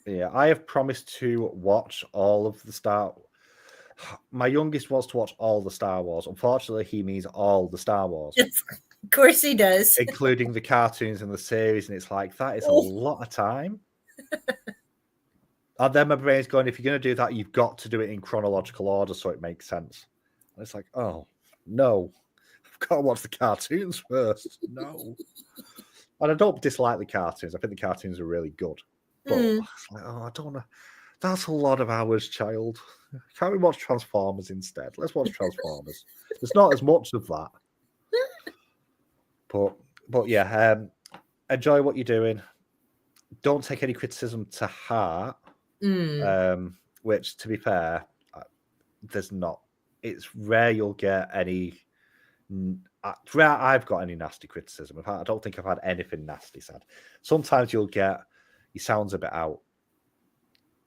I have promised to watch all of the Star. My youngest wants to watch all the Star Wars. Unfortunately, he means all the Star Wars. Of course he does. Including the cartoons and the series, and it's like, that is a lot of time. And then my brain's going, if you're going to do that, you've got to do it in chronological order so it makes sense. And it's like, oh, no. I've got to watch the cartoons first. No. And I don't dislike the cartoons. I think the cartoons are really good. But it's like, I don't know. That's a lot of hours, child. Can't we watch Transformers instead? Let's watch Transformers. There's not as much of that. But yeah, enjoy what you're doing. Don't take any criticism to heart. Which, to be fair, there's not. It's rare you'll get any. It's rare I've got any nasty criticism. In fact, I don't think I've had anything nasty said. Sometimes you'll get, he sounds a bit out,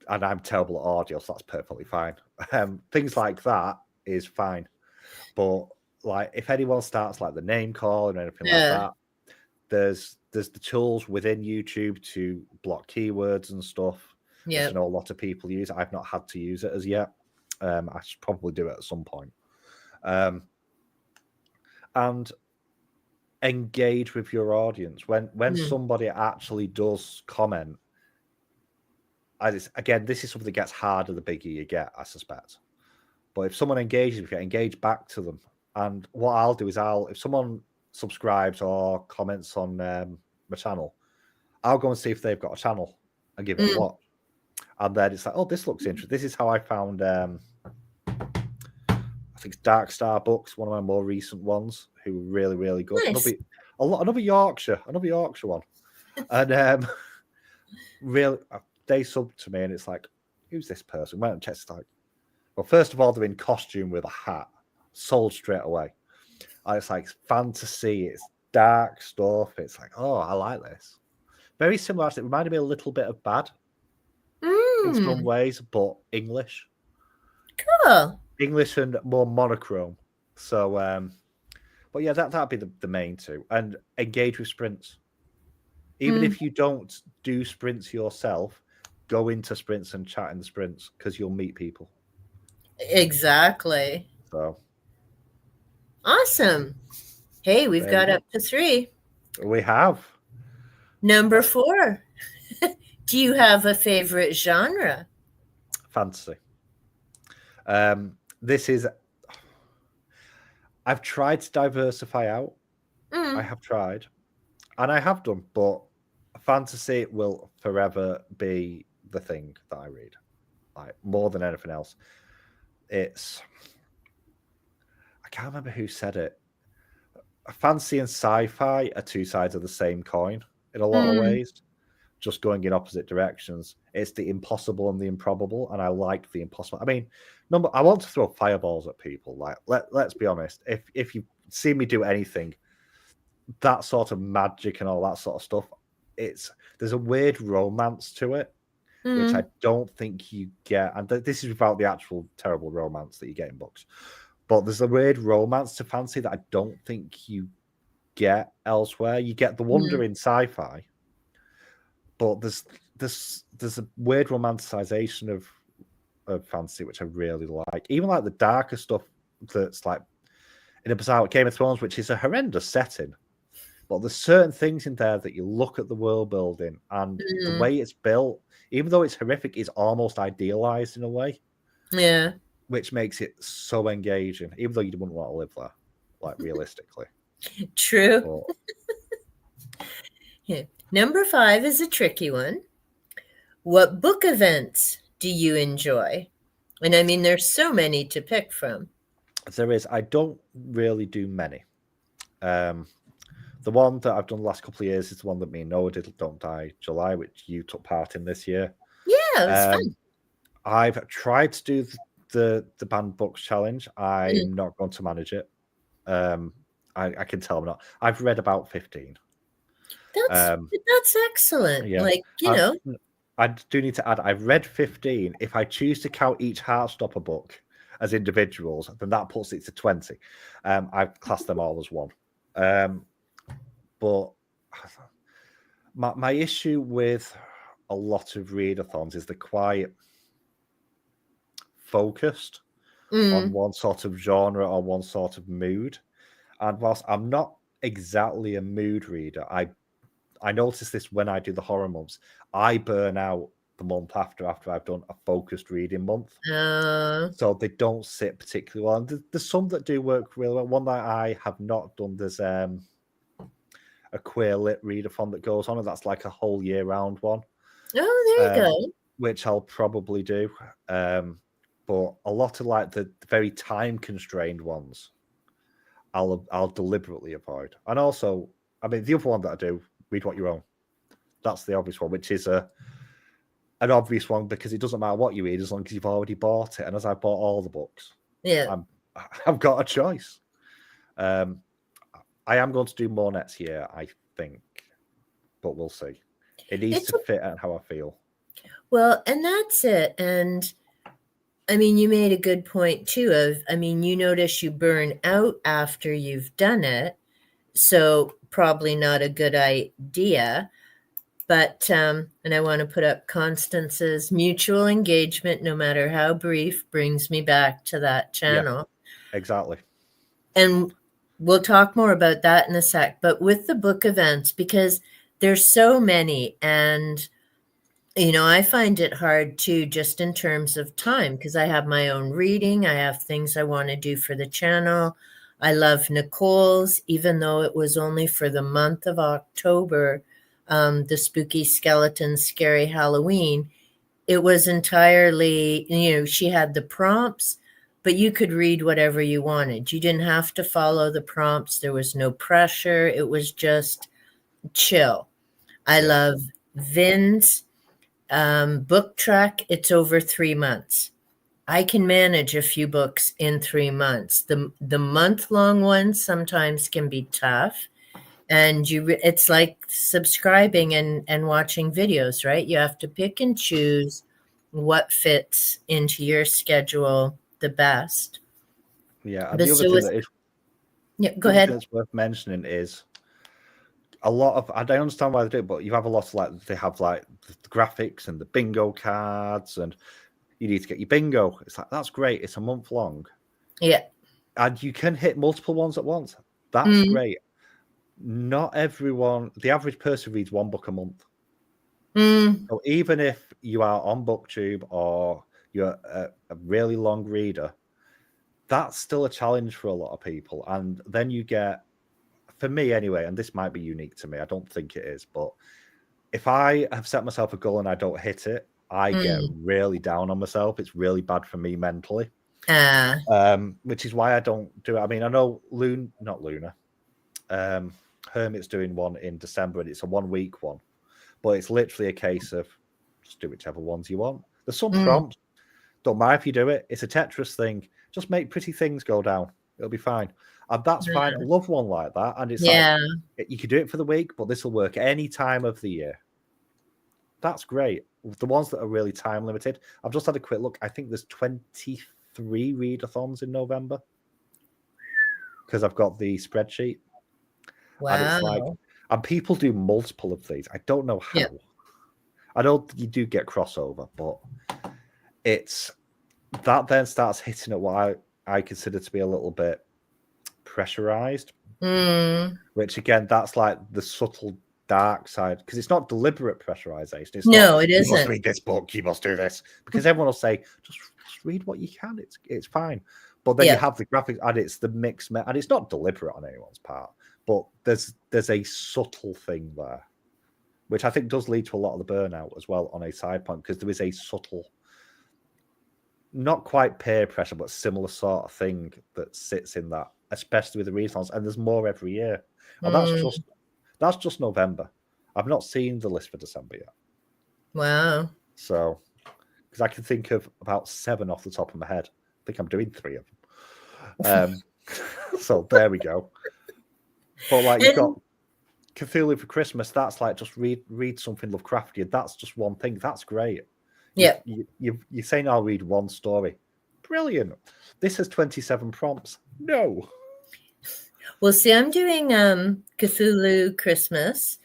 and I'm terrible at audio, so that's perfectly fine. Things like that is fine. But like, if anyone starts like the name calling or anything like that, there's the tools within YouTube to block keywords and stuff. Yeah, I know a lot of people use it. I've not had to use it as yet. I should probably do it at some point. And engage with your audience when somebody actually does comment. Again, this is something that gets harder the bigger you get, I suspect. But if someone engages with you, engage back to them. And what I'll do is if someone subscribes or comments on my channel, I'll go and see if they've got a channel and give it a watch. And then it's like, oh, this looks interesting. This is how I found, I think it's Dark Star Books, one of my more recent ones, who were really, really good. Nice. Another Yorkshire one. And really, they subbed to me, and it's like, who's this person? Went and checked, it's like, well, first of all, they're in costume with a hat, sold straight away. And it's like fantasy, it's dark stuff. It's like, oh, I like this. Very similar. It reminded me a little bit of Bad in some ways, but English. Cool. English and more monochrome. So, but yeah, that'd be the main two. And engage with sprints. Even if you don't do sprints yourself, go into sprints and chat in the sprints, because you'll meet people. Exactly. So awesome. Hey, we've got up to 3. We have. Number 4. Do you have a favorite genre? Fantasy. I've tried to diversify out. I have tried. And I have done, but fantasy will forever be the thing that I read. Like, more than anything else. I can't remember who said it. Fantasy and sci-fi are two sides of the same coin in a lot of ways, just going in opposite directions. It's the impossible and the improbable, and I like the impossible. I mean, I want to throw fireballs at people. Like, let's be honest. If you see me do anything, that sort of magic and all that sort of stuff, there's a weird romance to it, which I don't think you get. And this is without the actual terrible romance that you get in books. But there's a weird romance to fantasy that I don't think you get elsewhere. You get the wonder in sci-fi, but there's there's a weird romanticization of fantasy which I really like. Even like the darker stuff that's like in a bizarre Game of Thrones, which is a horrendous setting. But there's certain things in there that you look at the world building and the way it's built, even though it's horrific, is almost idealized in a way. Yeah. Which makes it so engaging, even though you wouldn't want to live there, like realistically. True. Yeah. Number 5 is a tricky one. What book events do you enjoy? And I mean, there's so many to pick from. There is. I don't really do many. The one that I've done the last couple of years is the one that me and Noah did, Don't Die July, which you took part in this year. Yeah, it was fun. I've tried to do the Banned Books challenge. I'm not going to manage it. I can tell I'm not. I've read about 15. That's excellent. Yeah. Like, I do need to add, I've read 15. If I choose to count each Heartstopper book as individuals, then that puts it to 20. I've classed them all as one. But my issue with a lot of readathons is they're quite focused on one sort of genre or one sort of mood. And whilst I'm not exactly a mood reader, I notice this when I do the horror months. I burn out the month after I've done a focused reading month. So they don't sit particularly well. And there's some that do work really well. One that I have not done, there's a queer lit readathon that goes on, and that's like a whole year round one. Oh, there you go. Which I'll probably do. But a lot of like the very time constrained ones, I'll deliberately avoid. And also, I mean, the other one that I do, Read What You Own. That's the obvious one, which is an obvious one because it doesn't matter what you read as long as you've already bought it. And as I bought all the books, I've got a choice. I am going to do more next year, I think, but we'll see. It needs to fit at how I feel. Well, and that's it. And I mean, you made a good point too you notice you burn out after you've done it. So probably not a good idea. But, and I want to put up Constance's mutual engagement, no matter how brief, brings me back to that channel. Yeah, exactly. And we'll talk more about that in a sec. But with the book events, because there's so many, and I find it hard too, just in terms of time, because I have my own reading. I have things I want to do for the channel. I love Nicole's, even though it was only for the month of October, the Spooky Skeleton Scary Halloween. It was entirely, she had the prompts, but you could read whatever you wanted. You didn't have to follow the prompts. There was no pressure. It was just chill. I love Vin's book track. It's over 3 months. I can manage a few books in 3 months. The month-long ones sometimes can be tough. And it's like subscribing and watching videos, right? You have to pick and choose what fits into your schedule the best. Yeah, and the other thing that is, go ahead. That's worth mentioning is a lot of, I don't understand why they do it, but you have a lot of like, they have like the graphics and the bingo cards, and you need to get your bingo. It's like, that's great. It's a month long. Yeah. And you can hit multiple ones at once. That's great. Not everyone, the average person reads one book a month. So even if you are on BookTube or you're a really long reader, that's still a challenge for a lot of people. And then you get, for me anyway, and this might be unique to me, I don't think it is, but if I have set myself a goal and I don't hit it, I get really down on myself. It's really bad for me mentally. Which is why I don't do it. I mean, I know Hermit's doing one in December, and it's a 1 week one, but it's literally a case of just do whichever ones you want. There's some prompts. Don't mind if you do it. It's a Tetris thing. Just make pretty things go down. It'll be fine. And that's fine. I love one like that. And it's like, you can do it for the week, but this will work any time of the year. That's great. The ones that are really time limited, I've just had a quick look. I think there's 23 readathons in November because I've got the spreadsheet. Wow. And it's like, and people do multiple of these. I don't know how. I know you do get crossover, but it's that then starts hitting at what I consider to be a little bit pressurized. Which again, that's like the subtle dark side, because it's not deliberate pressurization. It's No, not, it you must isn't. read this book, you must do this, because everyone will say just read what you can. It's fine. But then you have the graphics, and it's the mix, and it's not deliberate on anyone's part, but there's a subtle thing there, which I think does lead to a lot of the burnout as well on a side point, because there is a subtle, not quite peer pressure, but similar sort of thing that sits in that, especially with the readathons, and there's more every year. And that's just November. I've not seen the list for December yet. Wow. So, because I can think of about 7 off the top of my head. I think I'm doing 3 of them. So there we go. But like you've got Cthulhu for Christmas. That's like just read something Lovecraftian. That's just one thing. That's great. Yeah. You're saying I'll read one story. Brilliant. This has 27 prompts. No. Well, see, I'm doing Cthulhu Christmas.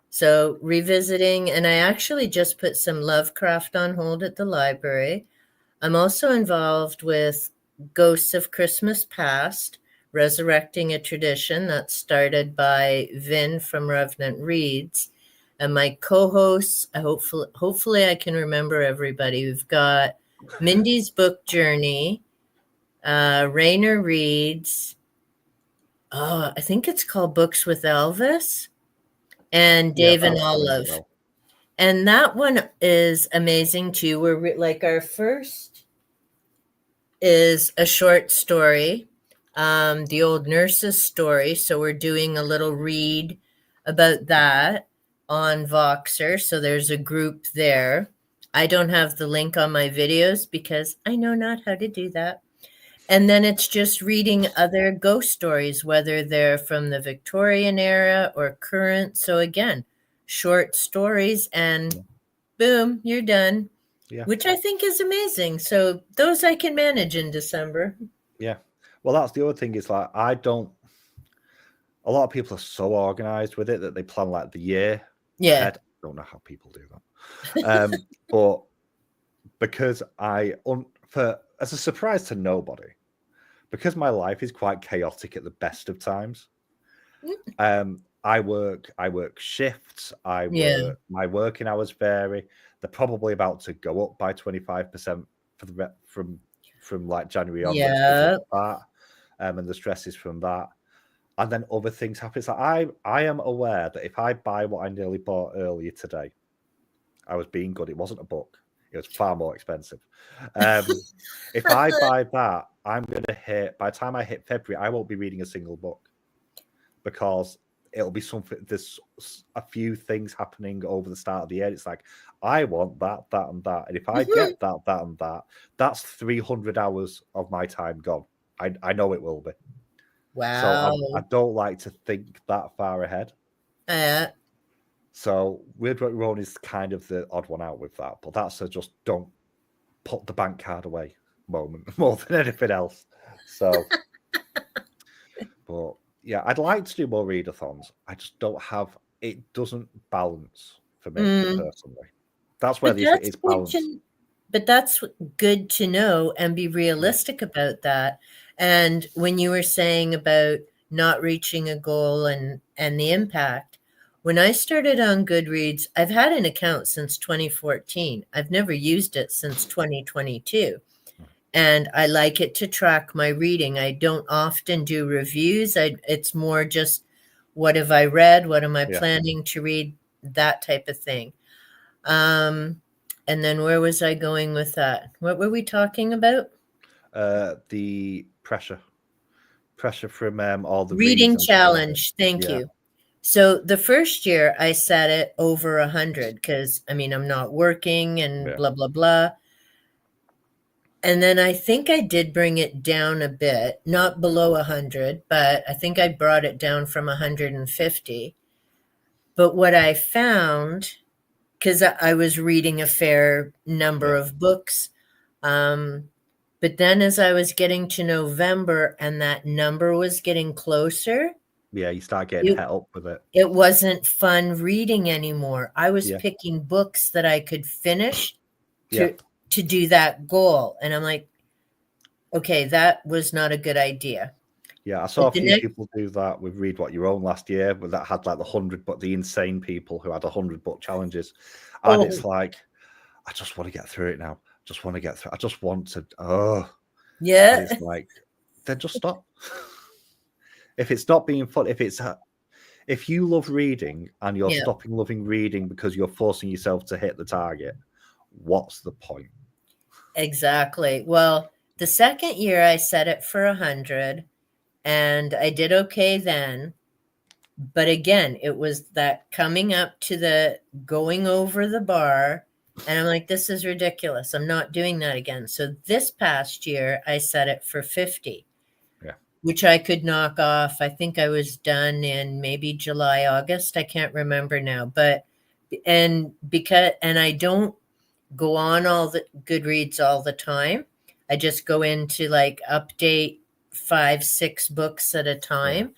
So revisiting, and I actually just put some Lovecraft on hold at the library. I'm also involved with Ghosts of Christmas Past, resurrecting a tradition that started by Vin from Revenant Reads. And my co-hosts, hopefully I can remember everybody. We've got Mindy's Book Journey, Rainer Reads. I think it's called Books with Elvis, and Dave and Olive. And that one is amazing too. We're like, our first is a short story, The Old Nurse's Story. So we're doing a little read about that on Voxer. So there's a group there. I don't have the link on my videos because I know not how to do that. And then it's just reading other ghost stories, whether they're from the Victorian era or current. So again, short stories, and boom, you're done. Yeah. Which I think is amazing. So those I can manage in December. Yeah. Well, that's the other thing, is like, a lot of people are so organized with it that they plan like the year ahead. I don't know how people do that. But because as a surprise to nobody, because my life is quite chaotic at the best of times. I work shifts. My working hours vary. They're probably about to go up by 25% from like January onwards. And the stresses from that. And then other things happen. It's like I am aware that if I buy what I nearly bought earlier today, I was being good. It wasn't a book. It was far more expensive. If I buy that, I'm going to hit, by the time I hit February, I won't be reading a single book, because it'll be something, there's a few things happening over the start of the year. It's like, I want that, and that. And if I get that, and that, that's 300 hours of my time gone. I know it will be. Wow. So I don't like to think that far ahead. So Weird Work Rowan is kind of the odd one out with that, but that's a just don't put the bank card away moment more than anything else. So, but yeah, I'd like to do more readathons. I just don't have, it doesn't balance for me personally. That's where the issue is, balance. But that's good to know and be realistic about that. And when you were saying about not reaching a goal and the impact, when I started on Goodreads, I've had an account since 2014. I've never used it since 2022. And I like it to track my reading. I don't often do reviews. It's more just, what have I read? What am I planning to read? That type of thing. And then where was I going with that? What were we talking about? The pressure from all the reading challenge. Thank you. So the first year I set it over 100 because, I mean, I'm not working and blah, blah, blah. And then I think I did bring it down a bit, not below 100, but I think I brought it down from 150. But what I found, because I was reading a fair number of books, but then as I was getting to November and that number was getting closer, Yeah, you start getting It het up with it. it wasn't fun reading anymore. I was Yeah, picking books that I could finish yeah, to do that goal, and I'm like, "Okay, that was not a good idea." yeah. I saw But a the few next people do that with Read What You Own last year, but that had like the insane people who had 100 book challenges, and it's oh, like, I just want to get through it now. Just want to get through. I just want to. Oh, and yeah, it's like, then just stop. If it's not being fun, if you love reading and you're yeah, stopping loving reading because you're forcing yourself to hit the target, what's the point? exactly. Well, the second year I set it for 100, and I did okay then. But again, it was that coming up to the going over the bar, and I'm like, this is ridiculous. I'm not doing that again. So this past year, I set it for 50, Yeah, which I could knock off. I think I was done in maybe July, August. I can't remember now. But, and I don't go on all the Goodreads all the time. I just go into like update 5, 6 books at a yeah, time.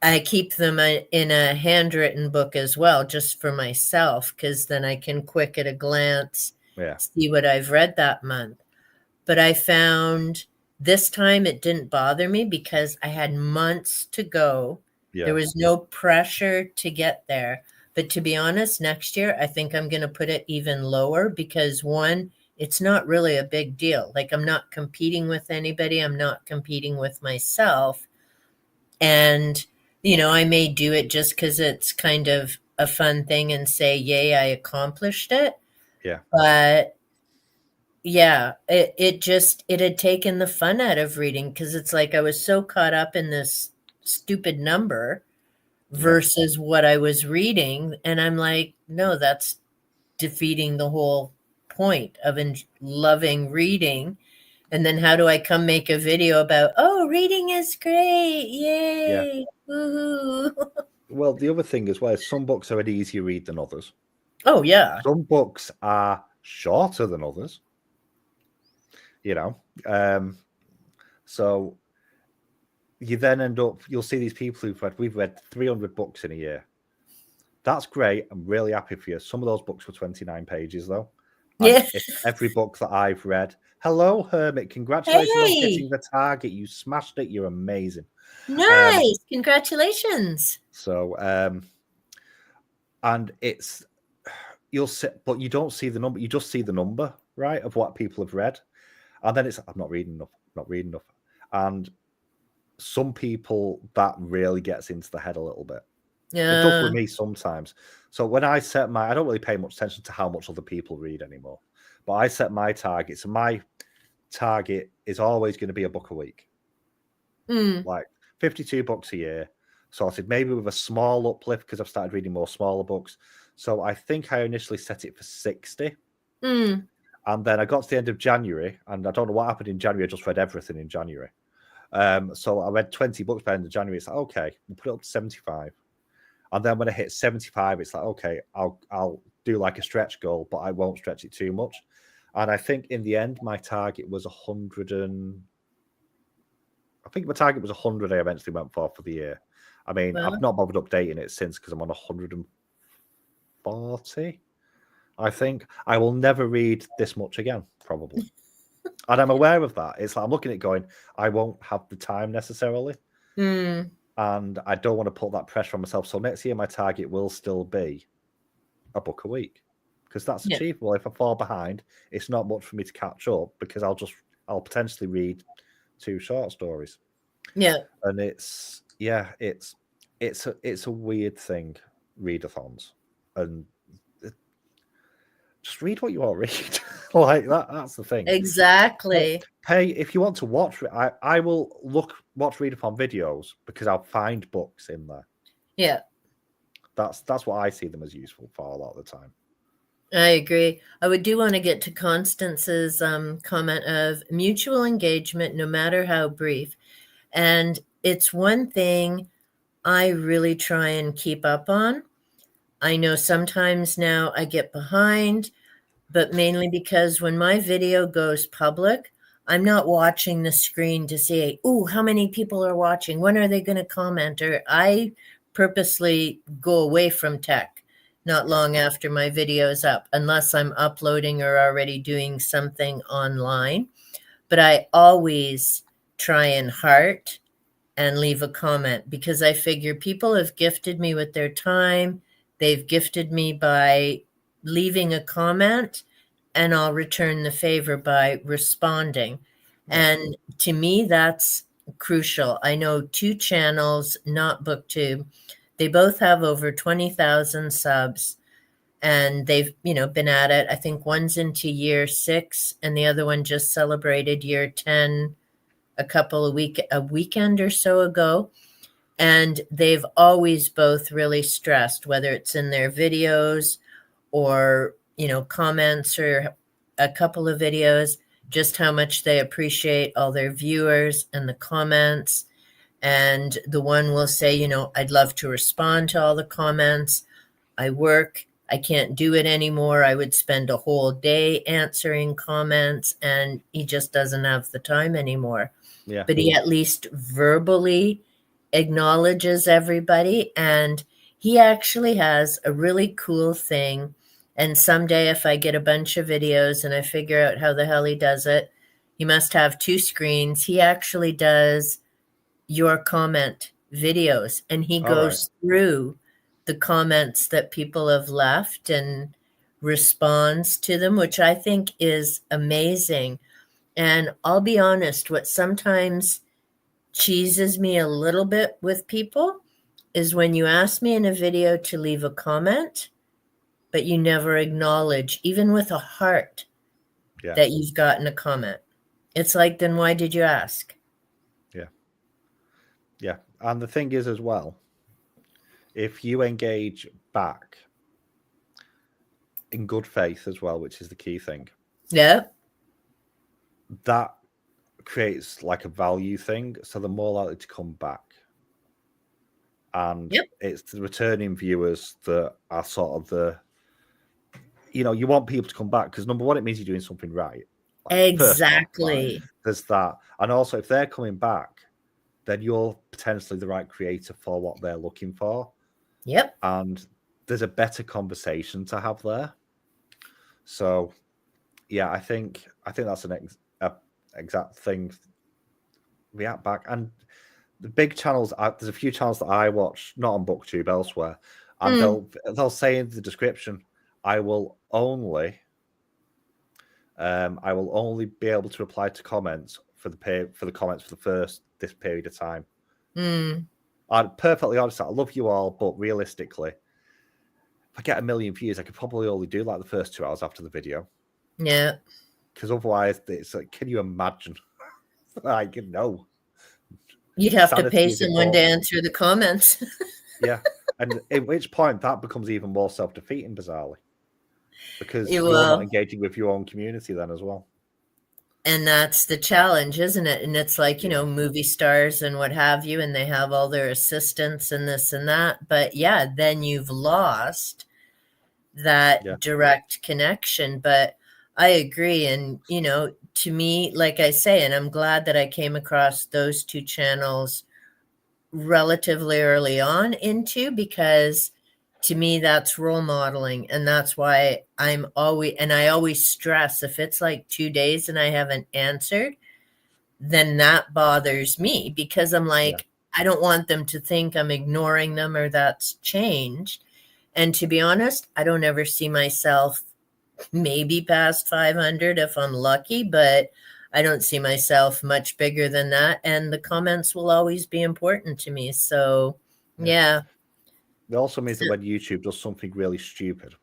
I keep them in a handwritten book as well, just for myself, because then I can quick at a glance yeah, see what I've read that month. But I found this time it didn't bother me because I had months to go. There yeah, was no pressure to get there. But to be honest, next year I think I'm going to put it even lower because one, it's not really a big deal. Like I'm not competing with anybody, I'm not competing with myself. And, I may do it just because it's kind of a fun thing and say, yay, I accomplished it. yeah, But yeah, it had taken the fun out of reading because it's like I was so caught up in this stupid number yeah, versus what I was reading. And I'm like, no, that's defeating the whole point of loving reading. And then how do I come make a video about, oh, reading is great. yeah. Yay. Woohoo. Well, the other thing as well is some books are an easier read than others. Oh, yeah. Some books are shorter than others. You know, so you then end up, you'll see these people we've read 300 books in a year. That's great. I'm really happy for you. Some of those books were 29 pages though. And Yeah. if every book that I've read, hello, Hermit, congratulations on hitting Hey, the target. You smashed it. You're amazing. nice. Congratulations. So, and you'll sit, but you don't see the number. You just see the number, right, of what people have read. And then I'm not reading enough, not reading enough. And some people that really gets into the head a little bit. It does Yeah. with me sometimes. So when I I don't really pay much attention to how much other people read anymore. But I set my targets, and my target is always going to be a book a week. Like 52 books a year, sorted, maybe with a small uplift because I've started reading more smaller books. So I think I initially set it for 60. And then I got to the end of January, and I don't know what happened in January. I just read everything in January. So I read 20 books by the end of January. It's like, okay, we'll put it up to 75. And then when I hit 75, it's like, okay, I'll do like a stretch goal, but I won't stretch it too much. And I think in the end, my target was 100 I think my target was 100 I eventually went for the year. I mean, Well, I've not bothered updating it since because I'm on 140. I think I will never read this much again, probably. And I'm aware of that. It's like I'm looking at it going, I won't have the time necessarily. And I don't want to put that pressure on myself. So next year, my target will still be a book a week because that's yeah. achievable. If I fall behind, it's not much for me to catch up because I'll potentially read 2 short stories. Yeah. And it's a weird thing, readathons, and just read what you want to read. Like that's the thing. Exactly. Pay if you want to watch. I will watch readathon videos because I'll find books in there. Yeah. That's what I see them as useful for a lot of the time. I agree. I do want to get to Constance's comment of mutual engagement, no matter how brief. And it's one thing I really try and keep up on. I know sometimes now I get behind, but mainly because when my video goes public, I'm not watching the screen to see, oh, how many people are watching? When are they going to comment? Or I purposely go away from tech not long after my video is up, unless I'm uploading or already doing something online. But I always try and heart and leave a comment because I figure people have gifted me with their time. They've gifted me by leaving a comment, and I'll return the favor by responding. Yeah. And to me, that's crucial. I know two channels, not BookTube. They both have over 20,000 subs, and they've, been at it. I think one's into year 6 and the other one just celebrated year 10 a weekend or so ago. And they've always both really stressed, whether it's in their videos or, comments or a couple of videos, just how much they appreciate all their viewers and the comments. And the one will say, I'd love to respond to all the comments. I work, I can't do it anymore. I would spend a whole day answering comments, and he just doesn't have the time anymore. Yeah. But he at least verbally acknowledges everybody. And he actually has a really cool thing. And someday, if I get a bunch of videos and I figure out how the hell he does it, he must have 2 screens. He actually does your comment videos, and he goes through the comments that people have left and responds to them, which I think is amazing. And I'll be honest, what sometimes cheeses me a little bit with people is when you ask me in a video to leave a comment, but you never acknowledge, even with a heart, that you've gotten a comment. It's like, then why did you ask? Yeah. Yeah. And the thing is as well, if you engage back in good faith as well, which is the key thing. Yeah. That creates like a value thing. So they're more likely to come back. And it's the returning viewers that are sort of the, you want people to come back because number one, it means you're doing something right. Exactly. There's that. And also if they're coming back, then you're potentially the right creator for what they're looking for. Yep. And there's a better conversation to have there. So, yeah, I think that's an exact thing. React back. And the big channels, there's a few channels that I watch, not on BookTube, elsewhere, and they'll say in the description, I will only be able to reply to comments for the comments for this period of time. I'm perfectly honest, I love you all, but realistically, if I get 1 million views, I could probably only do like the first 2 hours after the video. Yeah. Because otherwise, it's like, can you imagine? Like, no. You'd have to pay someone to answer the comments. Yeah. And at which point, that becomes even more self-defeating, bizarrely. Because you're not engaging with your own community then as well. And that's the challenge, isn't it? And it's like, movie stars and what have you, and they have all their assistants and this and that. But yeah, then you've lost that direct connection. But I agree. And, to me, like I say, and I'm glad that I came across those 2 channels relatively early on because to me, that's role modeling. And that's why I always stress, if it's like 2 days and I haven't answered, then that bothers me because I'm like, I don't want them to think I'm ignoring them or that's changed. And to be honest, I don't ever see myself maybe past 500 if I'm lucky, but I don't see myself much bigger than that. And the comments will always be important to me. So, yeah. It also means that when YouTube does something really stupid,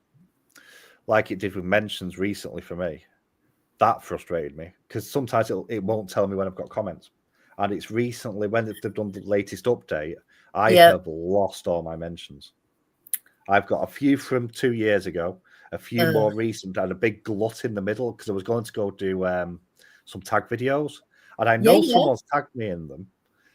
like it did with mentions recently for me, that frustrated me because sometimes it won't tell me when I've got comments. And it's recently, when they've done the latest update, I have lost all my mentions. I've got a few from 2 years ago, a few more recent, and a big glut in the middle because I was going to go do some tag videos. And I know someone's tagged me in them.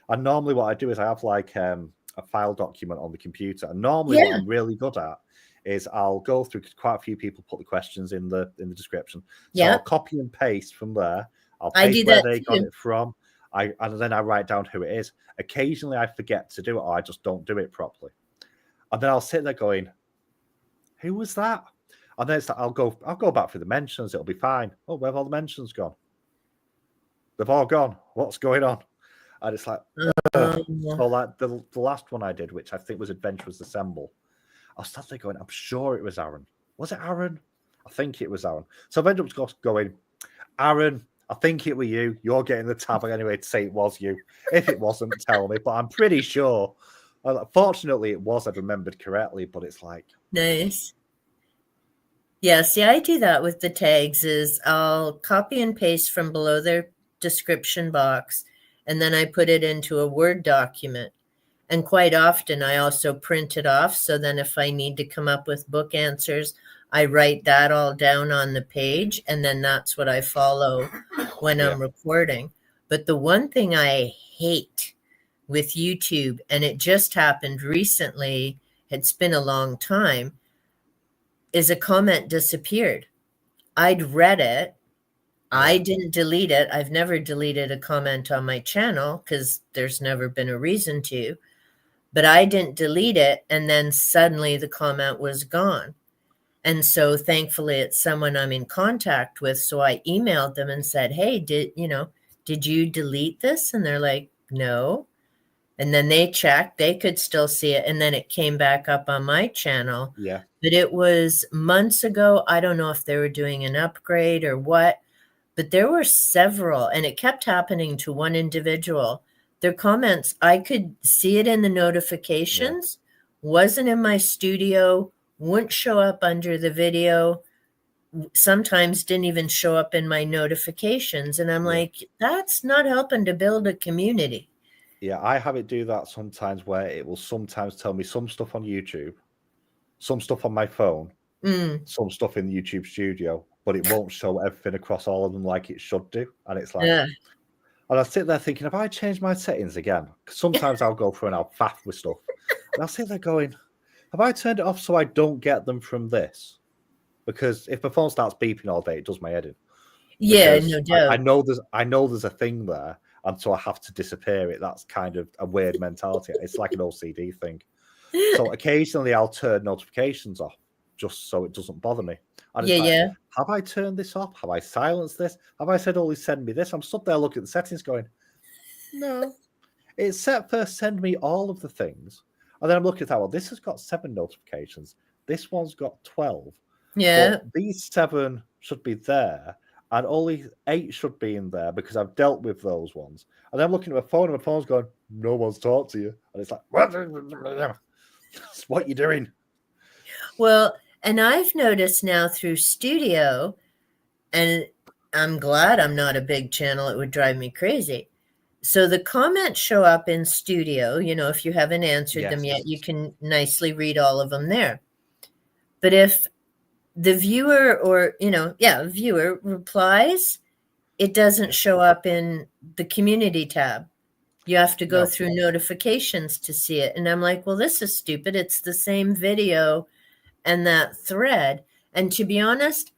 And normally what I do is I have like a file document on the computer. And normally what I'm really good at is I'll go through, because quite a few people put the questions in the description. So I'll copy and paste from there. I'll I paste do where that they got too. it from. And then I write down who it is. Occasionally I forget to do it, or I just don't do it properly. And then I'll sit there going, who was that? And then it's like, I'll go back through the mentions, it'll be fine. Oh, where have all the mentions gone? They've all gone. What's going on? And it's like, ugh. So like the last one I did, which I think was Adventurers Assemble, I was sat there going, I'm sure it was Aaron. Was it Aaron? I think it was Aaron. So I've ended up going, Aaron, I think it was you. You're getting the tab anyway to say it was you. If it wasn't, tell me. But I'm pretty sure. Fortunately, it was. I remembered correctly. But it's like, Nice. Yeah, see, I do that with the tags is I'll copy and paste from below their description box, and then I put it into a Word document. And quite often I also print it off. So then if I need to come up with book answers, I write that all down on the page, and then that's what I follow when I'm recording. But the one thing I hate with YouTube, and it just happened recently, it's been a long time, is a comment disappeared. I'd read it. I didn't delete it. I've never deleted a comment on my channel because there's never been a reason to. But I didn't delete it, and then suddenly the comment was gone. And so thankfully it's someone I'm in contact with. So I emailed them and said, hey, did you delete this? And they're like, no. And then they checked, they could still see it. And then it came back up on my channel. yeah. But it was months ago. I don't know if they were doing an upgrade or what, but there were several, and it kept happening to one individual. Their comments, I could see it in the notifications, wasn't in my studio, wouldn't show up under the video, sometimes didn't even show up in my notifications. And I'm like, that's not helping to build a community. Yeah, I have it do that sometimes where it will sometimes tell me some stuff on YouTube, some stuff on my phone, some stuff in the YouTube studio, but it won't show everything across all of them like it should do. And it's like, and I sit there thinking, have I changed my settings again? Because sometimes I'll go through and I'll faff with stuff. And I'll sit there going, have I turned it off so I don't get them from this? Because if my phone starts beeping all day, it does my head in. Yeah, Because no doubt. I know there's a thing there, and so I have to disappear it. That's kind of a weird mentality. It's like an OCD thing. So occasionally I'll turn notifications off just so it doesn't bother me. And it's like, have I turned this off? Have I silenced this? Have I said only send me this? I'm stood there looking at the settings going, no. It's set for send me all of the things. And then I'm looking at that, well, this has got 7 notifications. This one's got 12. Yeah. But these 7 should be there. And only 8 should be in there because I've dealt with those ones. And then I'm looking at my phone, and my phone's going, no one's talked to you. And it's like, what are you doing? Well, and I've noticed now through Studio, and I'm glad I'm not a big channel, it would drive me crazy. So the comments show up in Studio. If you haven't answered them yet, you can nicely read all of them there. But if the viewer viewer replies, it doesn't show up in the community tab. You have to go through notifications to see it. And I'm like, well, this is stupid. It's the same video and that thread. And to be honest,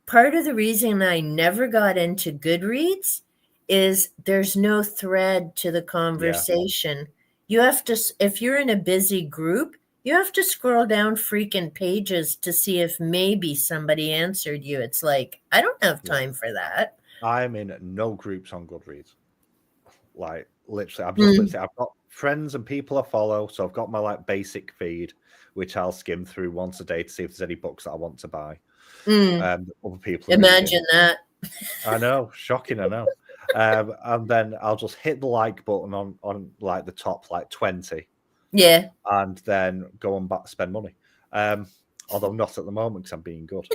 part of the reason I never got into Goodreads is there's no thread to the conversation. You have to, if you're in a busy group, you have to scroll down freaking pages to see if maybe somebody answered you. It's like, I don't have time for that. I'm in no groups on Goodreads. Like, literally, I've got friends and people I follow. So I've got my basic feed, which I'll skim through once a day to see if there's any books that I want to buy. Other people. Imagine that. I know. Shocking, I know. And then I'll just hit the like button on the top 20. Yeah. And then go and spend money. Although not at the moment because I'm being good.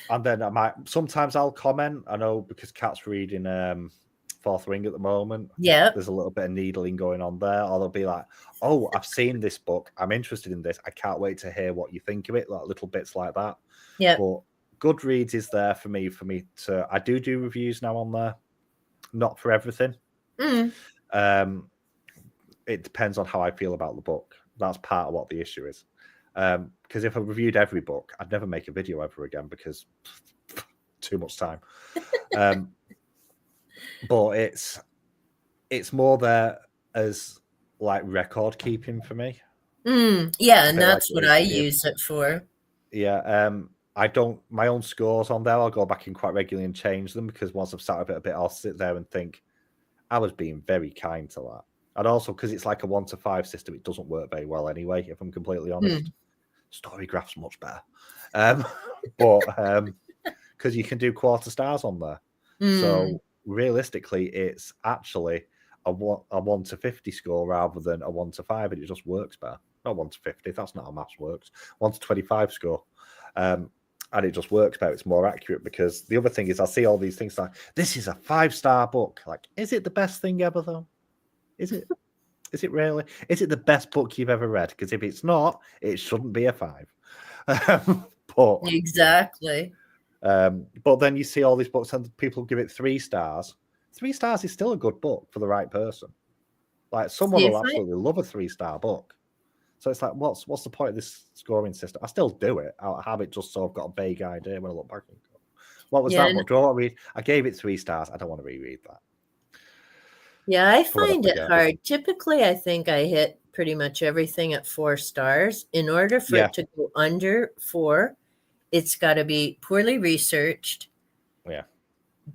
And then sometimes I'll comment. I know because Kat's reading Fourth Wing at the moment. Yeah. There's a little bit of needling going on there. Or they'll be like, oh, I've seen this book. I'm interested in this. I can't wait to hear what you think of it. Like little bits like that. Yeah. But Goodreads is there for me to. I do reviews now on there. Not for everything. It depends on how I feel about the book. That's part of what the issue is. Because if I reviewed every book, I'd never make a video ever again because too much time. But it's more there as like record keeping for me. Yeah, A and bit like that's it what is I for you. use it for. Yeah. I don't my own scores on there. I'll go back in quite regularly and change them because once I've sat a bit, I'll sit there and think I was being very kind to that. And also because it's like a 1 to 5 system, it doesn't work very well anyway. If I'm completely honest, Storygraph's much better. But because you can do quarter stars on there, so realistically, it's actually a 1 to 50 score rather than a 1 to 5, and it just works better. Not 1 to 50. That's not how maths works. 1 to 25 score. And it just works better. It's more accurate because the other thing is I see all these things like this is a 5-star book. Like, is it the best thing ever though? Is it? Is it really? Is it the best book you've ever read? Because if it's not, it shouldn't be a 5. But Exactly. but then you see all these books and people give it 3 stars. 3 stars is still a good book for the right person. Like someone See if will I absolutely love a 3-star book. So it's like, what's the point of this scoring system? I still do it. I'll have it just so I've got a vague idea when I look back and go, what was yeah, that book? Do I want to read? I gave it 3 stars. I don't want to reread that. yeah, I For when I find it forget. hard. Typically, I think I hit pretty much everything at 4 stars. In order for Yeah. it to go under 4, it's got to be poorly researched. Yeah.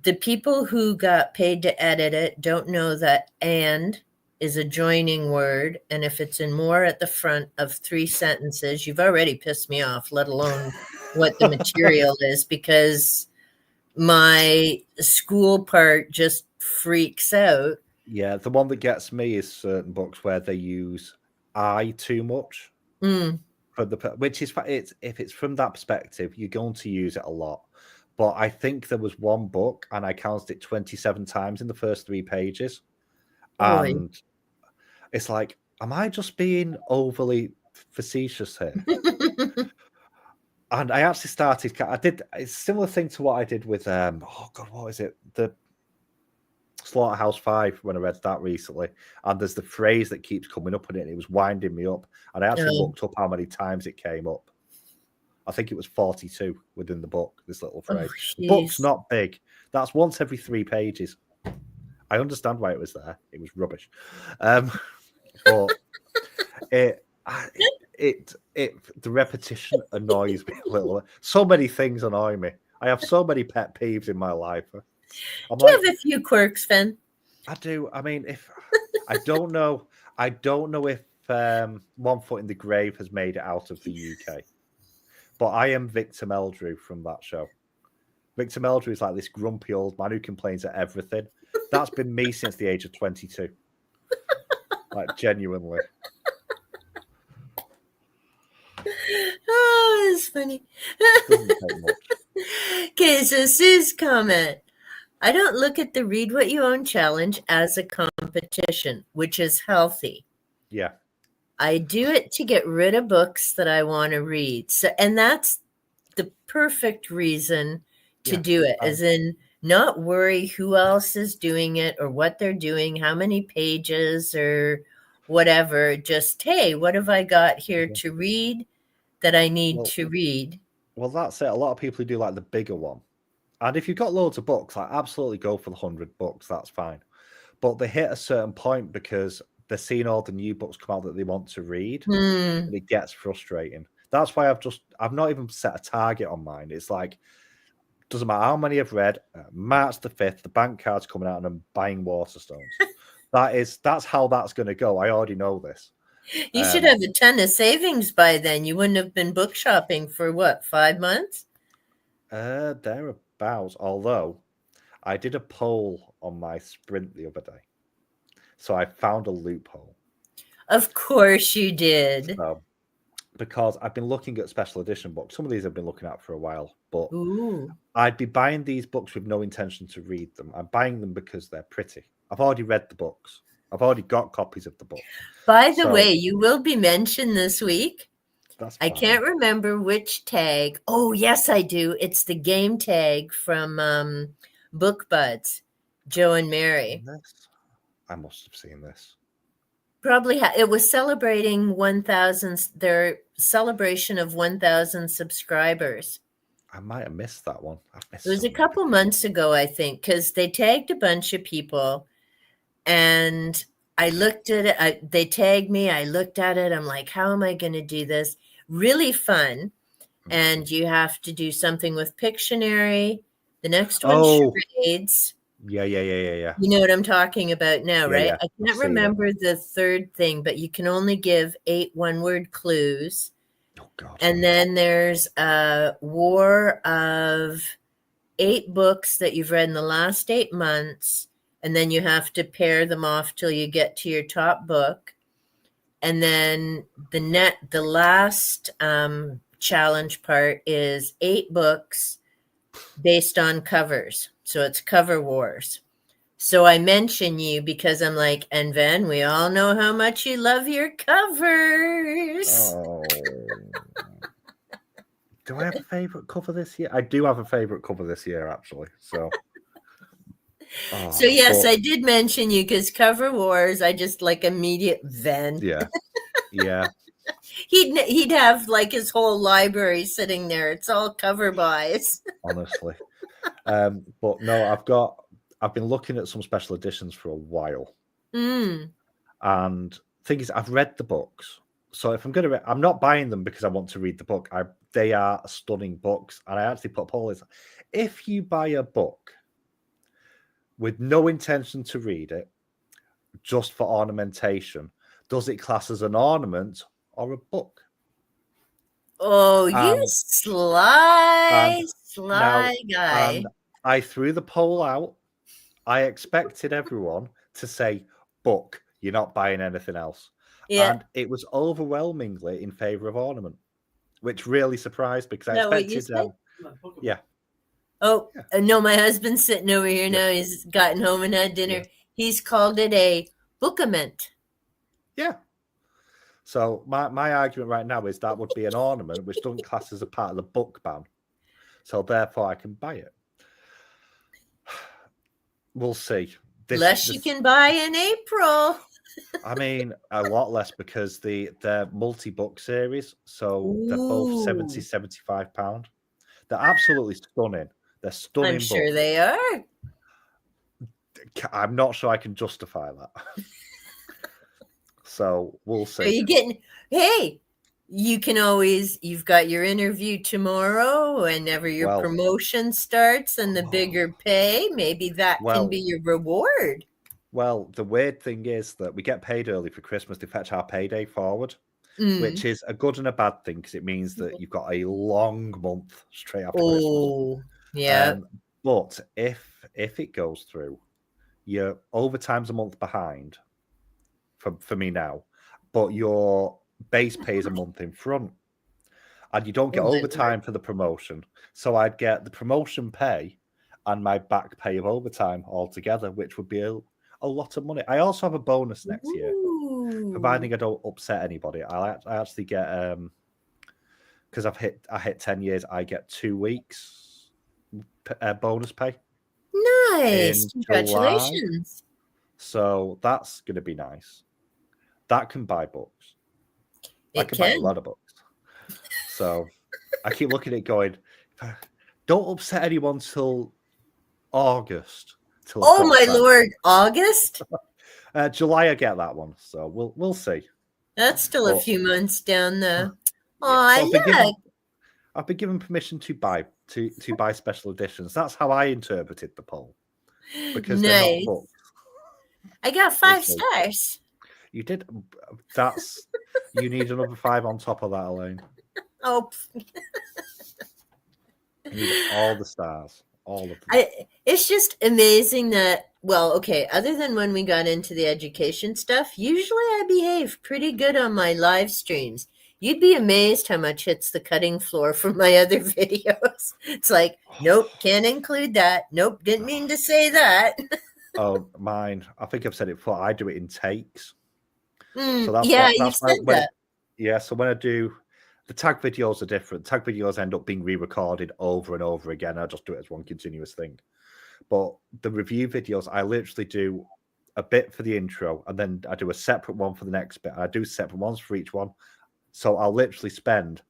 The people who got paid to edit it don't know that "and" is a joining word, and if it's in more at the front of 3 sentences, you've already pissed me off, let alone what the material is, because my school part just freaks out. Yeah. The one that gets me is certain books where they use I too much. For the which is it's if it's from that perspective, you're going to use it a lot. But I think there was one book, and I counted it 27 times in the first 3 pages, Boy. and it's like, am I just being overly facetious here? And I actually started. I did a similar thing to what I did with oh god, what is it? The Slaughterhouse 5 when I read that recently, and there's the phrase that keeps coming up in it, and it was winding me up. And I actually Oh, looked up how many times it came up. I think it was 42 within the book, this little oh, phrase. The book's jeez. not big. That's once every 3 pages. I understand why it was there. It was rubbish. But it the repetition annoys me a little. So many things annoy me. I have so many pet peeves in my life. I'm Do you like, have a few quirks, Finn? I do. I mean, if I don't know if One Foot in the Grave has made it out of the UK. But I am Victor Meldrew from that show. Victor Meldrew is like this grumpy old man who complains at everything. That's been me since the age of 22. Like, genuinely. Oh, that's funny. Doesn't take much. Okay, so Sue's comment. I don't look at the Read What You Own challenge as a competition, which is healthy. Yeah. I do it to get rid of books that I want to read. So, and that's the perfect reason to do it, as in not worry who else is doing it or what they're doing, how many pages or whatever. Just, hey, what have I got here to read that I need to read? Well, that's it. A lot of people who do like the bigger one. And if you've got loads of books, like absolutely go for the 100 books. That's fine. But they hit a certain point because they're seeing all the new books come out that they want to read. And it gets frustrating. That's why I've not even set a target on mine. It's like, doesn't matter how many I've read. March the 5th, the bank card's coming out and I'm buying Waterstones. That's how that's going to go. I already know this. You should have a ton of savings by then. You wouldn't have been book shopping for what, 5 months? Thereabouts. Although I did a poll on my Sprint the other day. So I found a loophole. Of course you did. So, because I've been looking at special edition books. Some of these I've been looking at for a while, but I'd be buying these books with no intention to read them. I'm buying them because they're pretty. I've already read the books. I've already got copies of the book. By the way, you will be mentioned this week. That's I fine. can't remember which tag. Oh, yes, I do. It's the game tag from Book Buds, Joe and Mary. I must have seen this. Probably it was celebrating 1,000, their celebration of 1,000 subscribers. I might have missed that one. I've It missed was so a many. couple months ago, I think, because they tagged a bunch of people, and I looked at it. They tagged me. I looked at it. I'm like, how am I going to do this? Really fun. And you have to do something with Pictionary. The next one, Oh, charades. yeah. You know what I'm talking about now, right? Yeah. I I've can't seen it. remember the third thing, but you can only give 8 one-word clues. Oh God. And then there's a war of 8 books that you've read in the last 8 months, and then you have to pair them off till you get to your top book. And then the last challenge part is 8 books based on covers. So it's cover wars. So I mention you because I'm like, and Van, we all know how much you love your covers. Oh. Do I have a favorite cover this year? I do have a favorite cover this year, actually. So, So yes, but I did mention you because cover wars. I just like immediate Van. yeah. He'd have like his whole library sitting there. It's all cover buys. Honestly. But no, I've been looking at some special editions for a while. And thing is, I've read the books. So if I'm going to, I'm not buying them because I want to read the book. They are stunning books. And I actually put a poll is, if you buy a book with no intention to read it, just for ornamentation, does it class as an ornament or a book? Oh, you sly guy. And I threw the poll out. I expected everyone to say book. You're not buying anything else. Yeah. And it was overwhelmingly in favor of ornament, which really surprised me because I What you expected. Yeah. Oh, no, my husband's sitting over here now. He's gotten home and had dinner. He's called it a bookament. Yeah. So my argument right now is that would be an ornament which doesn't class as a part of the book ban. So therefore I can buy it. We'll see. Less you can buy in April. I mean, a lot less because they're multi-book series, so they're both £75. They're absolutely stunning. They're stunning. I'm sure they are. I'm not sure I can justify that. So we'll see. Are you getting? Hey, you've got your interview tomorrow. Whenever your promotion starts and the bigger pay, maybe that can be your reward. Well, the weird thing is that we get paid early for Christmas. They fetch our payday forward, which is a good and a bad thing because it means that you've got a long month straight after Christmas. Yeah. But if it goes through, your overtime's a month behind for me now, but your base pay is a month in front. And you don't get overtime for the promotion. So I'd get the promotion pay and my back pay of overtime all together, which would be a lot of money. I also have a bonus next year, providing I don't upset anybody. I actually get because I hit 10 years, I get 2 weeks bonus pay. Nice, congratulations! July. So that's going to be nice. That can buy books. I can buy a lot of books. So I keep looking at it going, don't upset anyone till August. Oh my Lord, August? July I get that one, so we'll see. That's still a few months down there. Oh, I've been given permission to buy special editions. That's how I interpreted the poll. Because they're not books. I got 5 stars. You did. You need another 5 on top of that, Elaine. Oh. You need all the stars. All of them. It's just amazing that, other than when we got into the education stuff, usually I behave pretty good on my live streams. You'd be amazed how much hits the cutting floor from my other videos. It's like, nope, can't include that. Nope, didn't mean to say that. Oh, mine. I think I've said it before. I do it in takes. So that's you've said that. Yeah, so when I do, the tag videos are different. Tag videos end up being re-recorded over and over again. I just do it as one continuous thing. But the review videos, I literally do a bit for the intro, and then I do a separate one for the next bit. I do separate ones for each one. So I'll literally spend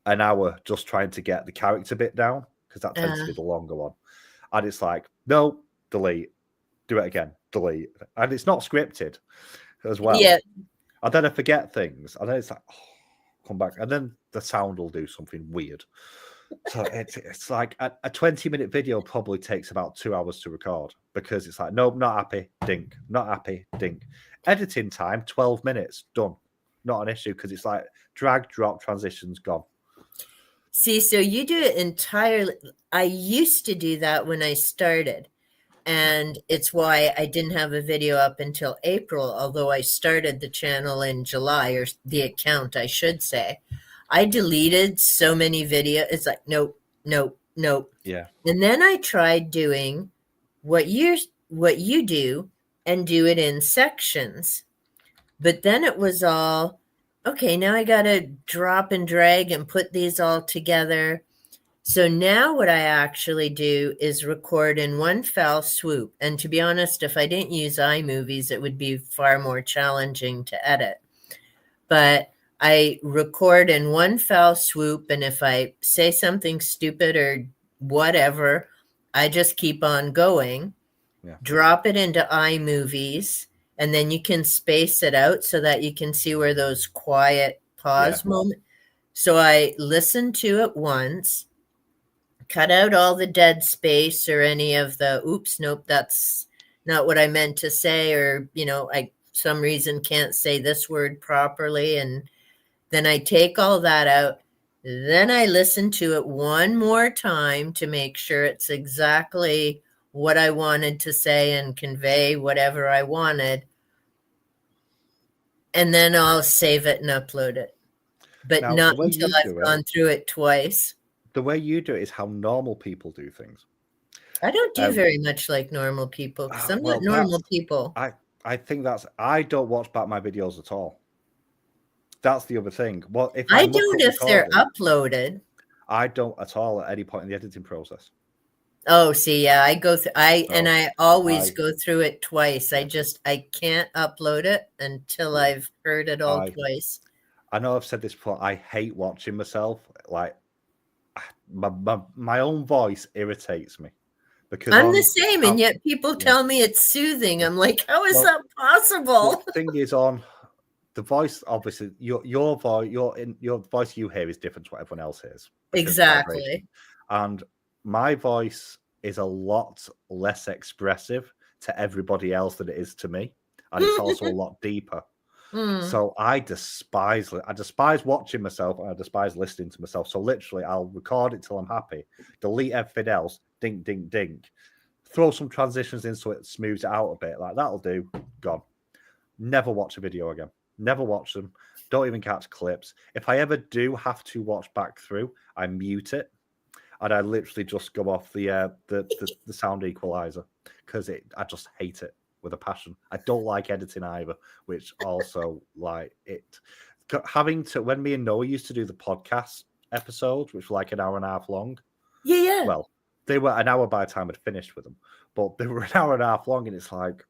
an hour just trying to get the character bit down, because that tends to be the longer one. And it's like, no, delete, do it again, delete. And it's not scripted as well. Yeah. And then I forget things. And then it's like, oh, come back. And then the sound will do something weird. So it's like a 20-minute video probably takes about 2 hours to record, because it's like, nope, not happy, dink, not happy, dink. Editing time, 12 minutes, done. Not an issue, because it's like drag, drop, transitions, gone. See, so you do it entirely. I used to do that when I started, and it's why I didn't have a video up until April, although I started the channel in July, or the account, I should say. I deleted so many videos. It's like, nope, nope, nope. Yeah. And then I tried doing what you do and do it in sections. But then it was all, okay, now I got to drop and drag and put these all together. So now what I actually do is record in one fell swoop. And to be honest, if I didn't use iMovies, it would be far more challenging to edit. But I record in one fell swoop, and if I say something stupid or whatever, I just keep on going, drop it into iMovies, and then you can space it out so that you can see where those quiet pause moments. So I listen to it once, cut out all the dead space or any of the, oops, nope, that's not what I meant to say, or, I some reason can't say this word properly, and then I take all that out. Then I listen to it one more time to make sure it's exactly what I wanted to say and convey whatever I wanted. And then I'll save it and upload it. But now, not until I've gone through it twice. The way you do it is how normal people do things. I don't do very much like normal people, because I'm not normal people. I think I don't watch back my videos at all. That's the other thing. Well, if I don't if they're uploaded. I don't at all at any point in the editing process. Oh, see, yeah, I go through. I always go through it twice. I can't upload it until I've heard it all twice. I know I've said this before. I hate watching myself. Like my own voice irritates me. Because I'm the same, and yet people tell me it's soothing. I'm like, how is that possible? The thing is, on the voice, obviously, your voice you hear is different to what everyone else hears. Exactly. And my voice is a lot less expressive to everybody else than it is to me, and it's also a lot deeper. So I despise watching myself, and I despise listening to myself. So literally, I'll record it till I'm happy, delete everything else, dink, dink, dink, throw some transitions in so it smooths it out a bit. Like, that'll do. Gone. Never watch a video again. Never watch them. Don't even catch clips. If I ever do have to watch back through, I mute it, and I literally just go off the sound equalizer, because I just hate it with a passion. I don't like editing either, which also, like, having to, when me and Noah used to do the podcast episodes, which were like an hour and a half long. Yeah. Well, they were an hour by the time I'd finished with them, but they were an hour and a half long, and it's like,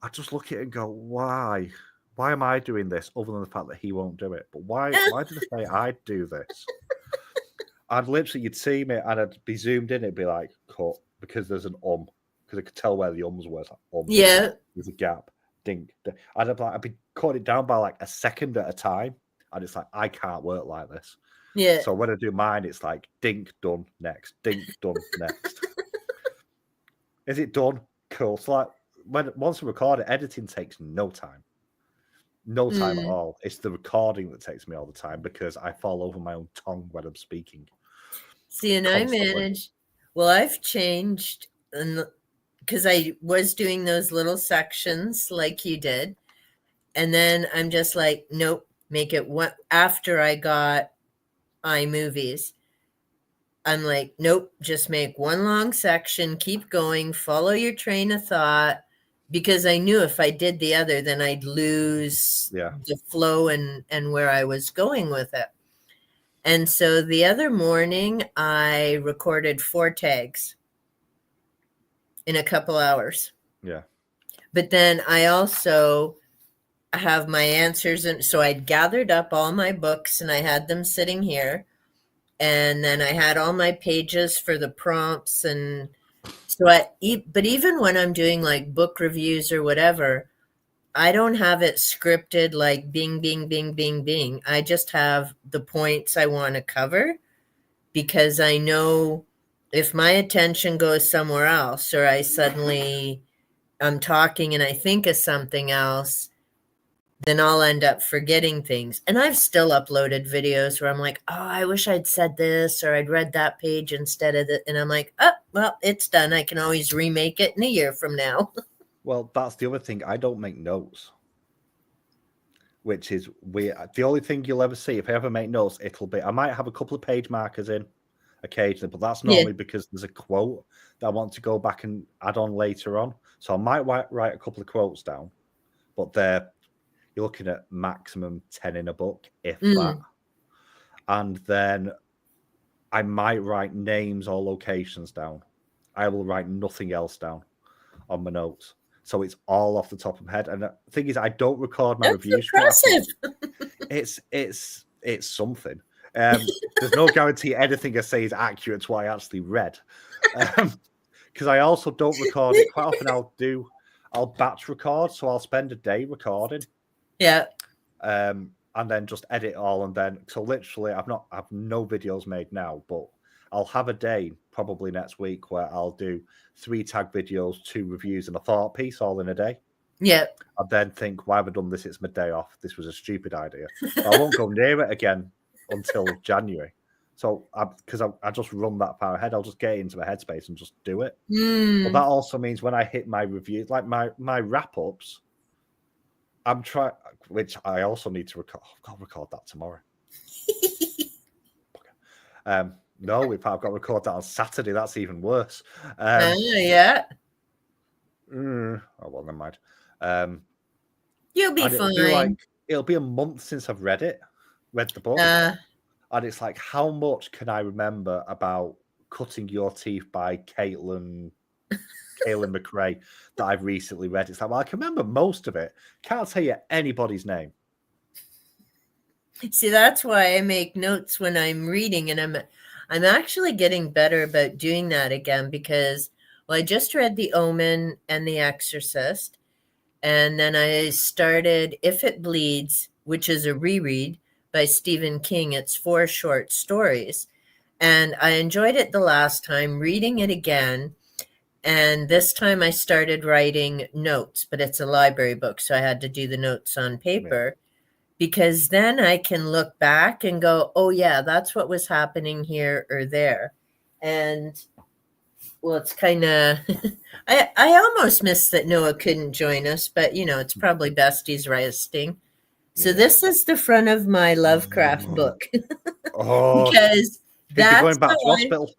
I just look at it and go, why? Why am I doing this, other than the fact that he won't do it? But why did I say I'd do this? I'd literally, you'd see me, and I'd be zoomed in, it'd be like, cut, because there's an because I could tell where the ums were. Like, yeah. There's a gap. Dink. I'd be cutting it down by like a second at a time. And it's like, I can't work like this. Yeah. So when I do mine, it's like, dink, done, next. Dink, done, next. Is it done? Cool. So like, once I record it, editing takes no time. No time at all. It's the recording that takes me all the time, because I fall over my own tongue when I'm speaking. See, and constantly. I've changed, because I was doing those little sections like you did. And then I'm just like, nope, make it one after I got iMovies. I'm like, nope, just make one long section, keep going, follow your train of thought, because I knew if I did the other, then I'd lose the flow and where I was going with it. And so the other morning, I recorded 4 tags in a couple hours. Yeah. But then I also have my answers. And so I'd gathered up all my books, and I had them sitting here. and then I had all my pages for the prompts. And so but even when I'm doing like book reviews or whatever, I don't have it scripted like bing, bing, bing, bing, bing. I just have the points I want to cover, because I know if my attention goes somewhere else, or I'm talking and I think of something else, then I'll end up forgetting things. And I've still uploaded videos where I'm like, oh, I wish I'd said this, or I'd read that page instead of it. And I'm like, oh, well, it's done. I can always remake it in a year from now. Well, that's the other thing. I don't make notes, which is weird. The only thing you'll ever see, if I ever make notes, I might have a couple of page markers in occasionally, but that's Yeah. normally because there's a quote that I want to go back and add on later on. So I might write a couple of quotes down, but you're looking at maximum 10 in a book, if that. And then I might write names or locations down. I will write nothing else down on my notes. So it's all off the top of my head. And the thing is, I don't record my reviews. Impressive. It's something. There's no guarantee anything I say is accurate to what I actually read. Because I also don't record it. Quite often I'll batch record. So I'll spend a day recording. Yeah. And then just edit all. And then, so literally I've no videos made now, but I'll have a day probably next week where I'll do 3 tag videos, 2 reviews, and a thought piece all in a day. Yeah. I then think, why have I done this? It's my day off. This was a stupid idea. I won't go near it again until January. So because I just run that far ahead, I'll just get into my headspace and just do it. But that also means when I hit my reviews, like my wrap-ups, I'm trying, which I also need to record. I'll record that tomorrow. No, if I've got to record that on Saturday, that's even worse. Yeah. Oh, well, never mind. You'll be fine. It'll be a month since I've read the book. And it's like, how much can I remember about Cutting Your Teeth by Caitlin McRae that I've recently read? It's like, well, I can remember most of it. Can't tell you anybody's name. See, that's why I make notes when I'm reading, and I'm actually getting better about doing that again, because, well, I just read The Omen and The Exorcist, and then I started If It Bleeds, which is a reread by Stephen King. It's 4 short stories, and I enjoyed it the last time. Reading it again, and this time I started writing notes, but it's a library book, so I had to do the notes on paper. Yeah. Because then I can look back and go, oh, yeah, that's what was happening here or there. And, well, it's kind of, I almost miss that Noah couldn't join us, but, it's probably best he's resting. So this is the front of my Lovecraft book. Because that's going back to hospital.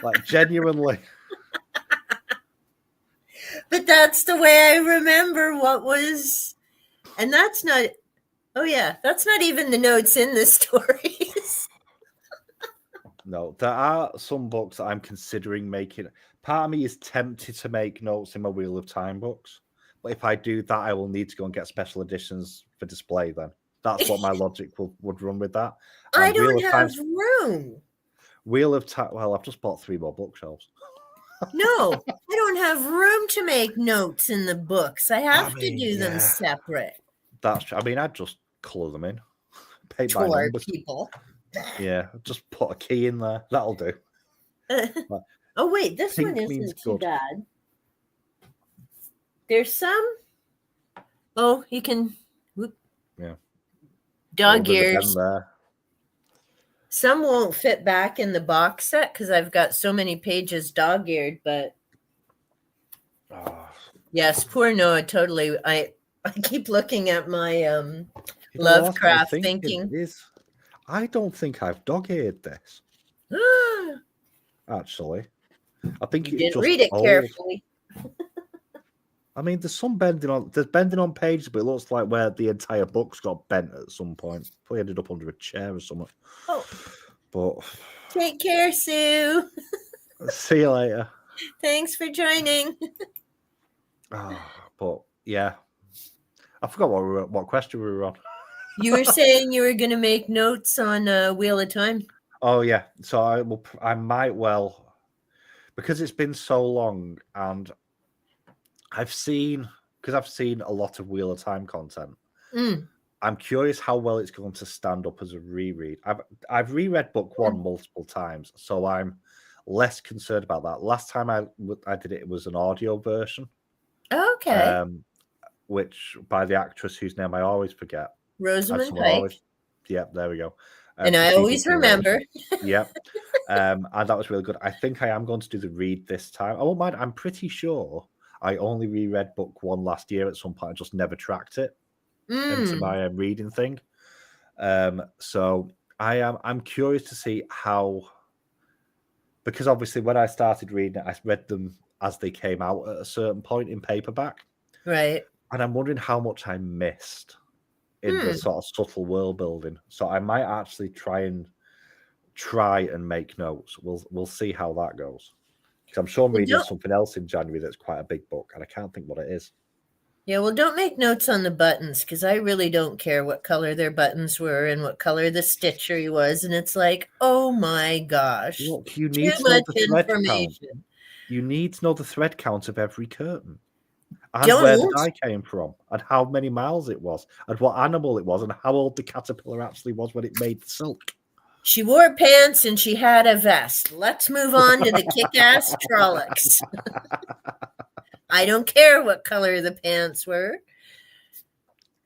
Like, genuinely. But that's the way I remember what was... And that's not, that's not even the notes in the stories. No, there are some books that I'm considering making. Part of me is tempted to make notes in my Wheel of Time books. But if I do that, I will need to go and get special editions for display then. That's what my logic would run with that. And I don't have room. Wheel of Time, well, I've just bought 3 more bookshelves. No, I don't have room to make notes in the books. I have to do them separate. That's true. I mean, I'd just colour them in. Pay by numbers. People. Yeah, just put a key in there. That'll do. Oh, wait, this one isn't too bad. There's some. Oh, you can. Whoop. Yeah. Dog ears. Some won't fit back in the box set because I've got so many pages dog-eared, but yes, poor Noah, totally. I keep looking at my Lovecraft thinking. I don't think I've dog-eared this. Actually. I think you didn't read it carefully. I mean, there's bending on pages, but it looks like where the entire book's got bent at some point. Probably ended up under a chair or something. Oh. But take care, Sue. See you later. Thanks for joining. But yeah. I forgot what question we were on. You were saying you were going to make notes on Wheel of Time. Oh yeah, so I might well, because it's been so long, and I've seen a lot of Wheel of Time content. I'm curious how well it's going to stand up as a reread. I've reread book one multiple times, so I'm less concerned about that. Last time I did it, it was an audio version. Okay. Which by the actress whose name I always forget. Rosamund Pike. Yep, there we go. And I always remember. Yep. And that was really good. I think I am going to do the read this time. I won't mind. I'm pretty sure I only reread book one last year at some point. I just never tracked it into my reading thing. So I'm curious to see how, because obviously when I started reading it, I read them as they came out at a certain point in paperback. Right. And I'm wondering how much I missed in the sort of subtle world building. So I might actually try and make notes. We'll see how that goes. Because I'm sure I'm reading something else in January that's quite a big book, and I can't think what it is. Yeah, well, don't make notes on the buttons, because I really don't care what color their buttons were and what color the stitchery was. And it's like, oh my gosh. Look, you need to know the thread count. You need to know the thread count of every curtain. And where the dye came from, and how many miles it was, and what animal it was, and how old the caterpillar actually was when it made the silk. She wore pants and she had a vest. Let's move on to the kick-ass Trollocs. I don't care what color the pants were.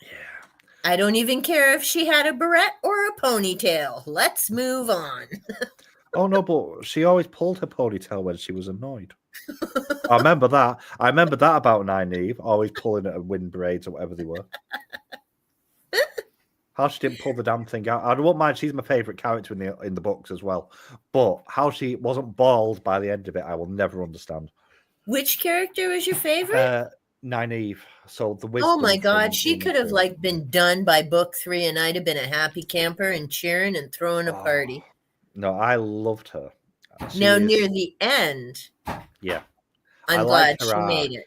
Yeah. I don't even care if she had a barrette or a ponytail. Let's move on. Oh, no, but she always pulled her ponytail when she was annoyed. I remember that. About Nynaeve, always pulling at her wind braids or whatever they were. How she didn't pull the damn thing out. I don't mind. She's my favourite character in the books as well. But how she wasn't bald by the end of it, I will never understand. Which character was your favorite? Nynaeve. So the wisdom. Oh my God, she could have been done by book 3, and I'd have been a happy camper and cheering and throwing a party. No, I loved her. Near the end. Yeah. I'm glad she made it.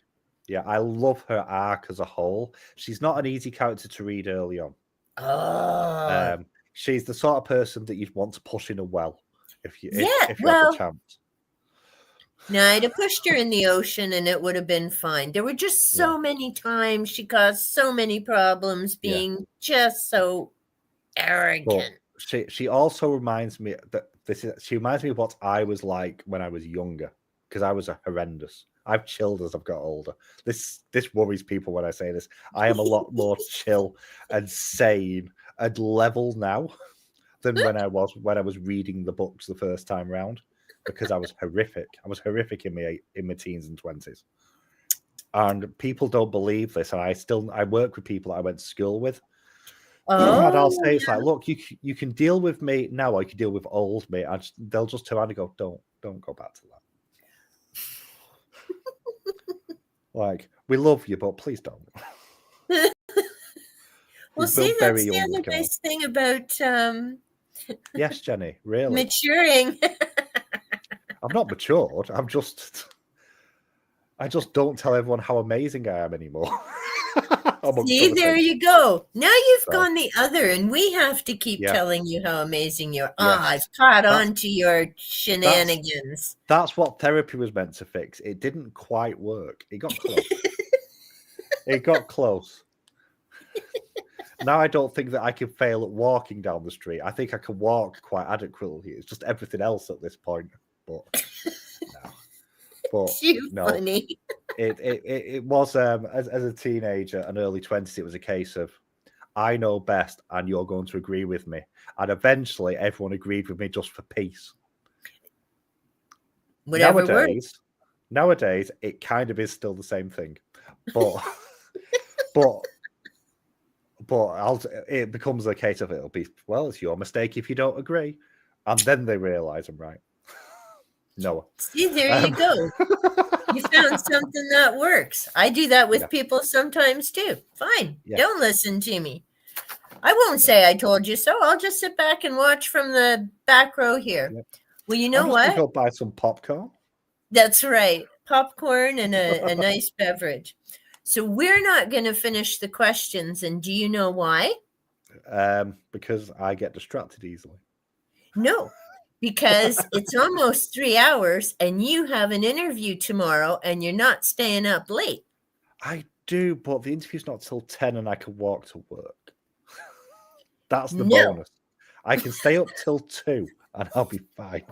Yeah, I love her arc as a whole. She's not an easy character to read early on. Oh. She's the sort of person that you'd want to push in a well if you have the chance. Now, I'd have pushed her in the ocean and it would have been fine. There were just so many times she caused so many problems being just so arrogant. But she also reminds me that she reminds me of what I was like when I was younger, because I was horrendous. I've chilled as I've got older. This worries people when I say this. I am a lot more chill and sane and level now than when I was reading the books the first time round, because I was horrific. I was horrific in my teens and 20s. And people don't believe this. And I work with people that I went to school with. And I'll say, it's like, look, you can deal with me now, or you can deal with old me. They'll just turn around and go, don't go back to that. Like, we love you, but please don't. Well, see, that's the other nice thing about yes, Jenny, really maturing. I'm not matured. I just don't tell everyone how amazing I am anymore. See, there you go. Now you've gone the other, and we have to keep telling you how amazing you are. I've caught on to your shenanigans. That's what therapy was meant to fix. It didn't quite work. It got close. It got close. Now I don't think that I can fail at walking down the street. I think I can walk quite adequately. It's just everything else at this point. But no. But funny. It was as a teenager and early 20s, it was a case of I know best and you're going to agree with me. And eventually everyone agreed with me just for peace. Nowadays it kind of is still the same thing. But it becomes a case of it'll be, well, it's your mistake if you don't agree. And then they realise I'm right. Noah. See, there you go. You found something that works. I do that with people sometimes too. Fine. Don't listen to me. I won't say I told you so. I'll just sit back and watch from the back row here. Well, you know what? Go buy some popcorn. That's right. Popcorn and a nice beverage. So we're not going to finish the questions. And do you know why? Because I get distracted easily. No, because it's almost 3 hours and you have an interview tomorrow and you're not staying up late. I do, but the interview's not till 10 and I can walk to work. That's the No. bonus. I can stay up till 2 and I'll be fine.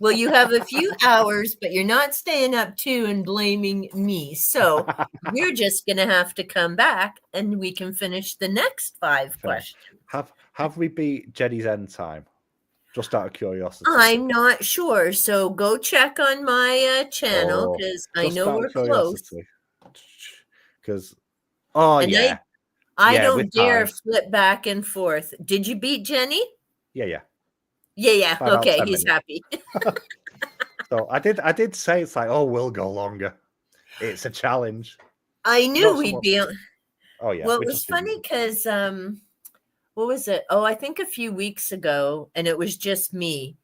Well, you have a few hours, but you're not staying up 2 and blaming me. So you're just going to have to come back and we can finish the next 5 questions. Have we beat Jenny's end time? Just out of curiosity. I'm not sure. So go check on my channel because I know we're close. Because, I don't dare time. flip back and forth. Did you beat Jenny? Yeah. Yeah. Okay, he's happy. So I did say it's like, we'll go longer. It's a challenge. I knew we'd be. Oh yeah. Well, it was funny because what was it? Oh, I think a few weeks ago, and it was just me.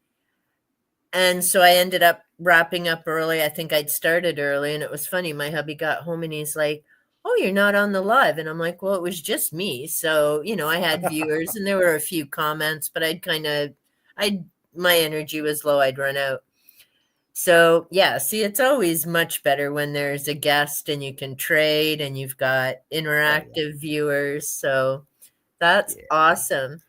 And so I ended up wrapping up early. I think I'd started early, and it was funny. My hubby got home and he's like, "Oh, you're not on the live." And I'm like, "Well, it was just me." So, I had viewers and there were a few comments, but my energy was low. I'd run out. So yeah, see, it's always much better when there's a guest and you can trade and you've got interactive viewers. So that's awesome.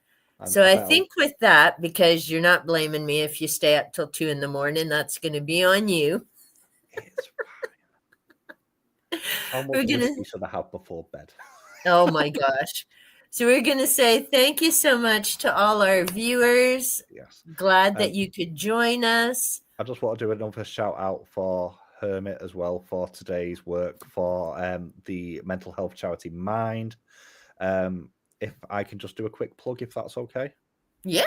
So I think with that, because you're not blaming me if you stay up till 2 a.m, that's going to be on you. It's fine. How much whiskey should I have before bed? Oh my gosh. So we're going to say thank you so much to all our viewers. Yes. Glad that you could join us. I just want to do another shout out for Hermit as well for today's work for the mental health charity Mind. If I can just do a quick plug, if that's okay. Yeah.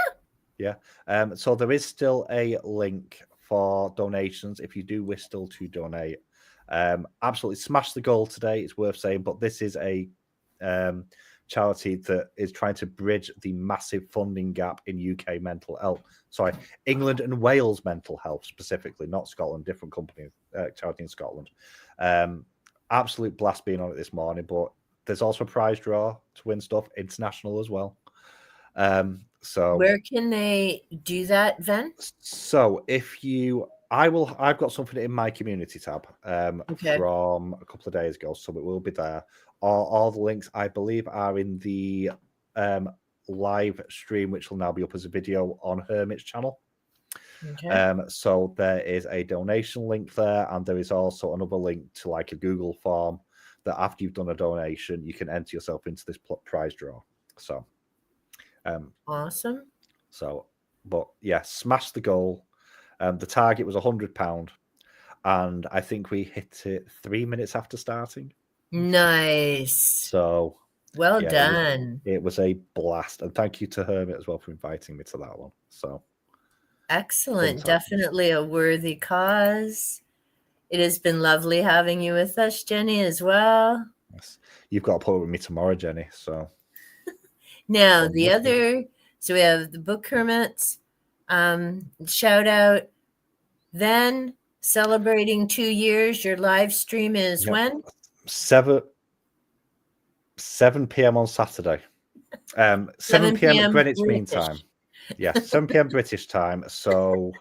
So there is still a link for donations if you do wish still to donate. Absolutely smash the goal today. It's worth saying, but this is a charity that is trying to bridge the massive funding gap in UK mental health. Sorry, England and Wales mental health specifically, not Scotland. Different company, charity in Scotland. Absolute blast being on it this morning, but there's also a prize draw to win stuff international as well. So where can they do that, Ven? So I've got something in my community tab from a couple of days ago, so it will be there. All the links, I believe, are in the live stream, which will now be up as a video on Hermit's channel. So there is a donation link there, and there is also another link to like a Google form that after you've done a donation, you can enter yourself into this prize draw. So awesome. So, but yeah, smash the goal. The target was £100, and I think we hit it 3 minutes after starting. Nice. So well done. It was a blast, and thank you to Hermit as well for inviting me to that one. So excellent. Definitely a worthy cause. It has been lovely having you with us, Jenny, as well. Yes. You've got to put it with me tomorrow, Jenny. So now so we have the Book Hermits, shout out. Then celebrating 2 years. Your live stream is when? 7 p.m. on Saturday. 7 p.m. Greenwich Mean Time. Yeah, 7 p.m. British time. So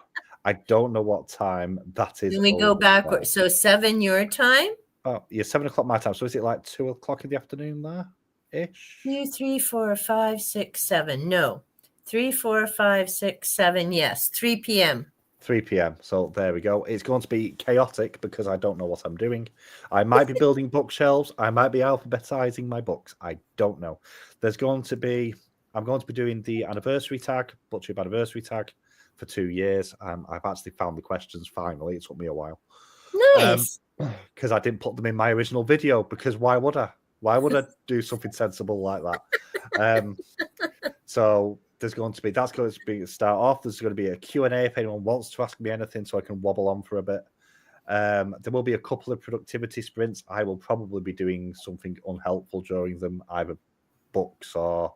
I don't know what time that is. Can we go backwards? So 7 your time? Oh, yeah, 7 o'clock my time. So is it like 2 o'clock in the afternoon there? Ish? 2, 3, 4, 5, 6, 7. No. 3, 4, 5, 6, 7. Yes. 3 p.m. 3 p.m. So there we go. It's going to be chaotic because I don't know what I'm doing. I might be building bookshelves. I might be alphabetizing my books. I don't know. I'm going to be doing the anniversary tag, BookTube anniversary tag for 2 years. I've actually found the questions finally. It took me a while. Nice. Because I didn't put them in my original video, because why would I? Why would I do something sensible like that? So that's going to be a start off. There's going to be a Q&A if anyone wants to ask me anything, so I can wobble on for a bit. There will be a couple of productivity sprints. I will probably be doing something unhelpful during them, either books or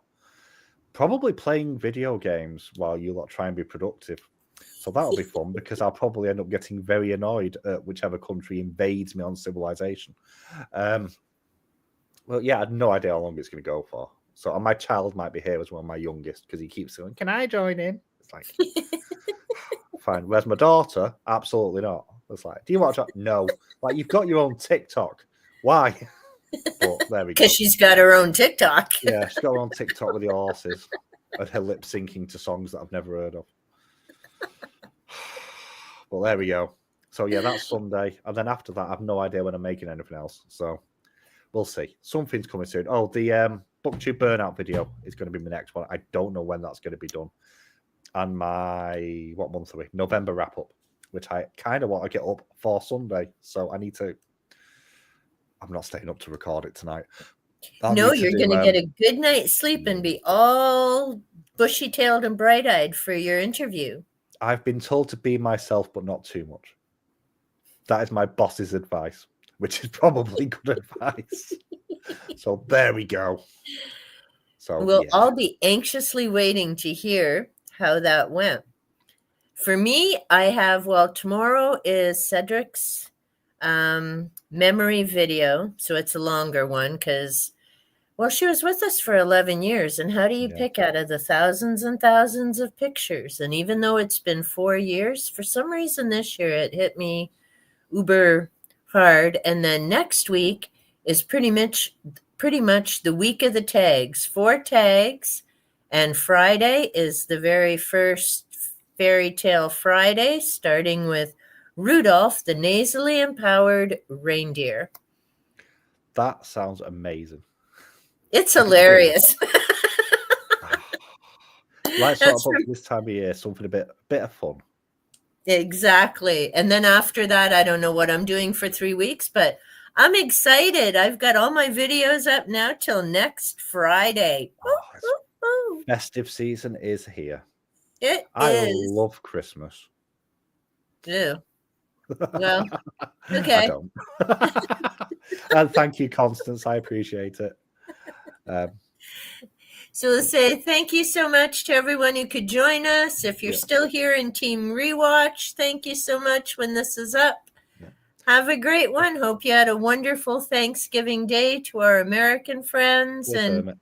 probably playing video games while you lot try and be productive. So that'll be fun because I'll probably end up getting very annoyed at whichever country invades me on civilization. Well, yeah, I had no idea how long it's going to go for. So and my child might be here as well, my youngest, because he keeps going, "Can I join in?" It's like, fine. Where's my daughter? Absolutely not. It's like, do you watch that? No. Like, you've got your own TikTok. Why? But there we go. Because she's got her own TikTok. Yeah, she's got her own TikTok with the horses and her lip syncing to songs that I've never heard of. But there we go. So yeah, that's Sunday. And then after that, I have no idea when I'm making anything else. So we'll see. Something's coming soon. Oh, the BookTube burnout video is going to be my next one. I don't know when that's going to be done. And my, what month are we? November wrap up, which I kind of want to get up for Sunday. So I need to, I'm not staying up to record it tonight. No, you're going to get a good night's sleep and be all bushy-tailed and bright-eyed for your interview. I've been told to be myself, but not too much. That is my boss's advice, which is probably good advice. So there we go. So we'll all be anxiously waiting to hear how that went. For me, I have, well, tomorrow is Cedric's memory video. So it's a longer one because, well, she was with us for 11 years. And how do you pick out of the thousands and thousands of pictures? And even though it's been 4 years, for some reason this year it hit me uber hard. And then next week is pretty much the week of the tags, 4 tags. And Friday is the very first Fairy Tale Friday, starting with Rudolph, the nasally empowered reindeer. That sounds amazing. It's hilarious. Like sort of this time of year, something a bit of fun. Exactly. And then after that, I don't know what I'm doing for 3 weeks, but I'm excited. I've got all my videos up now till next Friday. Festive season is here. I love Christmas. Yeah. Well, okay. I don't. And thank you, Constance. I appreciate it. So we'll say thank you so much to everyone who could join us. If you're still here in Team Rewatch, thank you so much when this is up. Have a great one. Hope you had a wonderful Thanksgiving Day to our American friends, and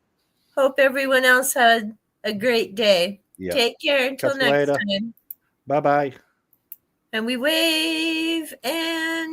hope everyone else had a great day. Take care until next time. Bye-bye. And we wave and